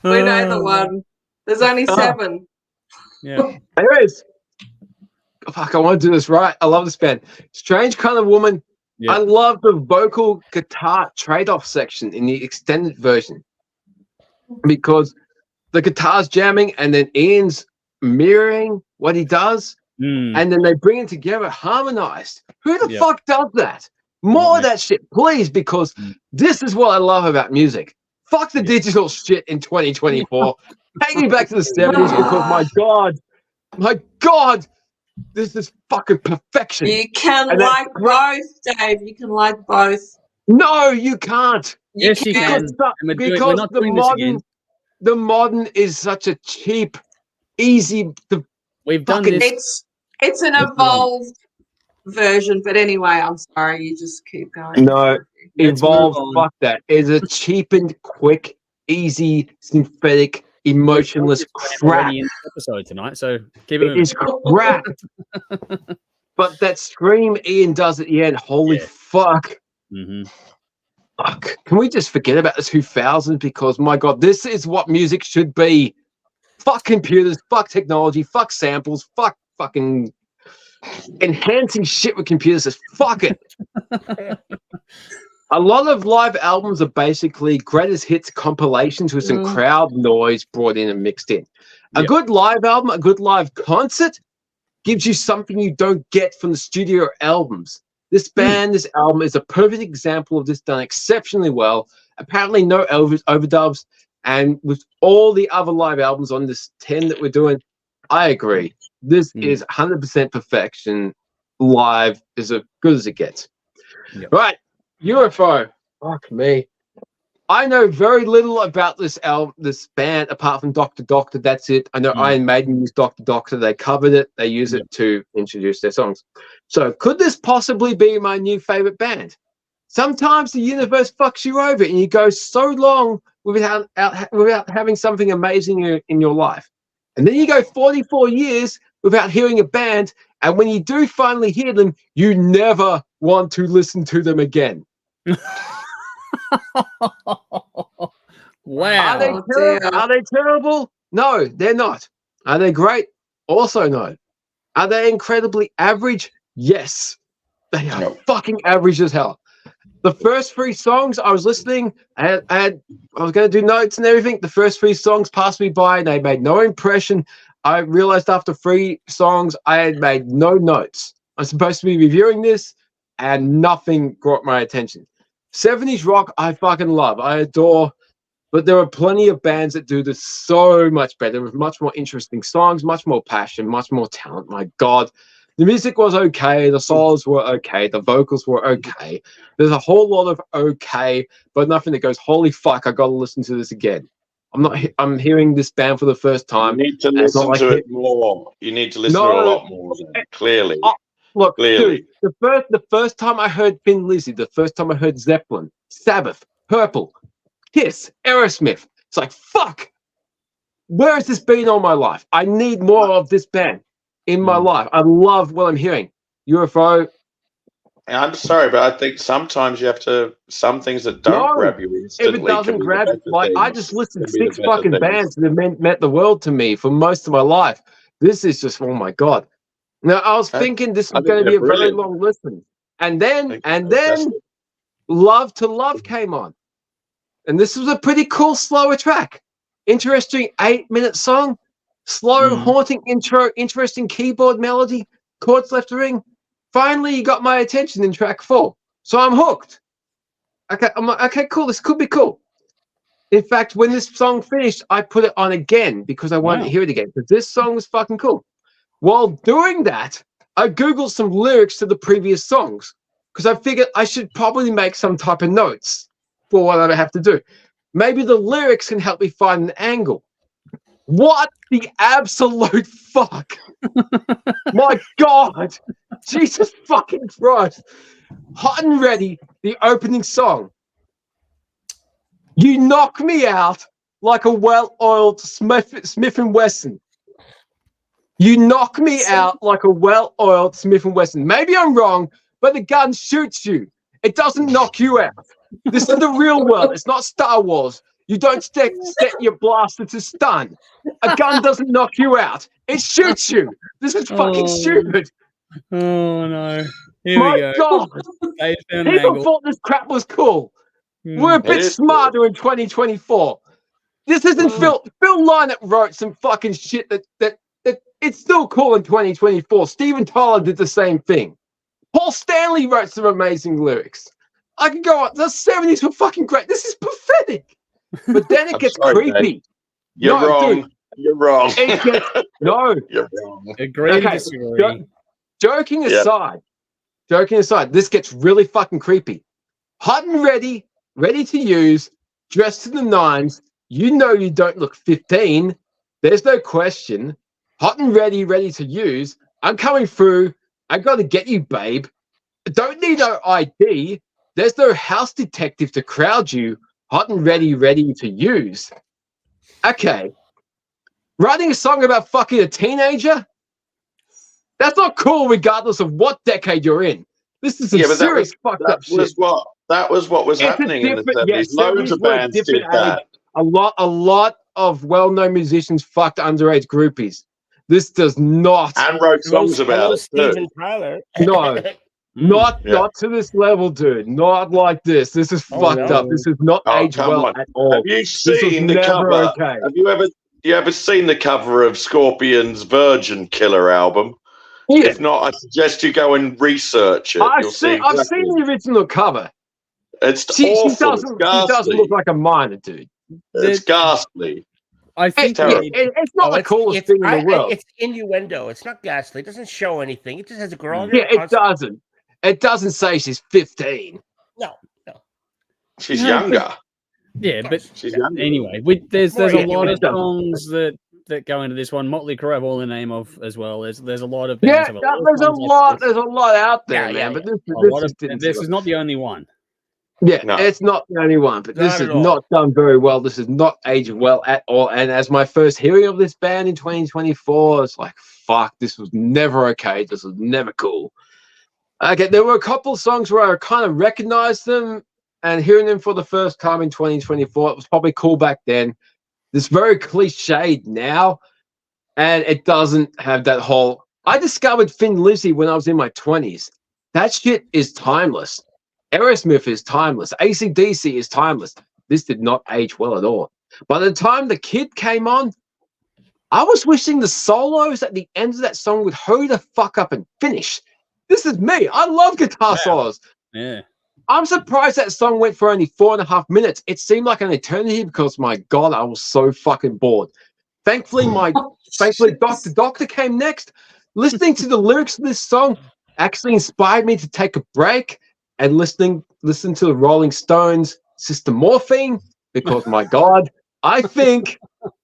We know the one. There's only 7. Yeah. Anyways. Fuck, I want to do this right. I love this band. Strange Kind of Woman. I love the vocal guitar trade-off section in the extended version because the guitar's jamming and then Ian's mirroring what he does and then they bring it together harmonized. Who the fuck does that? More of that shit, please, because this is what I love about music. Fuck the digital shit in 2024. Take me back to the 70s because my God, this is fucking perfection. You can like both, Dave. You can like both. No, you can't. Yes, you can. Because the modern is such a cheap, easy. We've done this. It's an evolved version, but anyway, I'm sorry. You just keep going. No, evolved. Fuck that. It's a cheapened, quick, easy, synthetic, emotionless crap. Episode tonight, so keep it moving. It's crap. But that scream Ian does at the end, holy fuck. Fuck. Can we just forget about the 2000s? Because my God, this is what music should be. Fuck computers, fuck technology, fuck samples, fuck fucking enhancing shit with computers. Just fuck it. A lot of live albums are basically greatest hits compilations with some crowd noise brought in and mixed in. A good live album, a good live concert gives you something you don't get from the studio albums. This band, this album is a perfect example of this, done exceptionally well. Apparently no overdubs, and with all the other live albums on this 10 that we're doing, I agree. This is 100% perfection. Live is as good as it gets. Right. UFO. Fuck me. I know very little about this album, this band, apart from Dr. Doctor. That's it. I know Iron Maiden used Dr. Doctor. They covered it. They use it to introduce their songs. So could this possibly be my new favorite band? Sometimes the universe fucks you over and you go so long without having something amazing in your life. And then you go 44 years without hearing a band. And when you do finally hear them, you never want to listen to them again. Wow. Are they terrible? No, they're not. Are they great? Also no. Are they incredibly average? Yes. They are fucking average as hell. The first 3 songs I was listening, I was going to do notes and everything. The first 3 songs passed me by and they made no impression. I realized after 3 songs I had made no notes. I'm supposed to be reviewing this and nothing caught my attention. 70s rock, I fucking love. I adore. But there are plenty of bands that do this so much better with much more interesting songs, much more passion, much more talent. My God. The music was okay. The solos were okay. The vocals were okay. There's a whole lot of okay, but nothing that goes, holy fuck, I got to listen to this again. I'm hearing this band for the first time. You need to listen to it more. You need to listen to it a lot more, clearly. Look, clearly. Dude, the first time I heard Thin Lizzy, the first time I heard Zeppelin, Sabbath, Purple, Kiss, Aerosmith, it's like, fuck, where has this been all my life? I need more of this band in my life. I love what I'm hearing. UFO. I'm sorry, but I think sometimes you have to, some things that don't grab you instantly. If it doesn't grab you, like I just listened to 6 fucking bands that have meant the world to me for most of my life. This is just, oh my God. Now, I was thinking this was going to be a very long listen. And then Love to Love came on. And this was a pretty cool, slower track. Interesting 8-minute song. Slow, haunting intro, interesting keyboard melody, chords left to ring. Finally, you got my attention in track 4. So I'm hooked. Okay, I'm like, okay, cool. This could be cool. In fact, when this song finished, I put it on again because I wanted to hear it again. Because this song was fucking cool. While doing that, I Googled some lyrics to the previous songs because I figured I should probably make some type of notes for what I have to do. Maybe the lyrics can help me find an angle. What the absolute fuck? My God. Jesus fucking Christ. Hot and Ready, the opening song. You knock me out like a well-oiled Smith & Wesson. You knock me out like a well-oiled Smith & Wesson. Maybe I'm wrong, but the gun shoots you. It doesn't knock you out. This is the real world. It's not Star Wars. You don't set your blaster to stun. A gun doesn't knock you out. It shoots you. This is fucking stupid. Oh, no. Here My we go. God. People thought this crap was cool. We're a bit smarter in 2024. This isn't Phil. Phil Lynott wrote some fucking shit that it's still cool in 2024. Steven Tyler did the same thing. Paul Stanley wrote some amazing lyrics. I can go on. The 70s were fucking great. This is pathetic. But then it gets creepy. Dave. You're wrong. Dude, you're wrong. No. You're wrong. Agree to disagree. Joking aside, this gets really fucking creepy. Hot and ready to use, dressed to the nines. You know you don't look 15. There's no question. Hot and ready to use. I'm coming through. I got to get you, babe. Don't need no ID. There's no house detective to crowd you. Hot and ready to use. Okay. Writing a song about fucking a teenager? That's not cool regardless of what decade you're in. This is some serious fucked up shit. That was what was happening in the 70s. Loads of bands did that. A lot of well-known musicians fucked underage groupies. This does not. And wrote songs about it too. Steven Tyler. No. Not to this level, dude. Not like this. This is fucked up. This is not aged well at all. Have you seen the cover? Okay. Have you ever seen the cover of Scorpion's Virgin Killer album? Yeah. If not, I suggest you go and research it. I've seen the original cover. It's awful. She doesn't look like a miner, dude. It's ghastly. I think it's not the coolest thing in the world. It's innuendo. It's not ghastly. It doesn't show anything. It just has a girl on it doesn't. It doesn't say she's 15. No. She's younger. But she's younger. Anyway, there's a lot of songs that go into this one. Motley Crue have all the name of as well. There's a lot of bands. There's a lot out there, man. But this is not the only one. Yeah, no. It's not the only one, but this is not done very well. This is not aged well at all. And as my first hearing of this band in 2024, it's like, fuck, this was never okay. This was never cool. Okay, there were a couple of songs where I kind of recognized them, and hearing them for the first time in 2024, it was probably cool back then. It's very cliched now, and it doesn't have that whole... I discovered Thin Lizzy when I was in my 20s. That shit is timeless. Aerosmith is timeless. AC/DC is timeless. This did not age well at all. By the time The Kid came on, I was wishing the solos at the end of that song would hurry the fuck up and finish. This is me. I love guitar solos. Yeah. I'm surprised that song went for only 4.5 minutes. It seemed like an eternity because, my God, I was so fucking bored. Thankfully, Doctor came next. Listening to the lyrics of this song actually inspired me to take a break and listen to the Rolling Stones' Sister Morphine, because, my God, I think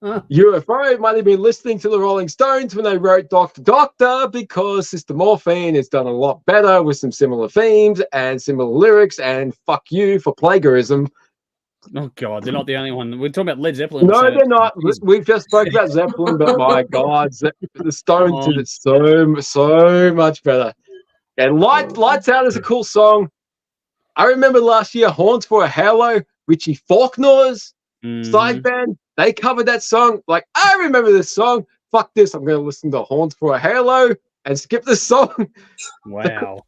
UFO might have been listening to the Rolling Stones when they wrote Doctor, because Sister Morphine has done a lot better with some similar themes and similar lyrics, and fuck you for plagiarism. Oh, God, they're not the only one. We're talking about Led Zeppelin. No, they're not. We've just spoke about Zeppelin, but my God, the Stones did it so much better. And Lights Out is a cool song. I remember last year, Horns for a Halo, Richie Faulkner's side band, they covered that song. Like, I remember this song. Fuck this. I'm going to listen to Horns for a Halo and skip this song. Wow.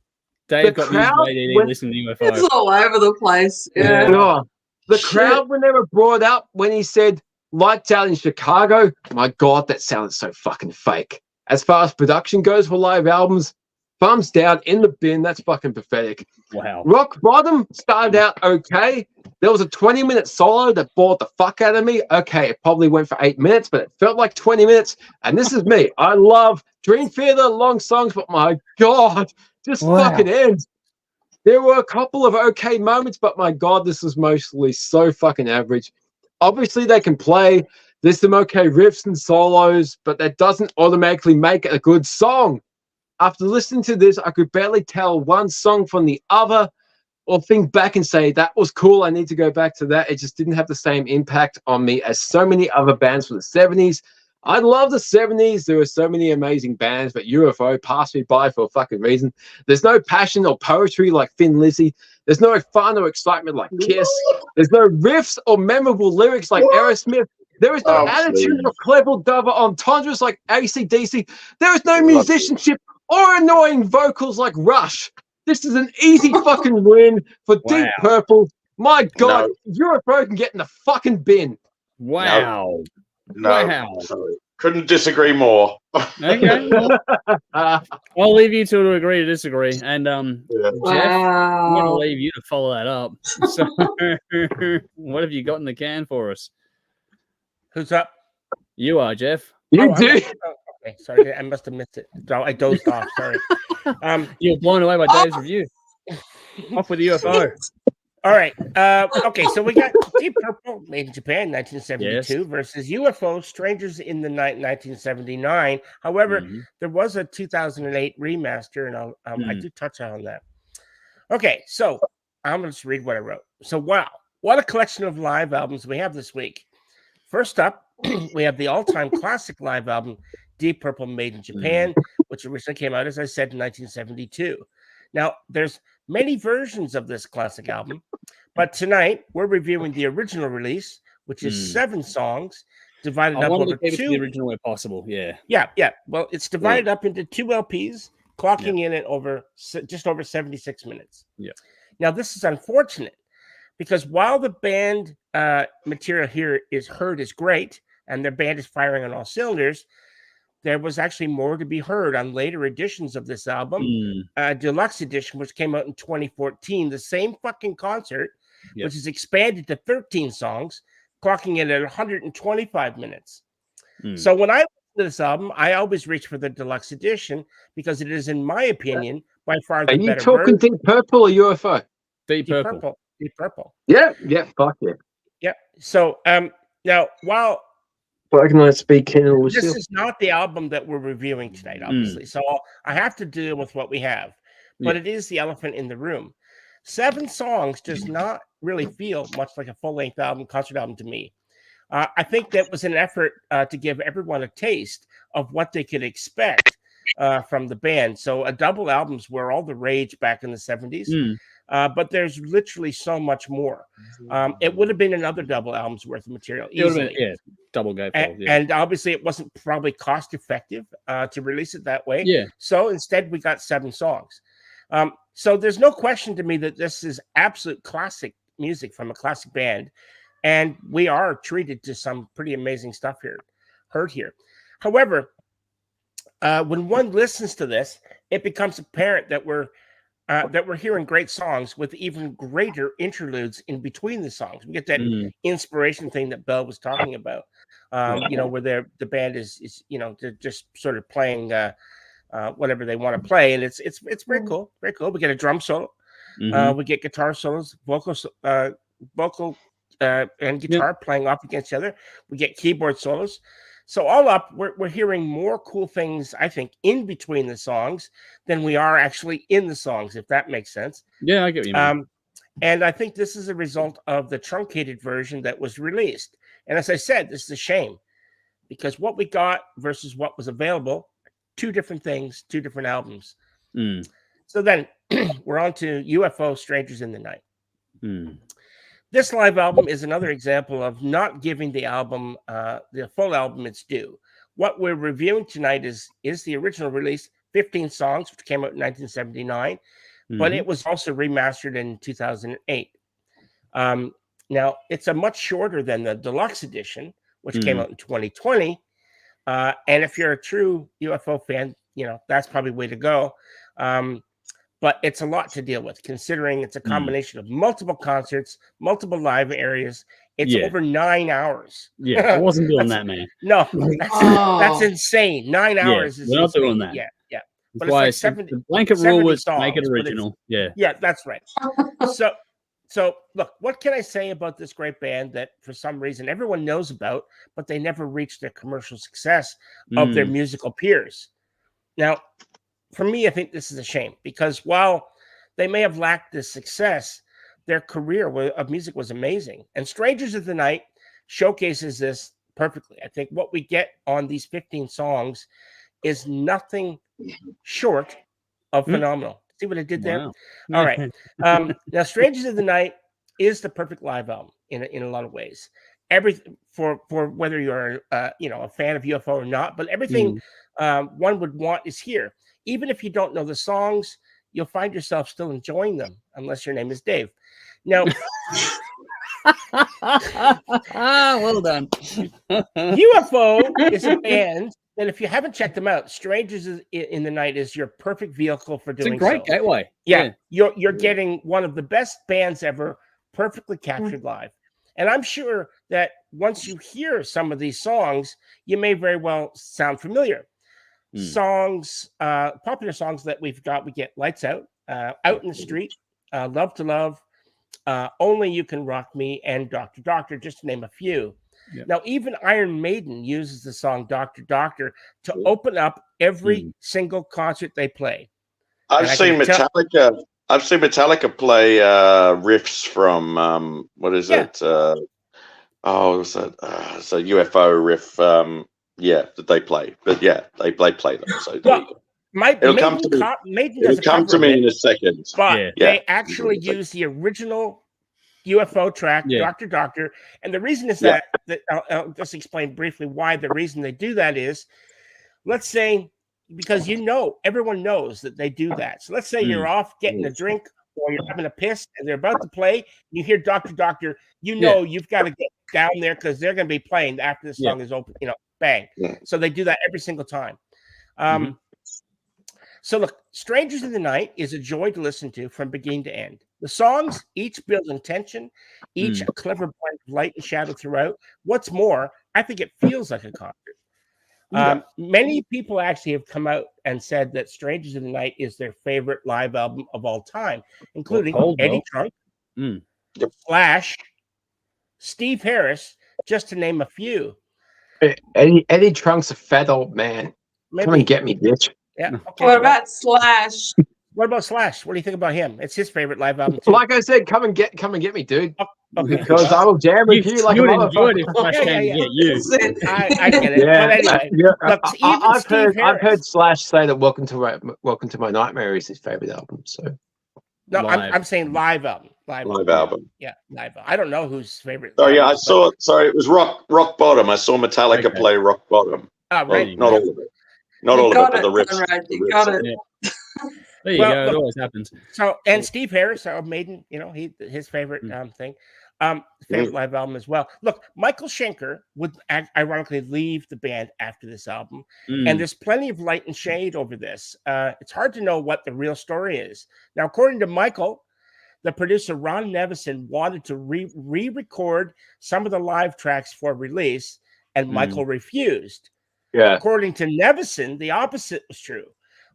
Dave got me listening to UFO. It's all over the place. Yeah. The crowd, when they were brought up, when he said Lights Out in Chicago, my God, that sounded so fucking fake. As far as production goes for live albums, thumbs down, in the bin. That's fucking pathetic. Wow. Rock Bottom started out okay. There was a 20-minute solo that bored the fuck out of me. Okay, it probably went for 8 minutes, but it felt like 20 minutes. And this is me. I love Dream Theater, long songs, but my God, just fucking ends. There were a couple of okay moments, but my God, this is mostly so fucking average. Obviously, they can play. There's some okay riffs and solos, but that doesn't automatically make it a good song. After listening to this, I could barely tell one song from the other, or think back and say, that was cool, I need to go back to that. It just didn't have the same impact on me as so many other bands from the 70s. I love the 70s. There were so many amazing bands, but UFO passed me by for a fucking reason. There's no passion or poetry like Thin Lizzy. There's no fun or excitement like Kiss. There's no riffs or memorable lyrics like Aerosmith. There is no attitude or clever double entendres like AC/DC. There is no musicianship or annoying vocals like Rush. This is an easy fucking win for Deep Purple. My God, UFO can get in the fucking bin. Wow. No. Couldn't disagree more. Okay. Well, I'll leave you two to agree to disagree. And Jeff, I'm going to leave you to follow that up. So, what have you got in the can for us? Who's up? You are, Jeff. You do. Okay, sorry, I must have missed it. I dozed off. Sorry. You were blown away by Dave's review. Off with the UFO. All right. Okay, so we got Deep Purple, made in Japan, 1972, versus UFO, Strangers in the Night, 1979. However, there was a 2008 remaster, and I do touch on that. Okay, so I'm going to just read what I wrote. So, wow, what a collection of live albums we have this week. First up, we have the all-time classic live album, Deep Purple, made in Japan, which originally came out, as I said, in 1972. Now, there's many versions of this classic album, but tonight we're reviewing the original release, which is 7 songs divided up over 2. The original way possible, yeah. Yeah. Well, it's divided up into 2 LPs, clocking in at just over 76 minutes. Yeah. Now, this is unfortunate because while the band material here is heard is great and their band is firing on all cylinders, there was actually more to be heard on later editions of this album. Deluxe edition, which came out in 2014, the same fucking concert, which is expanded to 13 songs, clocking in at 125 minutes. So when I listen to this album, I always reach for the deluxe edition because it is, in my opinion, by far the Are you better talking version. Deep Purple or UFO? Deep Purple. Deep Purple. Yeah, fuck yeah. Yeah. So now, while Why can I speak in all this is not the album that we're reviewing tonight, obviously, so I have to deal with what we have, but it is the elephant in the room. 7 songs does not really feel much like a full-length album, concert album to me. I think that was an effort to give everyone a taste of what they could expect from the band. So a double albums were all the rage back in the 70s, but there's literally so much more. It would have been another double album's worth of material easily. Double gatefold. And obviously it wasn't probably cost effective to release it that way. Yeah. So instead we got 7 songs. So there's no question to me that this is absolute classic music from a classic band. And we are treated to some pretty amazing stuff heard here. However, when one listens to this, it becomes apparent that we're hearing great songs with even greater interludes in between the songs. We get that inspiration thing that Bell was talking about, where the band is they're just sort of playing whatever they want to play, and it's very cool, very cool. We get a drum solo, we get guitar solos, vocal and guitar playing off against each other. We get keyboard solos. So all up, we're hearing more cool things, I think, in between the songs than we are actually in the songs, if that makes sense. Yeah, I get what you mean. And I think this is a result of the truncated version that was released. And as I said, this is a shame because what we got versus what was available, 2 different things, 2 different albums. So then we're on to UFO Strangers in the Night. This live album is another example of not giving the album, the full album, its due. What we're reviewing tonight is the original release, 15 songs, which came out in 1979, but it was also remastered in 2008. Now, it's a much shorter than the deluxe edition, which came out in 2020. And if you're a true UFO fan, that's probably the way to go. But it's a lot to deal with, considering it's a combination of multiple concerts, multiple live areas. It's over 9 hours. Yeah, I wasn't doing that, man. No, that's insane. 9 hours is we're not doing that. Yeah. But it's like 70, the blanket rule was make it original. Yeah, that's right. So look, what can I say about this great band that for some reason everyone knows about, but they never reached the commercial success of their musical peers? Now, for me, I think this is a shame because while they may have lacked this success, their career of music was amazing. And Strangers of the Night showcases this perfectly. I think what we get on these 15 songs is nothing short of phenomenal. See what I did there? Wow. All right. Now, Strangers of the Night is the perfect live album in a lot of ways. Everything for whether you're a fan of UFO or not, but everything one would want is here. Even if you don't know the songs, you'll find yourself still enjoying them, unless your name is Dave. Now, well done. UFO is a band that, if you haven't checked them out, Strangers in the Night is your perfect vehicle for doing. It's a great gateway. Yeah, you're getting one of the best bands ever, perfectly captured live. And I'm sure that once you hear some of these songs, you may very well sound familiar. Songs, popular songs that we get Lights Out, Out in the Street, Love to Love, Only You Can Rock Me, and Dr. Doctor, just to name a few. Yep. Now, even Iron Maiden uses the song Dr. Doctor to open up every single concert they play. I've seen Metallica play riffs from what is it? What's that? It's a UFO riff. That they play, but they play them. So it'll come to me in a second. But they actually use the original UFO track, Dr. Doctor, and the reason is that I'll just explain briefly why. The reason they do that is, let's say because everyone knows that they do that. So let's say you're off getting a drink or you're having a piss and they're about to play. You hear Doctor, you've got to get down there because they're going to be playing after the song is open. Bang. Yeah. So they do that every single time. So look, Strangers in the Night is a joy to listen to from beginning to end. The songs each build intention, each a clever blend of light and shadow throughout. What's more, I think it feels like a concert. Many people actually have come out and said that Strangers in the Night is their favorite live album of all time, including Eddie Trunk, Slash, Steve Harris, just to name a few. Eddie Trunk's a fat old man. Maybe. Come and get me, bitch. Yeah. Okay, what about Slash? What about Slash? What do you think about him? It's his favorite live album too. Like I said, come and get me, dude. Okay. Because I will jam with you like a motherfucker. If Slash can get you. I get it. But anyway, look, I've heard Slash say that Welcome to My Nightmare is his favorite album. So no, I'm saying live album. Live album. Yeah, live album. I don't know whose favorite. Oh yeah, I saw it. Sorry, it was Rock Bottom. I saw Metallica play Rock Bottom. Oh, right. Not all of it. Not all of it, but the riffs. Right, you got it. Yeah. There you go. It always happens. So, and Steve Harris, our Maiden, his favorite thing, favorite live album as well. Look, Michael Schenker would ironically leave the band after this album, and there's plenty of light and shade over this. It's hard to know what the real story is. Now, according to Michael, the producer Ron Nevison wanted to re-record some of the live tracks for release, and Michael refused. Yeah. According to Nevison, the opposite was true.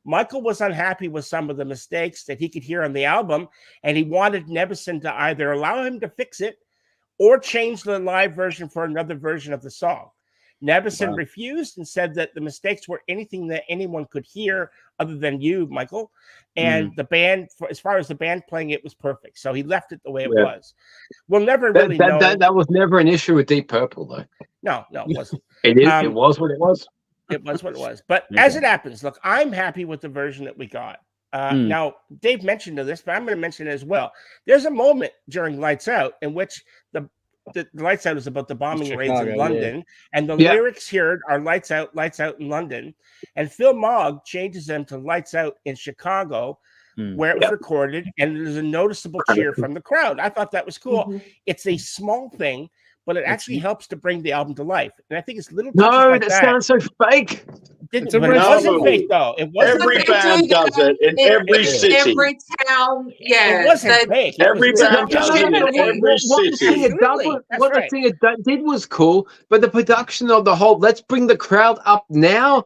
Michael was unhappy with some of the mistakes that he could hear on the album, and he wanted Nevison to either allow him to fix it or change the live version for another version of the song. Nevison refused and said that the mistakes were anything that anyone could hear other than you, Michael. And the band, as far as the band playing it, was perfect. So he left it the way it was. We'll never really know. That was never an issue with Deep Purple, though. No, it wasn't. It was what it was. It was what it was. But as it happens, look, I'm happy with the version that we got. Now, Dave mentioned this, but I'm going to mention it as well. There's a moment during Lights Out in which the Lights Out is about the bombing raids in London, and the lyrics here are Lights Out in London, and Phil Mogg changes them to Lights Out in Chicago, where it was recorded, and there's a noticeable cheer from the crowd. I thought that was cool. It's a small thing, but it actually helps to bring the album to life. And I think it's little. No, that sounds so fake. It wasn't fake, though. It wasn't. Every band does it in every city. Every town, It wasn't fake. Every band does it in every city. What the thing it did was cool, but the production of the whole, let's bring the crowd up now.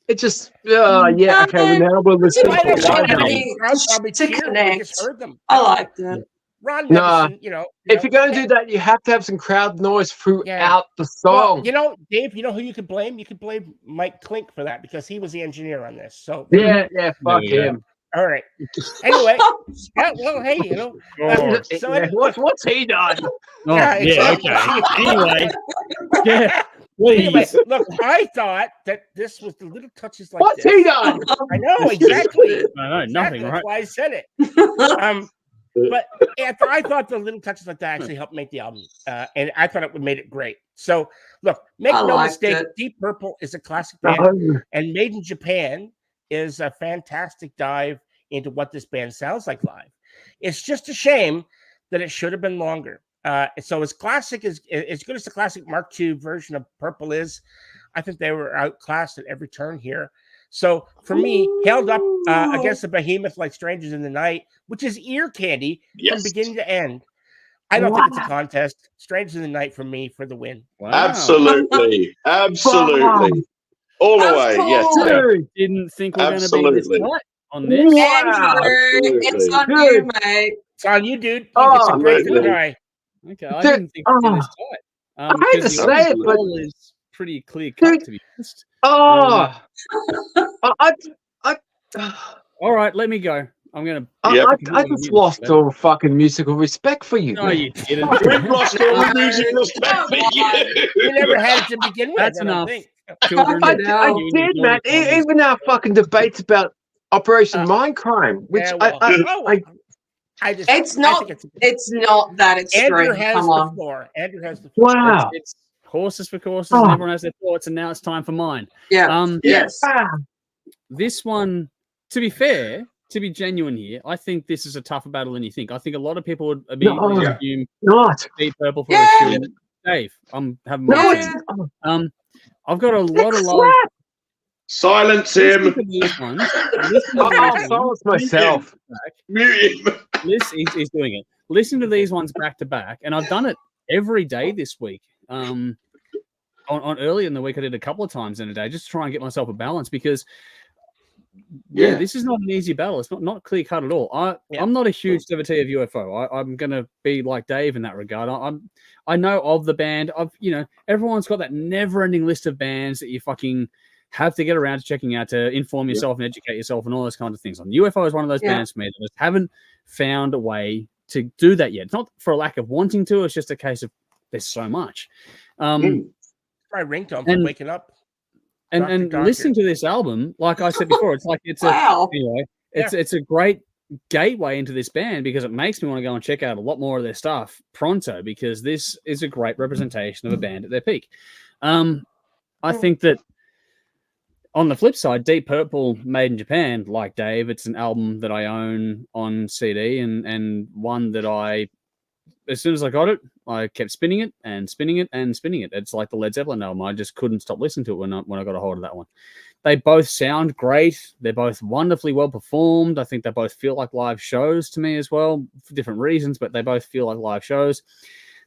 It just, okay, now we're listening to connect. I liked it. Ron Nevison, if you're going to do that, you have to have some crowd noise throughout the song. Well, Dave, you know who you could blame? You could blame Mike Klink for that because he was the engineer on this. So fuck him. All right. Anyway, hey, what's he done? Anyway, please. Anyway, look, I thought that this was the little touches like what's he done? I know exactly. I know nothing. That's Right? why I said it. But I thought the little touches like that actually helped make the album, and I thought it made it great. So, look, make no mistake, Deep Purple is a classic band, and Made in Japan is a fantastic dive into what this band sounds like live. It's just a shame that it should have been longer. So as classic as good as the classic Mark II version of Purple is, I think they were outclassed at every turn here. So for me, held up against a behemoth like Strangers in the Night, which is ear candy from beginning to end. I don't think it's a contest. Strangers in the Night for me for the win. Wow. Absolutely. All the way. Yes. Didn't think we were going to be this tight on this. Andrew, it's on you, mate. It's on you, dude. It's a great try. Okay, I didn't think we were this tight. I hate to say it, but it's pretty clear cut, to be honest. All right, let me go. I'm gonna. I just lost all fucking musical respect for you. No, you didn't. We've lost all musical respect for you. You never had it to begin with. That's enough. I did, man. Even our fucking debates about Operation Mindcrime, which it's not that extreme. Andrew has the floor. Andrew has the floor. Wow. It's horses for courses, and everyone has their thoughts, and now it's time for mine. Yeah. Yes. this one, to be fair, to be genuine here, I think this is a tougher battle than you think. I think a lot of people would immediately assume Not. Deep Purple for Yeah. a shoe. Dave, I'm having my No, Yeah. it's I've got a lot of love. slap. Silence Listen him. to these ones. Listen to I'll these ones. silence myself. Mute him. He's doing it. Listen to these ones back to back, and I've done it every day this week. On early in the week, I did a couple of times in a day just to try and get myself a balance because, yeah, this is not an easy battle. It's not clear cut at all. I'm not a huge devotee of UFO. I'm gonna be like Dave in that regard. I know of the band. Everyone's got that never-ending list of bands that you fucking have to get around to checking out to inform yourself and educate yourself and all those kinds of things. UFO is one of those bands for me that just haven't found a way to do that yet. It's not for a lack of wanting to. It's just a case of there's so much. My ringtone for waking up. And listening to this album, like I said before, it's like it's a great gateway into this band because it makes me want to go and check out a lot more of their stuff pronto because this is a great representation of a band at their peak. I think that on the flip side, Deep Purple, made in Japan, like Dave, it's an album that I own on CD and one that as soon as I got it, I kept spinning it and spinning it and spinning it. It's like the Led Zeppelin album. I just couldn't stop listening to it when I got a hold of that one. They both sound great. They're both wonderfully well performed. I think they both feel like live shows to me as well, for different reasons, but they both feel like live shows.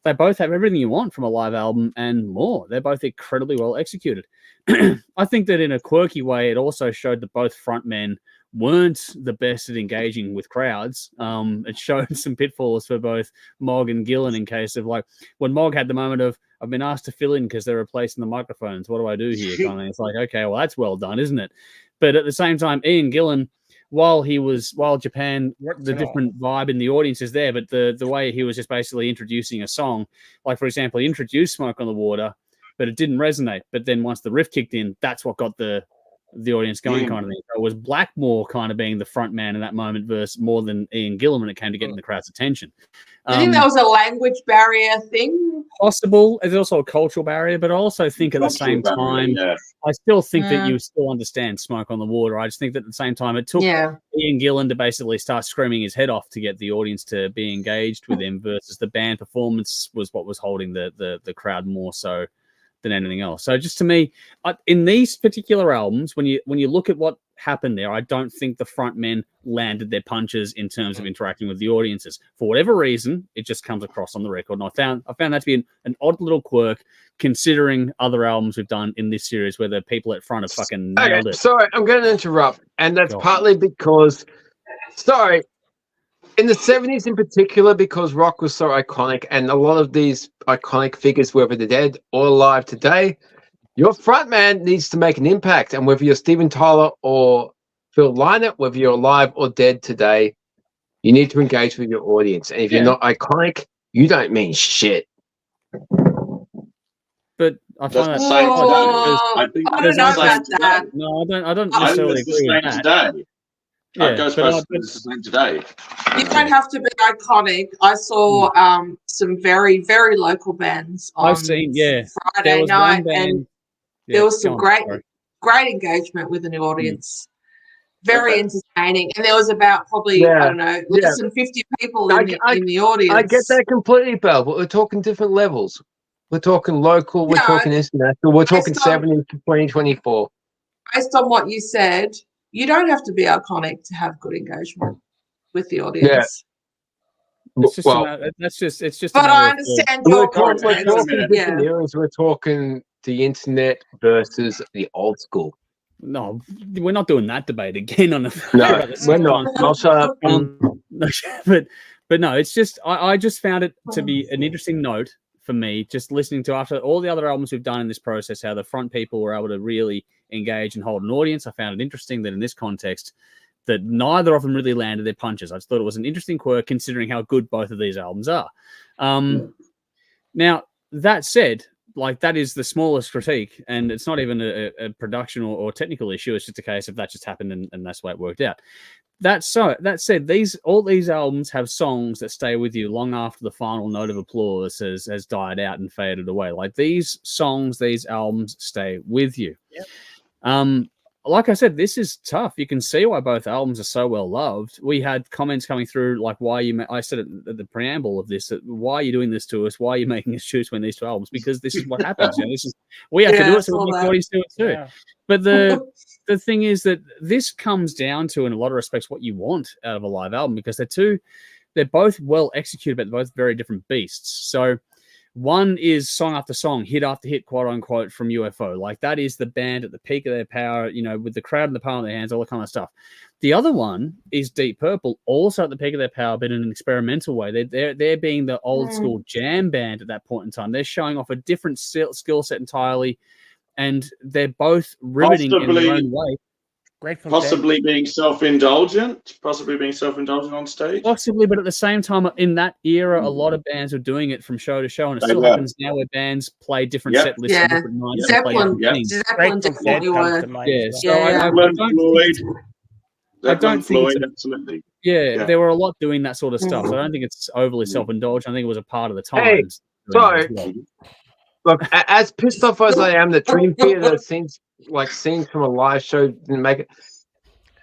They both have everything you want from a live album and more. They're both incredibly well executed. I think that in a quirky way, it also showed that both frontmen weren't the best at engaging with crowds. It showed some pitfalls for both Mogg and Gillan in case of like when Mogg had the moment of I've been asked to fill in because they're replacing the microphones. What do I do here? Kind of, it's like, okay, well, that's well done, isn't it? But at the same time, Ian Gillan, while Japan, the different vibe in the audience is there, but the way he was just basically introducing a song, like for example, he introduced Smoke on the Water, but it didn't resonate. But then once the riff kicked in, that's what got the audience going kind of thing. So it was Blackmore kind of being the front man in that moment versus more than Ian Gillan when it came to getting the crowd's attention. I think that was a language barrier thing. Possible. There's also a cultural barrier, but I also think at the same time, I still think that you still understand Smoke on the Water. I just think that at the same time, it took Ian Gillan to basically start screaming his head off to get the audience to be engaged with him versus the band performance was what was holding the crowd more so than anything else. So just to me, in these particular albums, when you look at what happened there, I don't think the front men landed their punches in terms of interacting with the audiences. For whatever reason, it just comes across on the record. And I found that to be an odd little quirk considering other albums we've done in this series where the people at front have fucking nailed it. Sorry, I'm going to interrupt. And that's partly because, in the 70s in particular, because rock was so iconic and a lot of these iconic figures, whether they're dead or alive today, your frontman needs to make an impact. And whether you're Steven Tyler or Phil Lynott, whether you're alive or dead today, you need to engage with your audience. And if you're not iconic, you don't mean shit. But I find that I don't know about that. No, I don't necessarily agree with that. Today. Yeah, it's the same today. You don't have to be iconic. I saw some very, very local bands on Friday night, and there was some great engagement with the new audience. Very entertaining, and there was about probably less than 50 people in the audience. I get that completely, Belle, but we're talking different levels. We're talking local, we're talking international, we're talking 70 to 2024. Based on what you said, you don't have to be iconic to have good engagement with the audience. It's just it's just. But I understand your point. We're talking different eras. We're talking the internet versus the old school. No, we're not doing that debate again on the. No, we're not. I'll shut up. But no, it's just I just found it to be an interesting note for me, just listening to after all the other albums we've done in this process, how the front people were able to really engage and hold an audience. I found it interesting that in this context, that neither of them really landed their punches. I just thought it was an interesting quirk considering how good both of these albums are. Now, that said, like that is the smallest critique, and it's not even a production or technical issue. It's just a case of that just happened and that's the way it worked out. That said, all these albums have songs that stay with you long after the final note of applause has died out and faded away. Like these songs, these albums stay with you. Yep. like I said, this is tough. You can see why both albums are so well loved. We had comments coming through like, I said it at the preamble of this, that why are you doing this to us? Why are you making us choose between these two albums? Because this is what happens. We have to do it, so we make the audience do it too. Yeah. But the thing is that this comes down to, in a lot of respects, what you want out of a live album, because they're both well executed, but they're both very different beasts. So one is song after song, hit after hit, quote unquote, from UFO. Like that is the band at the peak of their power, with the crowd in the palm of their hands, all that kind of stuff. The other one is Deep Purple, also at the peak of their power, but in an experimental way. They're being the old school jam band at that point in time. They're showing off a different skill set entirely, and they're both riveting in their own way. Possibly being self-indulgent on stage. Possibly, but at the same time, in that era, a lot of bands were doing it from show to show, and it still happens now where bands play different set lists and different nights. Zeppelin definitely were. I don't think absolutely. There were a lot doing that sort of stuff. So I don't think it's overly self-indulgent. I think it was a part of the times. Look, as pissed off as I am, the Dream Theater scenes from a live show didn't make it.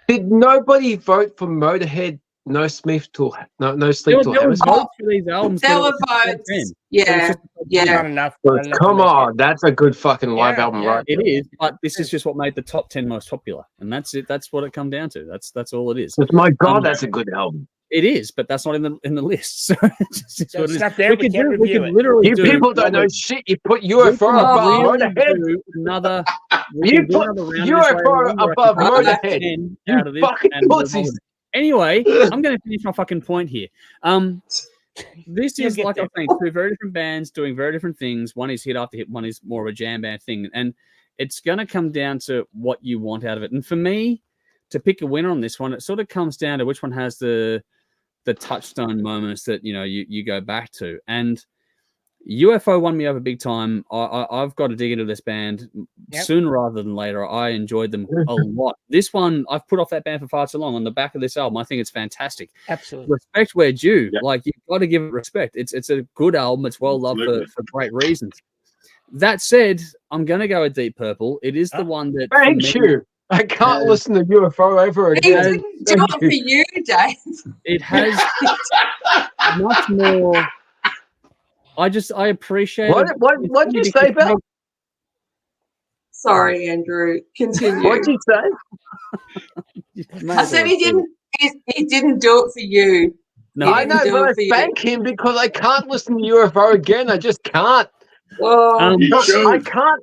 Did nobody vote for Motorhead? No sleep till heaven. For these albums. There were votes. Yeah. Not enough. Come on, that's a good fucking live album, right? It is, but this is just what made the top 10 most popular, and that's it. That's what it come down to. That's all it is. But my God, that's a good album. It is, but that's not in the list. So it's what it is. Not there, we could literally you people don't know shit. You put UFO above Motorhead. You put UFO above Motorhead. You fucking pussies. Anyway, I'm going to finish my fucking point here. This is, like I'm saying, two very different bands doing very different things. One is hit after hit. One is more of a jam band thing. And it's going to come down to what you want out of it. And for me, to pick a winner on this one, it sort of comes down to which one has the touchstone moments that, you go back to. And UFO won me over big time. I've got to dig into this band sooner rather than later. I enjoyed them a lot. This one, I've put off that band for far too long. On the back of this album, I think it's fantastic. Absolutely. Respect where due. Yeah. Like, you've got to give it respect. It's a good album. It's well loved for great reasons. That said, I'm going to go with Deep Purple. It is the one that... Thank you. I can't listen to UFO ever again. He didn't do it for you, Dave. It has much more... I appreciate it. What did you say, Belle? Sorry, Andrew. Continue. What did you say? I said he didn't do it for you. No, I know, but I thank him because I can't listen to UFO again. I just can't. Well, I can't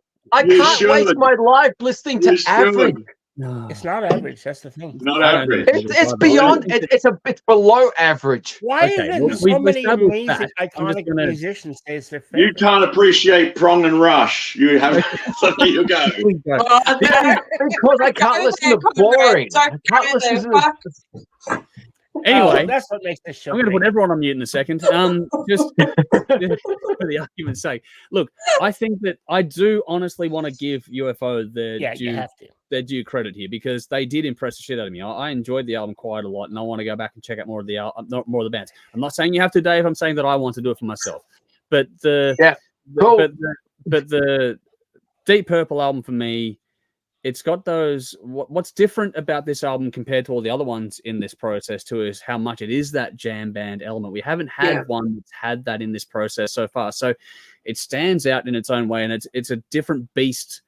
waste my life listening to average. No. It's not average. That's the thing. Not average. It's beyond. It's below average. Why is it so many amazing, iconic musicians say it's their favorite? You can't appreciate Prong and Rush. You have so you go. Because I can't listen to boring. I can't listen to. Anyway, that's what makes this show. I'm going to put everyone on mute in a second. Just for the argument's sake. Look, I think that I do honestly want to give UFO their due credit here, because they did impress the shit out of me. I enjoyed the album quite a lot, and I want to go back and check out more of the bands. I'm not saying you have to, Dave. I'm saying that I want to do it for myself. But the Deep Purple album for me, it's got those. What's different about this album compared to all the other ones in this process too is how much it is that jam band element. We haven't had one that's had that in this process so far, so it stands out in its own way, and it's a different beast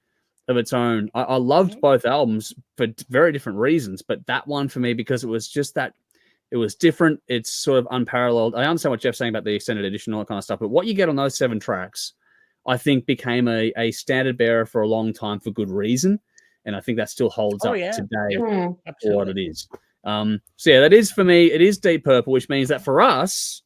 of its own. I loved both albums for very different reasons, but that one for me, because it was just that it was different. It's sort of unparalleled. I understand what Jeff's saying about the extended edition and all that kind of stuff, but what you get on those 7 tracks, I think became a standard bearer for a long time for good reason. And I think that still holds up today for what it is. So yeah, that is for me. It is Deep Purple, which means that for us,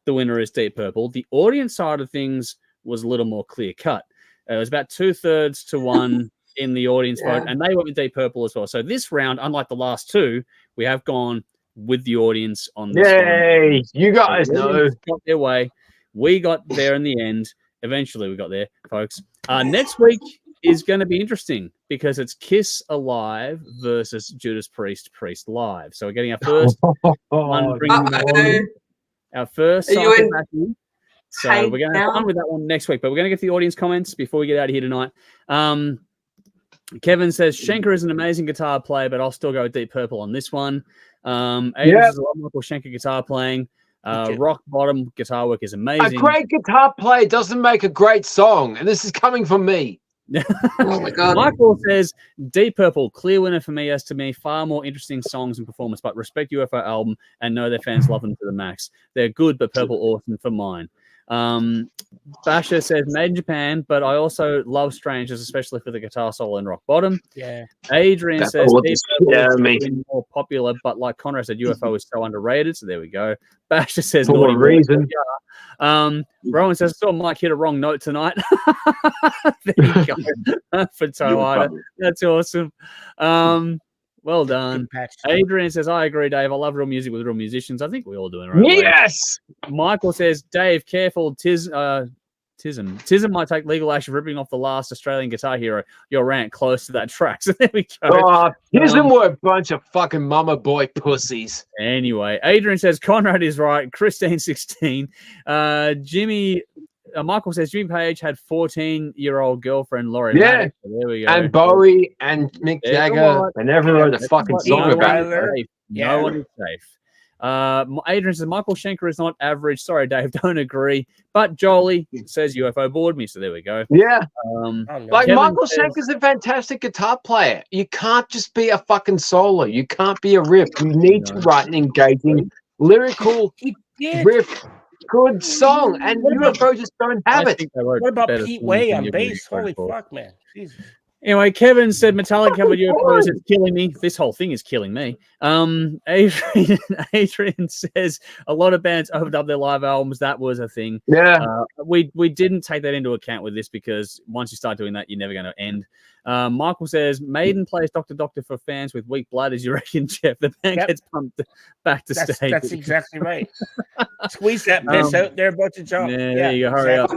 the winner is Deep Purple. The audience side of things was a little more clear cut. It was about 2/3 to 1 in the audience vote, and they went with Deep Purple as well. So this round, unlike the last 2, we have gone with the audience on this one. Yay! You guys know. Got their way. We got there in the end. Eventually, we got there, folks. Next week is going to be interesting because it's Kiss Alive versus Judas Priest Live. So we're getting our first one. Our first cycle back in. So we're going to have fun with that one next week. But we're going to get the audience comments before we get out of here tonight. Kevin says Schenker is an amazing guitar player, but I'll still go with Deep Purple on this one. Adrian says, I love Michael Schenker guitar playing. Rock bottom guitar work is amazing. A great guitar player doesn't make a great song, and this is coming from me. Oh my god. Michael says Deep Purple, clear winner for me. As to me, far more interesting songs and performance, but respect UFO album and know their fans love them to the max. They're good, but Purple awesome for mine. Basher says made in Japan, but I also love Strangers, especially for the guitar solo and rock bottom. Yeah. Adrian That's says all Deep this Purple shit out is of me. getting more popular, but like Conrad said, UFO is so underrated. So there we go. Basher says For naughty a reason. Rowan says I saw Mike hit a wrong note tonight. There you go. For Toyota. That's awesome. Well done. Adrian says, I agree, Dave. I love real music with real musicians. I think we all do in our own way. Yes. Michael says, Dave, careful. Tism might take legal action for ripping off the last Australian guitar hero. Your rant close to that track. So there we go. Oh, Tism were a bunch of fucking mama boy pussies. Anyway, Adrian says, Conrad is right. Christine 16. Jimmy... Michael says Jimmy Page had 14-year-old girlfriend Laurie. Yeah. Maddox. So there we go. And Bowie and Mick There's Jagger and everyone wrote a fucking song about it. No one is safe. Adrian says Michael Schenker is not average. Sorry, Dave, don't agree. But Jolie says UFO bored me. So there we go. Yeah. Like Kevin Michael says, Schenker's a fantastic guitar player. You can't just be a fucking solo. You can't be a riff. You need to write an engaging, lyrical riff. Good song, and UFO just don't have it. What about Pete Way on bass? Holy fuck, man. Jesus. Anyway, Kevin said Metallica covered UFOs. It's killing me. This whole thing is killing me. Adrian says a lot of bands opened up their live albums. That was a thing. Yeah. We didn't take that into account with this because once you start doing that, you're never going to end. Michael says Maiden plays Dr. Doctor for fans with weak blood. As you reckon, Jeff? The band gets pumped back to stage. That's exactly right. Squeeze that piss out there about to jump. Yeah, there you go. Hurry up.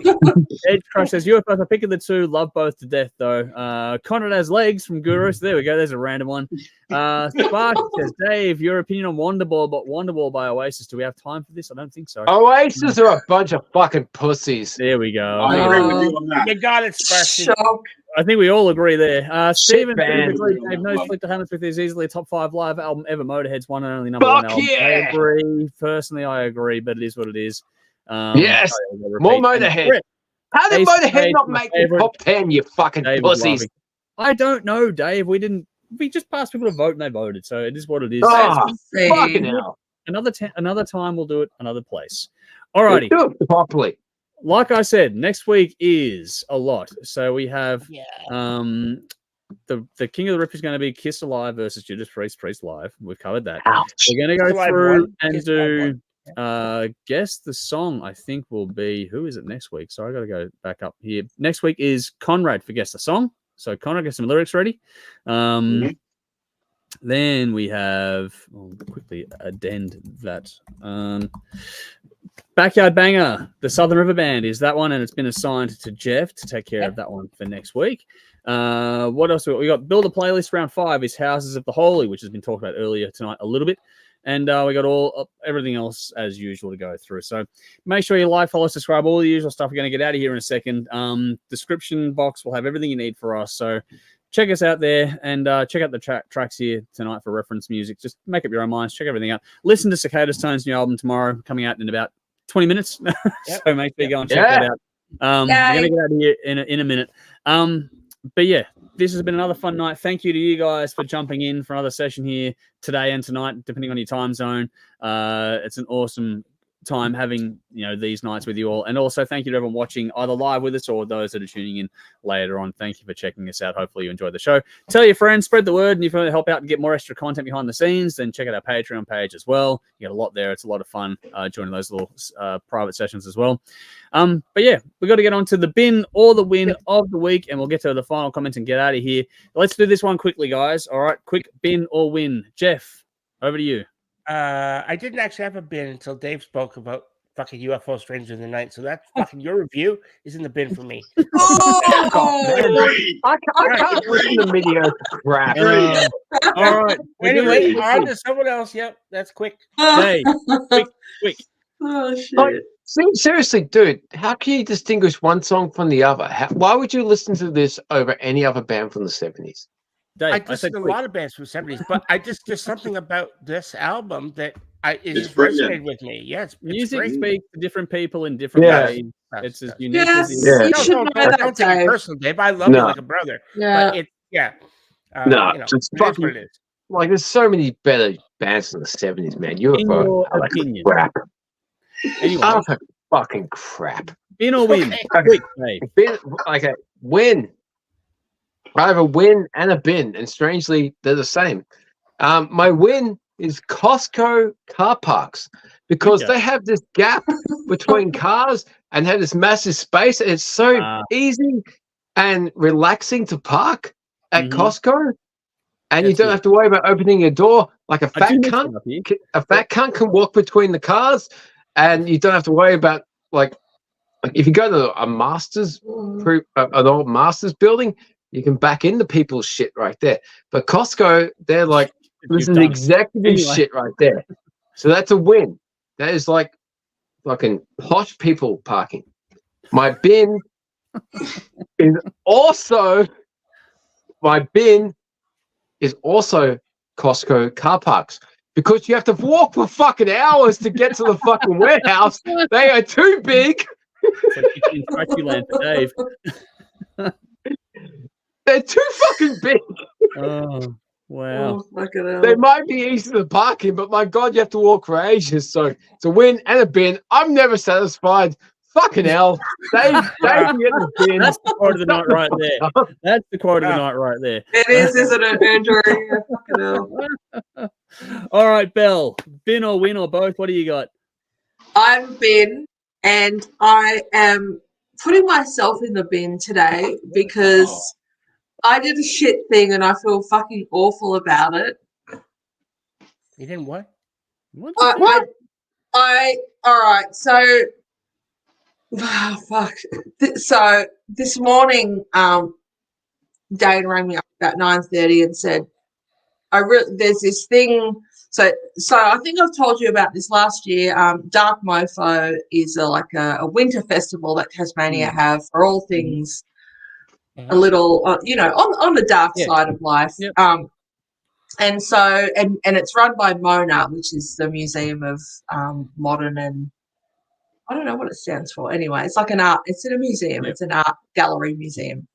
Edge Crush says UFOs are picking the two. Love both to death though. Conrad has legs from Guru. So there we go. There's a random one. Spark says Dave, your opinion on Wonderball, but Wonderball by Oasis. Do we have time for this? I don't think so. Oasis are a bunch of fucking pussies. There we go. I agree with you on that. You got it, Sparky. I think we all agree there. Stephen band. Dave knows Flick the Hammersmith is easily a top 5 live album ever. Motorhead's one and only number Fuck 1 album. yeah! I agree. Personally, I agree, but it is what it is. Yes, more Motorhead. How did Motorhead not make the top 10, you fucking pussies? I don't know, Dave. We just passed people to vote and they voted, so it is what it is. Oh, fucking hell. Another time we'll do it another place. Alrighty. Do it properly. Like I said, next week is a lot. So we have the King of the Riff is going to be Kiss Alive versus Judas Priest live. We've covered that. Ouch. We're going to go through and do guess the song. I think will be who is it next week? So I got to go back up here. Next week is Conrad for guess the song. So Conrad, get some lyrics ready. Then we have I'll quickly addend that. Backyard Banger, the Southern River Band is that one, and it's been assigned to Jeff to take care of that one for next week. What else? We got Build a Playlist. Round 5 is Houses of the Holy, which has been talked about earlier tonight a little bit. And we got everything else as usual to go through. So make sure you like, follow, subscribe, all the usual stuff. We're going to get out of here in a second. Description box will have everything you need for us. So check us out there and check out the tracks here tonight for reference music. Just make up your own minds. Check everything out. Listen to Cicadastone's new album tomorrow, coming out in about 20 minutes. So make sure you go and check that out. We're going to get out of here in a minute. But yeah, this has been another fun night. Thank you to you guys for jumping in for another session here today and tonight, depending on your time zone. It's an awesome time having these nights with you all, and also thank you to everyone watching either live with us or those that are tuning in later on. Thank you for checking us out. Hopefully you enjoyed the show. Tell your friends, spread the word, and if you want to help out and get more extra content behind the scenes, then check out our Patreon page as well. You get a lot there. It's a lot of fun joining those little private sessions as well. But yeah, we got to get on to the bin or the win of the week, and we'll get to the final comments and get out of here. Let's do this one quickly, guys. All right, quick bin or win. Jeff, over to you. I didn't actually have a bin until Dave spoke about fucking UFO Stranger in the Night. So that's fucking your review is in the bin for me. I can't listen to videos. Crap. All right. Anyway, on to someone else. Yep, that's quick. Hey, quick. Oh shit. Seriously, dude, how can you distinguish one song from the other? Why would you listen to this over any other band from the 70s? Dave, I listened to a lot of bands from the 70s, but there's something about this album that it just resonated with me. Yeah, it's music great. speaks to different people in different ways. It's as unique as Yes, it is. you should know that, Don't take it Dave. personal, Dave. I love you like a brother. Yeah. But No, you know, just it is fucking what it is. like there's so many better bands in the 70s, man. UFO, your I like opinion. crap. Anyway, I like fucking crap. win or win? Okay. Quick, Dave. Okay, win. I have a win and a bin, and strangely, they're the same. My win is Costco car parks because they have this gap between cars and have this massive space, and it's so easy and relaxing to park at Costco, and you don't have to worry about opening your door like a fat cunt. A fat cunt can walk between the cars, and you don't have to worry about like if you go to a Masters, an old Masters building, you can back into people's shit right there. But Costco, they're like, this is executive shit right there. So that's a win. That is like fucking posh people parking. My bin is also Costco car parks. Because you have to walk for fucking hours to get to the fucking warehouse. They are too big. It's like land for Dave. They're too fucking big. Oh, wow. Oh, they might be easy to park in, but my God, you have to walk for ages. So it's a win and a bin. I'm never satisfied. Fucking hell. Dave can get the bin. That's the quote of the night right there. That's the quote of the night right there. It is, isn't it, Andrew? Yeah, fucking hell. All right, Belle. Bin or win or both? What do you got? I'm bin, and I am putting myself in the bin today because I did a shit thing and I feel fucking awful about it. You didn't what? All right, so fuck. So this morning, Dane rang me up about 9:30 and said, there's this thing. So I think I've told you about this last year. Dark Mofo is a winter festival that Tasmania have for all things a little, on the dark side of life. Yep. And so it's run by Mona, which is the Museum of Modern and I don't know what it stands for. Anyway, it's like an art. It's in a museum. Yep. It's an art gallery museum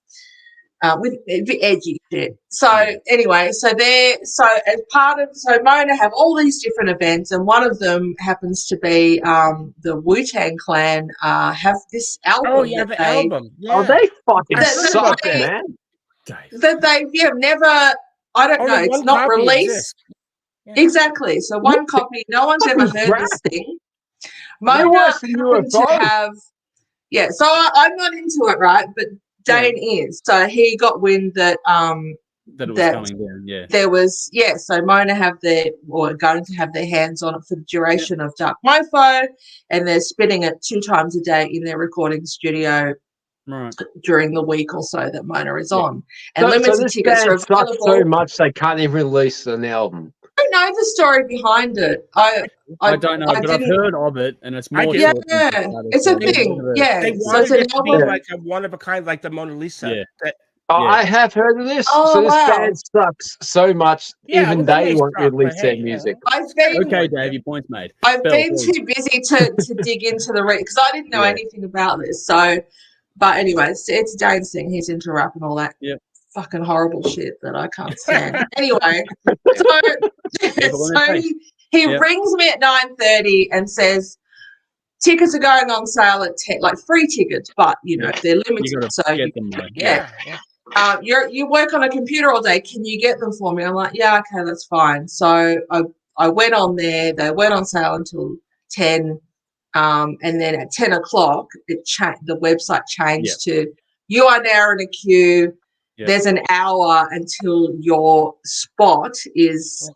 with edgy shit. So anyway, so as part of Mona have all these different events, and one of them happens to be the Wu-Tang Clan have this album. Oh yeah, the album. Yeah. Oh, they fucking suck, man. That they've never. I don't know. It's not released. Yeah. Exactly. So one copy. No one's ever heard this thing. Mona happened to have. Yeah. So I'm not into it, right? But Dane is. So he got wind that that it was coming down. Yeah. There was So Mona are going to have their hands on it for the duration of Dark Mofo, and they're spinning it 2 times a day in their recording studio. Right. During the week or so that Mona is on. And limited tickets are available. So much they can't even release an album. I don't know the story behind it. I don't know, but I've heard of it, and it's more. Yeah, it's a thing. Yeah, they wanted it to be like a one of a kind, like the Mona Lisa. Yeah. I have heard of this. So this band sucks so much, even they won't release their music. Okay, Dave, your point's made. I've been too busy to dig into the because I didn't know anything about this. So. But anyway, it's Dane's thing. He's into rap and all that fucking horrible shit that I can't stand. Anyway, so he rings me at 9:30 and says, tickets are going on sale at 10, like free tickets, but, they're limited. So, you work on a computer all day. Can you get them for me? I'm like, yeah, okay, that's fine. So I went on there. They went on sale until 10. And then at 10 o'clock, the website changed to, you are now in a queue. Yep. There's an hour until your spot is,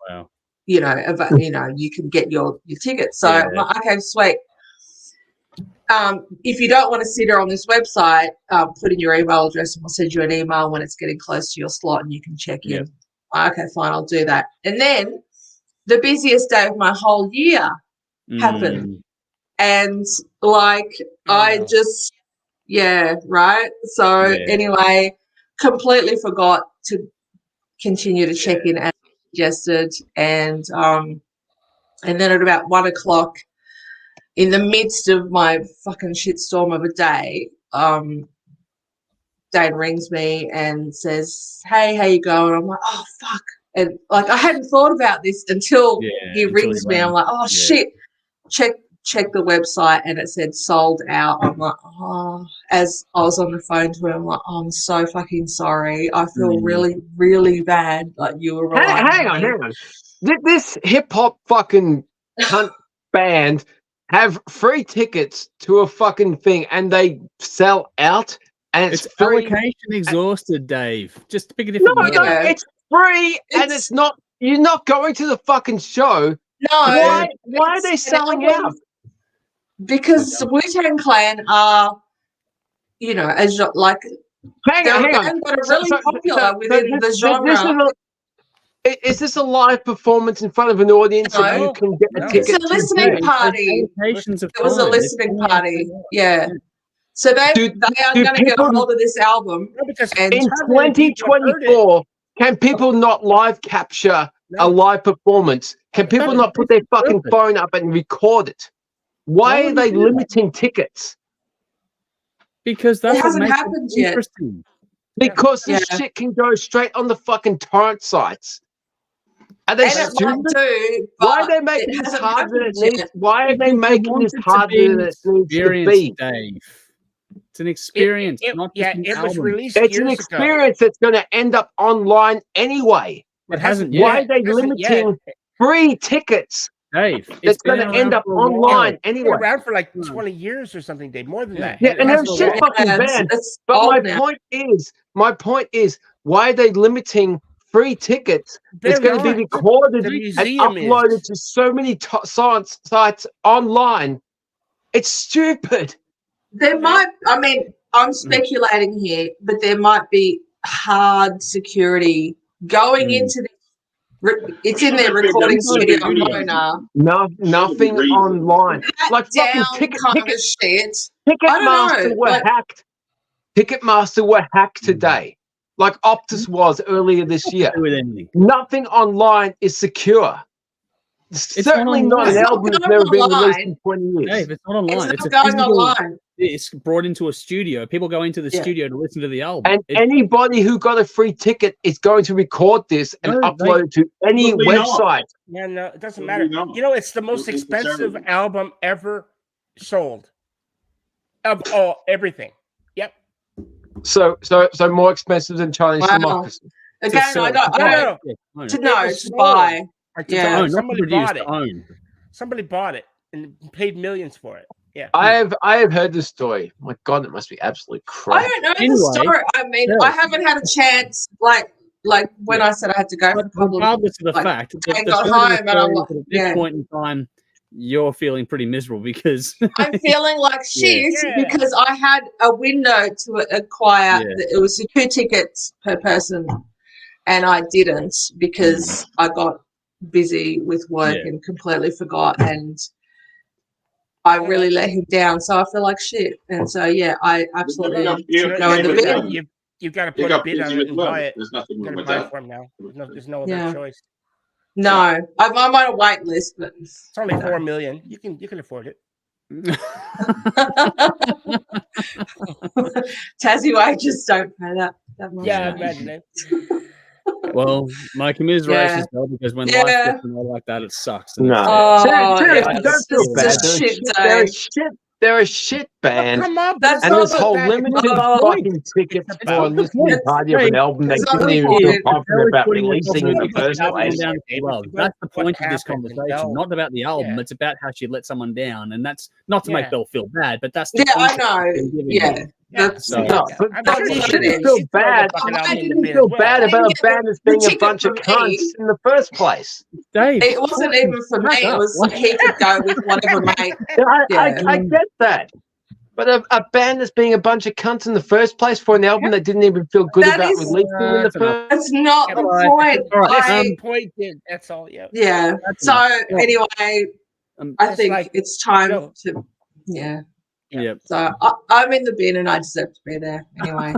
you can get your tickets. So I'm like, okay, sweet. If you don't want to sit on this website, put in your email address and we'll send you an email when it's getting close to your slot and you can check in. Okay, fine, I'll do that. And then the busiest day of my whole year happened. and like I just right. So anyway, completely forgot to continue to check in as suggested, and then at about 1 o'clock, in the midst of my fucking shitstorm of a day, Dane rings me and says, "Hey, how you going?" I'm like, "Oh fuck," and like I hadn't thought about this until he rings me. I'm like, "Oh shit!" Check the website, and it said sold out. I'm like, oh. As I was on the phone to him, I'm like, oh, I'm so fucking sorry. I feel really, really bad. Like you were relying on me. Hang on. This hip hop fucking cunt band have free tickets to a fucking thing, and they sell out. And it's free. Allocation exhausted, Dave. Just pick a different word. No, it's free, and it's not. You're not going to the fucking show. No. Why are they selling out? Because Wu-Tang Clan are, you know, as like hang on. That are really popular within the genre. Is this a live performance in front of an audience that you can get a ticket? It's a listening party. It was a listening party. Yeah. So they are going to get a hold of this album. In 2024, can people not live capture a live performance? Can people not put their fucking phone up and record it? Why are they limiting tickets? Because that hasn't happened yet. Because this shit can go straight on the fucking torrent sites. Are they stupid? Why are they making this harder than it needs? Why are they making this harder than it needs to be? Dave. It's an experience. It was released. It's an experience that's going to end up online anyway. It hasn't yet. Why are they limiting free tickets? Dave, it's going to end up online anyway. It's been around for like 20 years or something, Dave. More than that. Yeah, and they're shit fucking banned. But my point is, why are they limiting free tickets? It's going to be recorded and uploaded to so many sites online. It's stupid. There might, I mean, I'm speculating here, but there might be hard security going into this. It's in their recording studio. Nothing online. Like fucking Ticketmaster were hacked. Ticketmaster were hacked today. Like Optus was earlier this year. Nothing online is secure. It's certainly not an album that's never been released in 20 years. Dave, it's not online. It's not going online. It's brought into a studio. People go into the studio to listen to the album. And anybody who got a free ticket is going to record this and upload it to any website. Yeah, no, it doesn't matter. You know, it's the most expensive album ever sold of everything. Yep. So more expensive than Chinese democracy. Again, I don't to buy. Somebody bought it. Somebody bought it and paid millions for it. Yeah, I have heard this story. My God, it must be absolutely crazy. I don't know the story. I mean, I haven't had a chance. Like when I said I had to go for a couple. Regardless of the fact, I got home and I'm like, at this point in time, you're feeling pretty miserable because I'm feeling like shit because I had a window to acquire. It was 2 tickets per person, and I didn't because I got busy with work and completely forgot, and I really let him down, so I feel like shit. And so I absolutely go in the bin. You've got to put a bid on it and buy it. There's nothing wrong with that. Now. There's no other choice. No, I'm on a wait list, but it's only $4 million. You can afford it. Tassie wages don't pay that much. Yeah, imagine it. Well, my commiseration is because when life gets like that, it sucks. No, seriously, don't feel bad. They're a shit band. Come on, and this whole limited fucking tickets for a listening party of an album they didn't even feel confident about releasing in the first place. That's the point of this conversation, not about the album. It's about how she let someone down, and that's not to make Bill feel bad, but that's the I know. But you shouldn't feel bad. I didn't feel bad about a band that's being a bunch of cunts in the first place. Dave, it wasn't even for me. It was he could go with whatever mate. I get that. But a band that's being a bunch of cunts in the first place for an album that didn't even feel good about releasing in the first. That's not the point. That's the point. That's all. Yeah. So anyway, I think like, it's time you know, to, yeah. Yeah. So I'm in the bin and I deserve to be there anyway.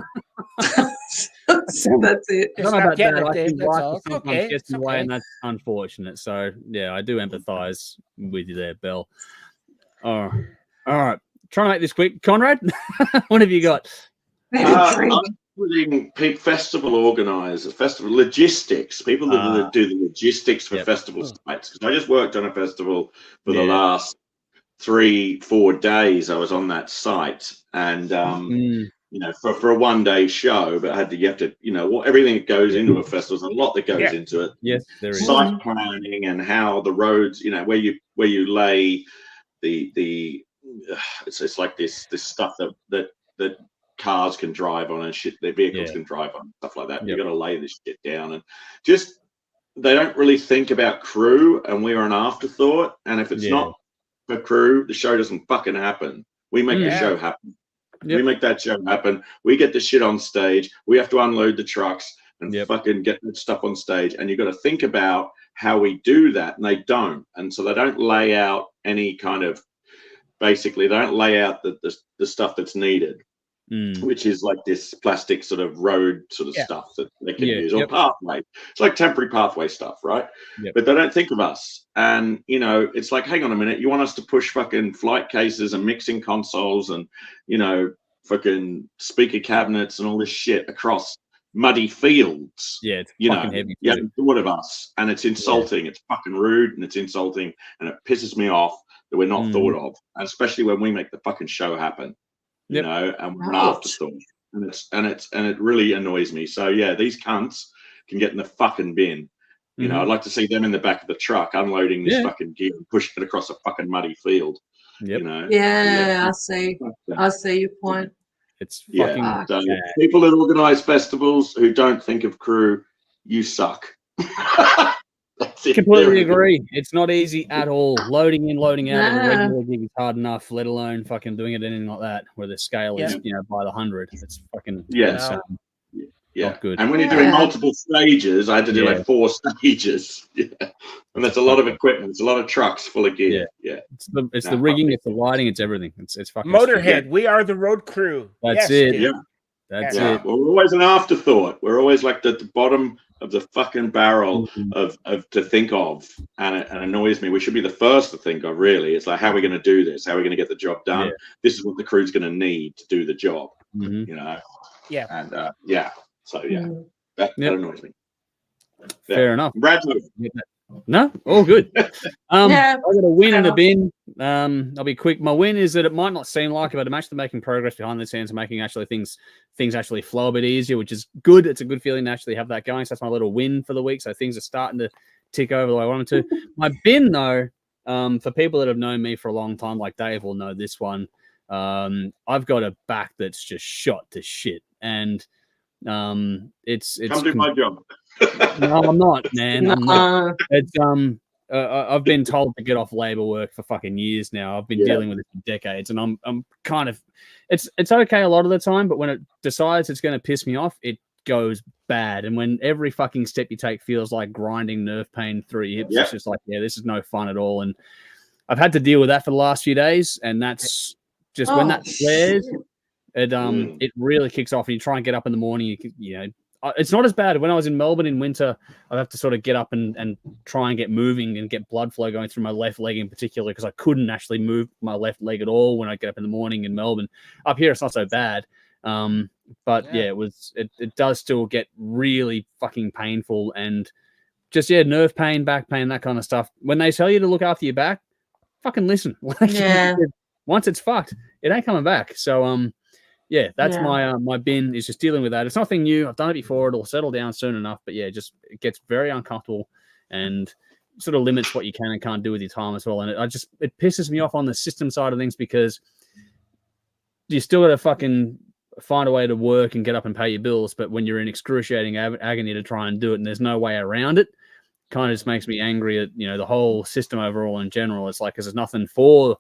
That's it. I don't know Just not about getting that. it, I Dave, think that's life all. just It's sometimes okay. gets It's in the way, okay. and that's unfortunate. So yeah, I do empathize with you there, Bill. All right. Trying to make this quick. Conrad, what have you got? I'm putting festival organisers, festival logistics, people that do the logistics for festival sites. Because I just worked on a festival for the last 3-4 days. I was on that site, and you know, for a 1-day show, but you have to, you know, everything that goes into a festival. There's a lot that goes into it. Yes, there is. Site planning and how the roads, you know, where you lay the it's like this stuff that cars can drive on and shit, their vehicles can drive on, stuff like that. You got to lay this shit down, and just they don't really think about crew, and we're an afterthought. And if it's not for crew, the show doesn't fucking happen. We make the show happen. We make that show happen. We get the shit on stage. We have to unload the trucks and fucking get that stuff on stage. And you've got to think about how we do that, and they don't. And so they don't lay out any kind of, basically, they don't lay out the stuff that's needed, which is like this plastic sort of road sort of stuff that they can use, or pathway. It's like temporary pathway stuff, right? But they don't think of us. And, you know, it's like, hang on a minute, you want us to push fucking flight cases and mixing consoles and, you know, fucking speaker cabinets and all this shit across muddy fields. Yeah, it's you fucking know, heavy. you haven't thought of us, and it's insulting. It's fucking rude, and it's insulting, and it pisses me off that we're not thought of, and especially when we make the fucking show happen, you know, and we're an afterthought, and it really annoys me. So yeah, these cunts can get in the fucking bin. You know, I'd like to see them in the back of the truck unloading this fucking gear and pushing it across a fucking muddy field. You know, I see your point. It's fucking so people that organise festivals who don't think of crew, you suck. That's it. Completely agree. It's not easy at all. Loading in, loading out of a regular gig is hard enough, let alone fucking doing it anything like that, where the scale is, you know, by the 100. It's fucking insane. Not good. And when you're doing multiple stages, I had to do like 4 stages. And that's a lot of equipment. It's a lot of trucks full of gear. It's the rigging, it's the lighting, it's everything. It's fucking Motorhead. We are the road crew. That's it. That's it. We're always an afterthought. We're always like at the bottom of the fucking barrel of to think of, and it annoys me. We should be the first to think of. Really, it's like, how are we going to do this? How are we going to get the job done? This is what the crew's going to need to do the job. You know. And so that annoys me. Fair enough. Brad, no, all good. I got a win in the bin. I'll be quick. My win is that it might not seem like it, but I'm actually making progress behind the scenes and making actually things actually flow a bit easier, which is good. It's a good feeling to actually have that going. So that's my little win for the week. So things are starting to tick over the way I want them to. My bin, though, for people that have known me for a long time, like Dave will know this one. I've got a back that's just shot to shit, and it's come do my job. No, I'm not, man. I'm not. It's I've been told to get off labor work for fucking years now. I've been dealing with it for decades, and I'm kind of it's okay a lot of the time, but when it decides it's going to piss me off, it goes bad. And when every fucking step you take feels like grinding nerve pain through your hips, it's just like, this is no fun at all. And I've had to deal with that for the last few days, and that's just when that flares, it really kicks off. And you try and get up in the morning, you know. It's not as bad. When I was in Melbourne in winter, I'd have to sort of get up and try and get moving and get blood flow going through my left leg in particular, because I couldn't actually move my left leg at all when I get up in the morning in Melbourne. Up here, it's not so bad. But it does still get really fucking painful, and just, nerve pain, back pain, that kind of stuff. When they tell you to look after your back, fucking listen. Once it's fucked, it ain't coming back. So, that's my bin, is just dealing with that. It's nothing new. I've done it before. It'll settle down soon enough. But just it gets very uncomfortable and sort of limits what you can and can't do with your time as well. And it pisses me off on the system side of things, because you still got to fucking find a way to work and get up and pay your bills. But when you're in excruciating agony to try and do it, and there's no way around it, kind of just makes me angry at, the whole system overall in general. It's like, 'cause there's nothing for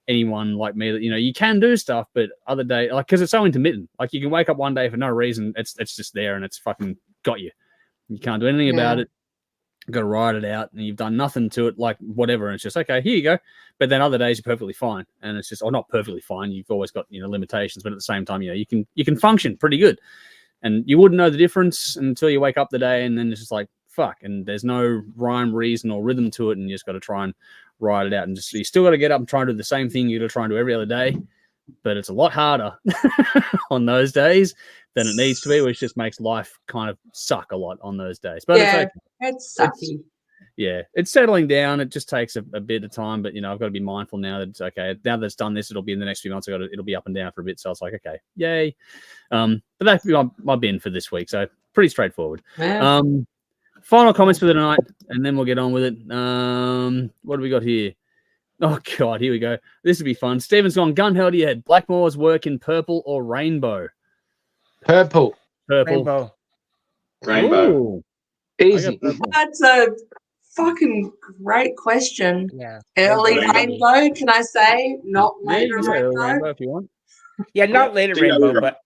anyone like me that, you can do stuff, but other day, like, because it's so intermittent. Like, you can wake up one day for no reason, it's just there, and it's fucking got you. You can't do anything about it. got to ride it out, and you've done nothing to it, like whatever, and it's just okay, here you go. But then other days you're perfectly fine, and it's just, or not perfectly fine. You've always got limitations, but at the same time, you can function pretty good, and you wouldn't know the difference until you wake up the day, and then it's just like fuck, and there's no rhyme, reason, or rhythm to it, and you just got to try and ride it out, and just you still got to get up and try and do the same thing you got to try and do every other day, but it's a lot harder on those days than it needs to be, which just makes life kind of suck a lot on those days. But it's sucky. It's settling down. It just takes a bit of time, but I've got to be mindful now that it's okay. Now that it's done this, it'll be in the next few months. It'll be up and down for a bit. So I was like, okay, yay. But that's my bin for this week. So pretty straightforward. Yeah. Final comments for the night, and then we'll get on with it. What do we got here? Oh God, here we go. This would be fun. Stephen's gone gun held to your head. Blackmore's work in purple or rainbow? Purple. Rainbow. Ooh. Easy. That's a fucking great question. Yeah. Early Rainbow. rainbow, can I say? Not Yeah, later you can say early rainbow. rainbow if you want. Yeah, not later Dio rainbow, era. but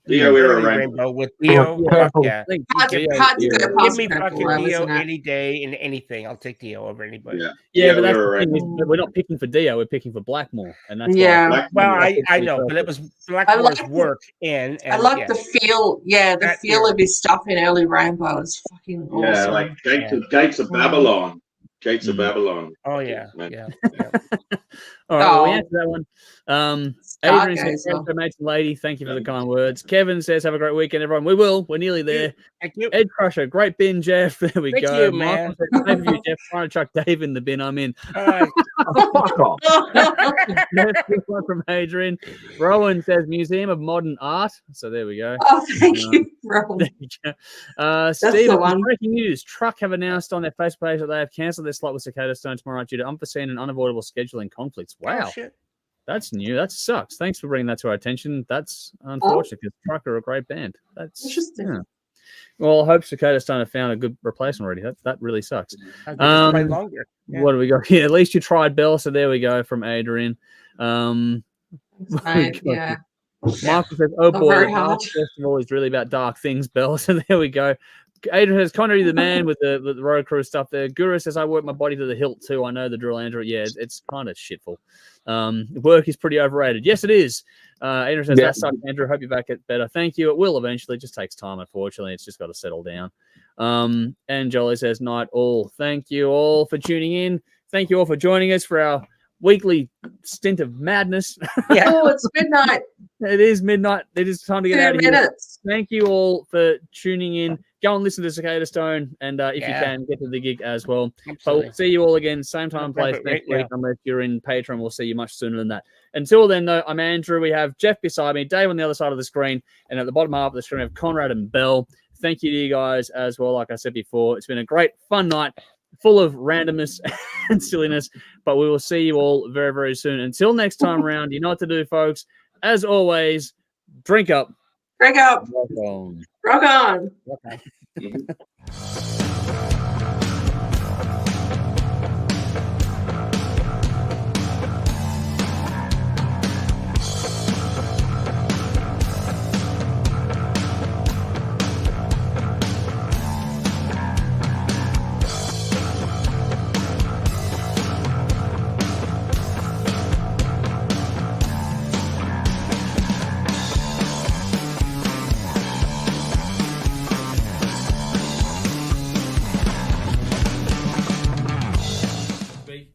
Dio era early rainbow. with Dio. Purple. Yeah. I think Hard to Dio- go Dio- Give past me purple, fucking though, Dio isn't it? any day in anything. I'll take Dio over anybody. Yeah. Yeah, but that's we were the thing is, rainbow. we're not picking for Dio, we're picking for Blackmore, and that's Yeah. why Well, I I know, but it was Blackmore's like the- work in. I like the feel, the That feel era. of his stuff in early rainbow is fucking awesome. Yeah, like Gates of Babylon. Gates of Mm. Babylon. Oh yeah, Man. yeah. All right, well, we Oh. answered that one. Adrian says, Stargazer. "Great mates and lady, thank you for the kind words." Kevin says, "Have a great weekend, everyone." We will. We're nearly there. Thank you. Ed Crusher, great bin, Jeff. There we Thank go. you, Michael man. says, "Same for you, Jeff. Trying to chuck Dave in the bin. I'm in." All right. Fuck off. Good one from Adrian. Rowan says, "Museum of Modern Art." So there we go. Oh, thank you, Ron. There you go. the Steve, one. breaking news. Truck have announced on their Facebook page that they have cancelled their slot with Cicadastone tomorrow night due to unforeseen and unavoidable scheduling conflicts. Wow. Oh, shit. That's new. That sucks. Thanks for bringing that to our attention. That's unfortunate because Truck are a great band. That's Interesting. yeah. Well, I hope Cicadastone have found a good replacement already. That really sucks. I'll just play Um, longer. Yeah. What do we got here? At least you tried, Bell. So there we go from Adrian. Mate, yeah. Michael says, "Oh boy, very the hard. Art Festival is really about dark things, Bell." So there we go. Adrian says, "Connery the man with the road crew stuff there." Guru says, "I work my body to the hilt too. I know the drill, Andrew." Yeah, it's kind of shitful. Work is pretty overrated. Yes, it is. Adrian says, "That sucks, Andrew. Hope you back it better." Thank you. It will eventually. It just takes time, unfortunately. It's just got to settle down. And Jolly says, "Night all." Thank you all for tuning in. Thank you all for joining us for our weekly stint of madness. Oh, it's midnight. It is midnight. It is time to get out 2 of here. minutes. Thank you all for tuning in. Go and listen to Cicadastone, and if you Yeah. can, get to the gig as well. But Absolutely. we'll see you all again, same time and place Right, next yeah. week, unless you're in Patreon. We'll see you much sooner than that. Until then, though, I'm Andrew. We have Jeff beside me, Dave on the other side of the screen, and at the bottom half of the screen, we have Conrad and Bell. Thank you to you guys as well. Like I said before, it's been a great, fun night, full of randomness and silliness. But we will see you all very, very soon. Until next time around, you know what to do, folks. As always, drink up. Drink up. Rock on. Rock on. Be.